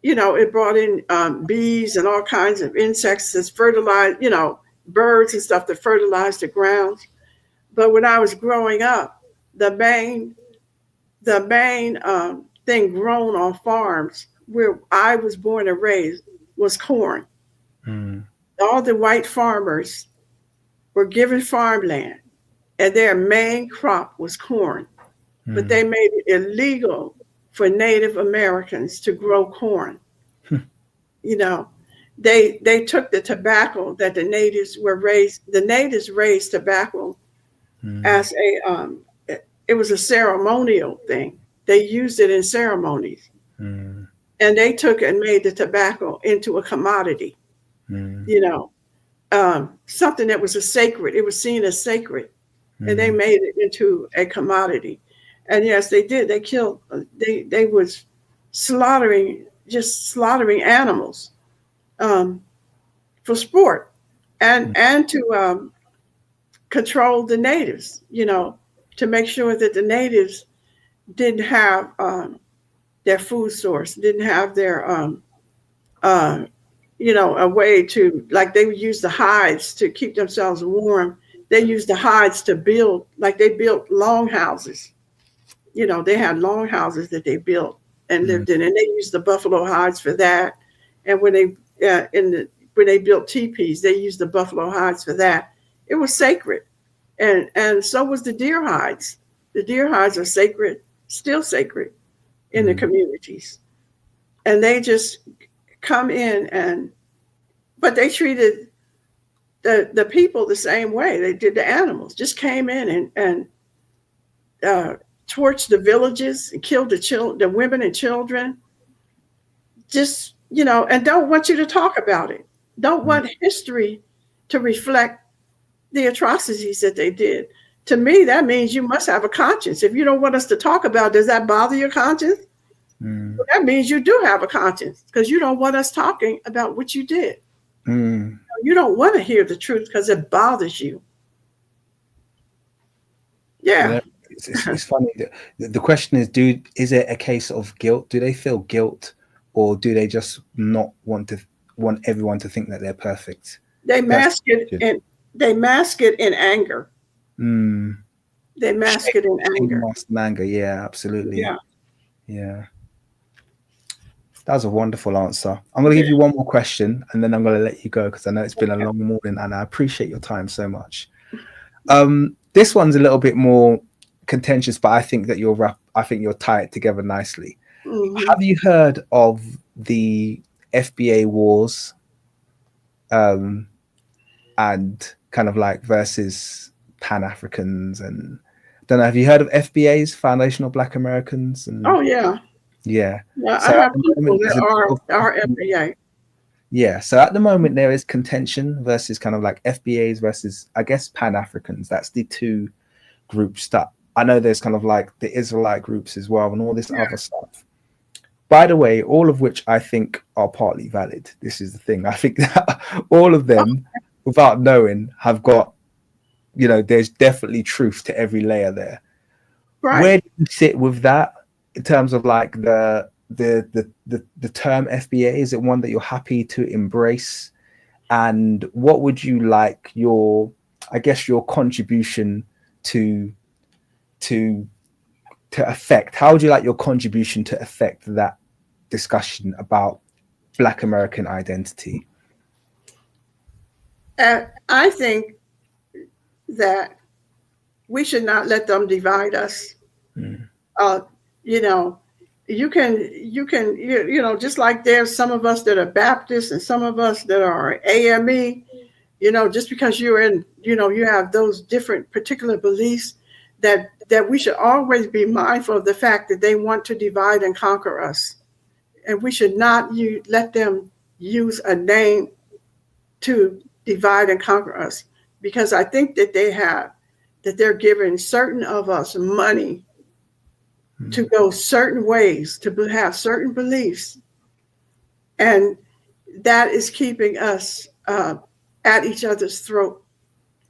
it brought in bees and all kinds of insects that fertilize, birds and stuff that fertilize the ground. But when I was growing up, the main thing grown on farms where I was born and raised was corn. All the white farmers were given farmland, and their main crop was corn. But they made it illegal for Native Americans to grow corn. They took the tobacco that the natives raised tobacco as it was a ceremonial thing. They used it in ceremonies, and they took and made the tobacco into a commodity. Something that was it was seen as sacred, and they made it into a commodity. And yes, they did. They killed. They was slaughtering animals for sport, and to control the natives. To make sure that the natives didn't have their food source, didn't have their a way to, like, they would use the hides to keep themselves warm. They used the hides to build, like they built long houses. They had long houses that they built and lived in, and they used the buffalo hides for that. And when they built teepees, they used the buffalo hides for that. It was sacred, and so was the deer hides. The deer hides are sacred, still sacred in the communities, and they just come in but they treated the people the same way they did the animals. Just came in and torched the villages and killed the women and children. Just and don't want you to talk about it. Don't want history to reflect the atrocities that they did. To me, that means you must have a conscience. If you don't want us to talk about, does that bother your conscience? Well, that means you do have a conscience, because you don't want us talking about what you did. You don't want to hear the truth because it bothers you. Yeah. It's funny. The question is, is it a case of guilt? Do they feel guilt, or do they just not want everyone to think that they're perfect? They mask it in anger. They mask it in anger. Yeah, absolutely. Yeah. That was a wonderful answer. I'm going to give you one more question, and then I'm going to let you go, because I know it's been a long morning, and I appreciate your time so much. This one's a little bit more contentious, but I think that you'll tie it together nicely. Have you heard of the FBA wars, and kind of like versus Pan-Africans, and I don't know, have you heard of FBAs, Foundational Black Americans? And Oh yeah, yeah, yeah. I so at have the people moment that are FBA. yeah, so at the moment there is contention versus kind of like FBAs versus, I guess, Pan-Africans. That's the two groups that I know. There's kind of like the Israelite groups as well and all this other stuff. By the way, all of which I think are partly valid. This is the thing. I think that all of them, without knowing, have got, you know, there's definitely truth to every layer there. Right. Where do you sit with that in terms of like the term FBA? Is it one that you're happy to embrace? And what would you like your, I guess, your contribution to affect? How would you like your contribution to affect that discussion about Black American identity? I think that we should not let them divide us. You know, you can, just like there's some of us that are Baptists and some of us that are AME, just because you're in, you have those different particular beliefs, that we should always be mindful of the fact that they want to divide and conquer us. And we should not let them use a name to divide and conquer us, because I think that they're giving certain of us money to go certain ways, to have certain beliefs. And that is keeping us at each other's throat.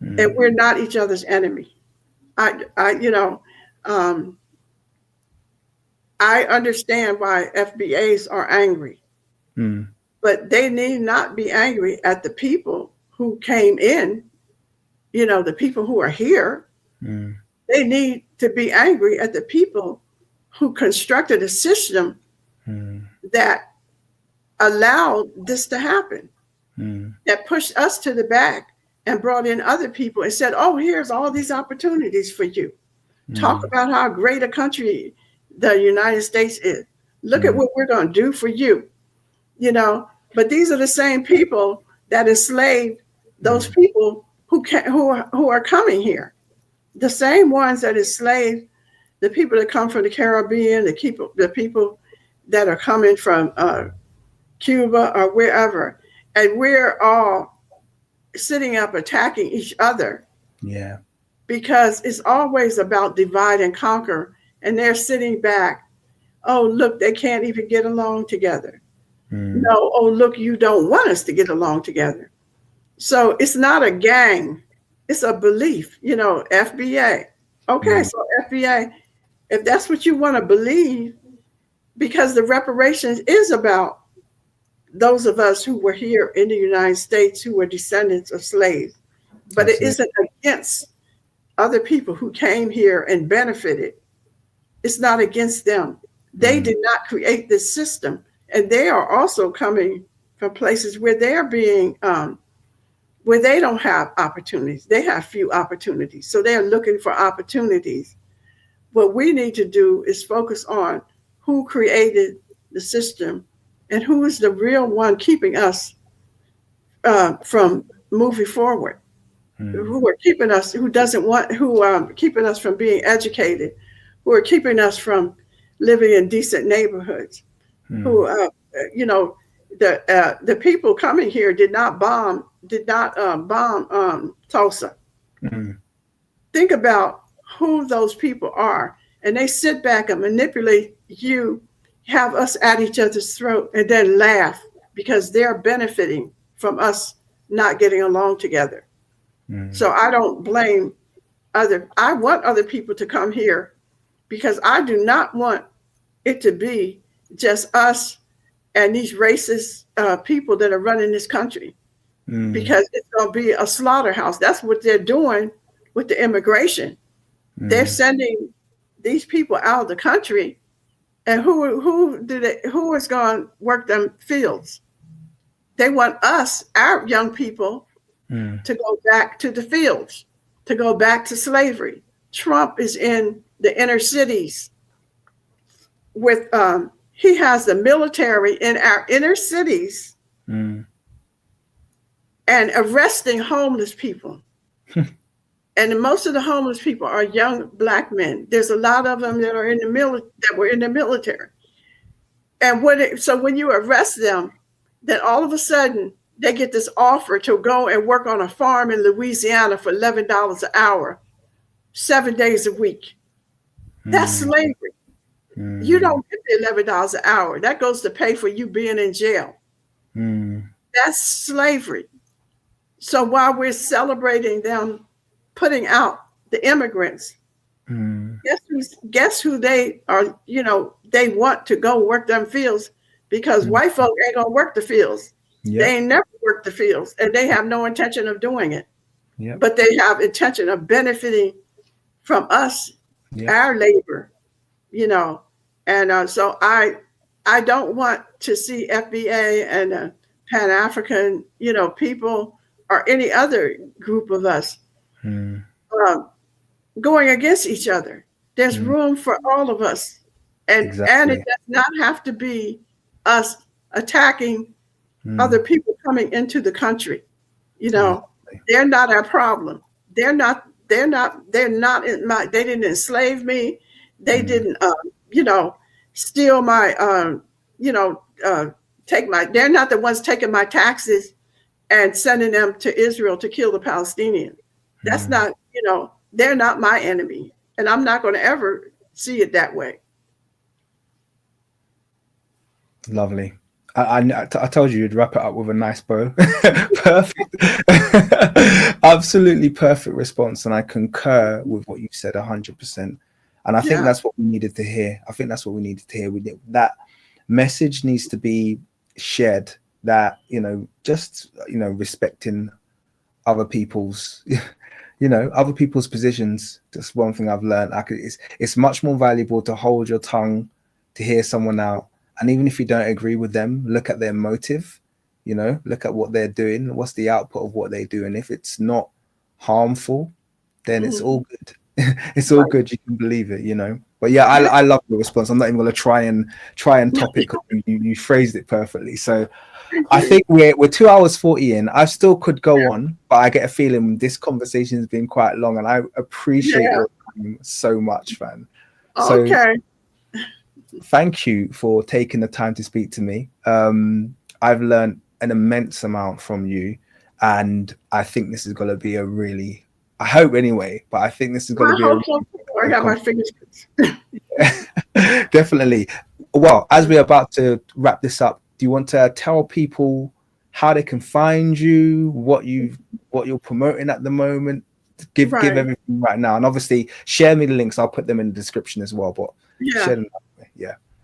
And we're not each other's enemy. I understand why FBAs are angry, but they need not be angry at the people who came in, the people who are here. They need to be angry at the people who constructed a system that allowed this to happen, that pushed us to the back and brought in other people and said, oh, here's all these opportunities for you. Talk about how great a country the United States is. Look at what we're going to do for you. But these are the same people that enslaved those people who are coming here. The same ones that enslaved the people that come from the Caribbean, the people that are coming from Cuba or wherever. And we're all sitting up attacking each other. Yeah. Because it's always about divide and conquer. And they're sitting back. Oh, look, they can't even get along together. No, oh, look, you don't want us to get along together. So it's not a gang. It's a belief, FBA. Okay, so FBA, if that's what you want to believe, because the reparations is about those of us who were here in the United States who were descendants of slaves, but it isn't against other people who came here and benefited. It's not against them. They did not create this system, and they are also coming from places where they're being, where they don't have opportunities. They have few opportunities, so they're looking for opportunities. What we need to do is focus on who created the system and who is the real one keeping us from moving forward, who are keeping us, who are keeping us from being educated, who are keeping us from living in decent neighborhoods, who, the people coming here did not bomb Tulsa. Think about who those people are, and they sit back and manipulate you, have us at each other's throat, and then laugh because they're benefiting from us not getting along together. So I don't blame I want other people to come here, because I do not want it to be just us and these racist people that are running this country, because it's going to be a slaughterhouse. That's what they're doing with the immigration. They're sending these people out of the country, and who is going to work them fields? They want us, our young people, to go back to the fields, to go back to slavery. Trump is in the inner cities with he has the military in our inner cities and arresting homeless people. And most of the homeless people are young Black men. There's a lot of them that are in the that were in the military. And so when you arrest them, then all of a sudden they get this offer to go and work on a farm in Louisiana for $11 an hour, 7 days a week. That's slavery. You don't get the $11 an hour. That goes to pay for you being in jail. That's slavery. So while we're celebrating them putting out the immigrants, guess who they are, they want to go work them fields, because white folk ain't gonna work the fields. Yep. They ain't never worked the fields, and they have no intention of doing it. Yep. But they have intention of benefiting from us, our labor, And so I don't want to see FBA and Pan-African, people or any other group of us going against each other. There's room for all of us. And it does not have to be us attacking other people coming into the country. They're not our problem. They didn't enslave me. They didn't, steal my, they're not the ones taking my taxes and sending them to Israel to kill the Palestinians. That's not, they're not my enemy. And I'm not going to ever see it that way. Lovely. I told you you'd wrap it up with a nice bow. Perfect. Absolutely perfect response. And I concur with what you said 100%. And I think that's what we needed to hear. That message needs to be shared, that, respecting other people's, other people's positions. Just one thing I've learned. It's much more valuable to hold your tongue, to hear someone out. And even if you don't agree with them, look at their motive, look at what they're doing. What's the output of what they do? And if it's not harmful, then it's all good. It's all good. You can believe it, But yeah, I love the response. I'm not even going to try and top it. You phrased it perfectly. So I think we're 2 hours 40 in. I still could go on, but I get a feeling this conversation has been quite long, and I appreciate your time so much, man. Okay. So, thank you for taking the time to speak to me. I've learned an immense amount from you, and I think this is going to be I hope anyway, but I think this is going to be I got my fingers Definitely. Well, as we're about to wrap this up, do you want to tell people how they can find you, what you're promoting at the moment? Give everything right now, and obviously share me the links. I'll put them in the description as well. But share them.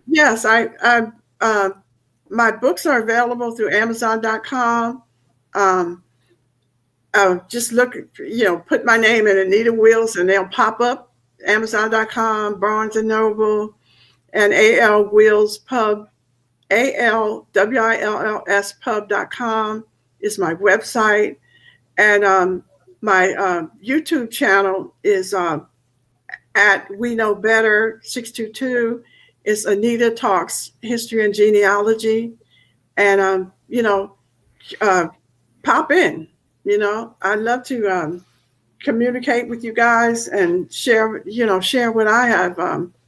Yes, my books are available through Amazon.com. Just look, put my name in Anita Wills, and they'll pop up. Amazon.com, Barnes and Noble, and A.L. Wills Pub, ALWILLS Pub.com is my website. And my YouTube channel is at We Know Better 622. It's Anita Talks History and Genealogy. And, pop in. I'd love to communicate with you guys and share what I have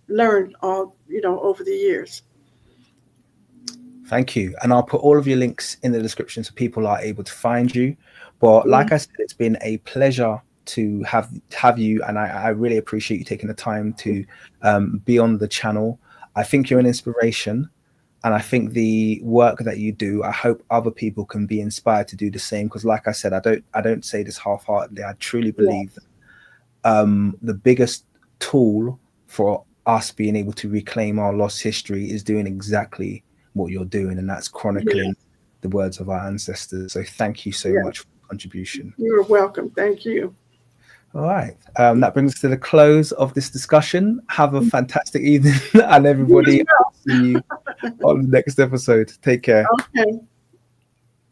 learned all, over the years. Thank you. And I'll put all of your links in the description so people are able to find you. But like I said, it's been a pleasure to have you. And I really appreciate you taking the time to be on the channel. I think you're an inspiration. And I think the work that you do, I hope other people can be inspired to do the same. Because like I said, I don't say this half-heartedly. I truly believe that the biggest tool for us being able to reclaim our lost history is doing exactly what you're doing. And that's chronicling the words of our ancestors. So thank you so much for your contribution. You're welcome. Thank you. All right. That brings us to the close of this discussion. Have a fantastic evening, and everybody, I'll see you on the next episode. Take care. Okay.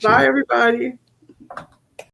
Bye, everybody.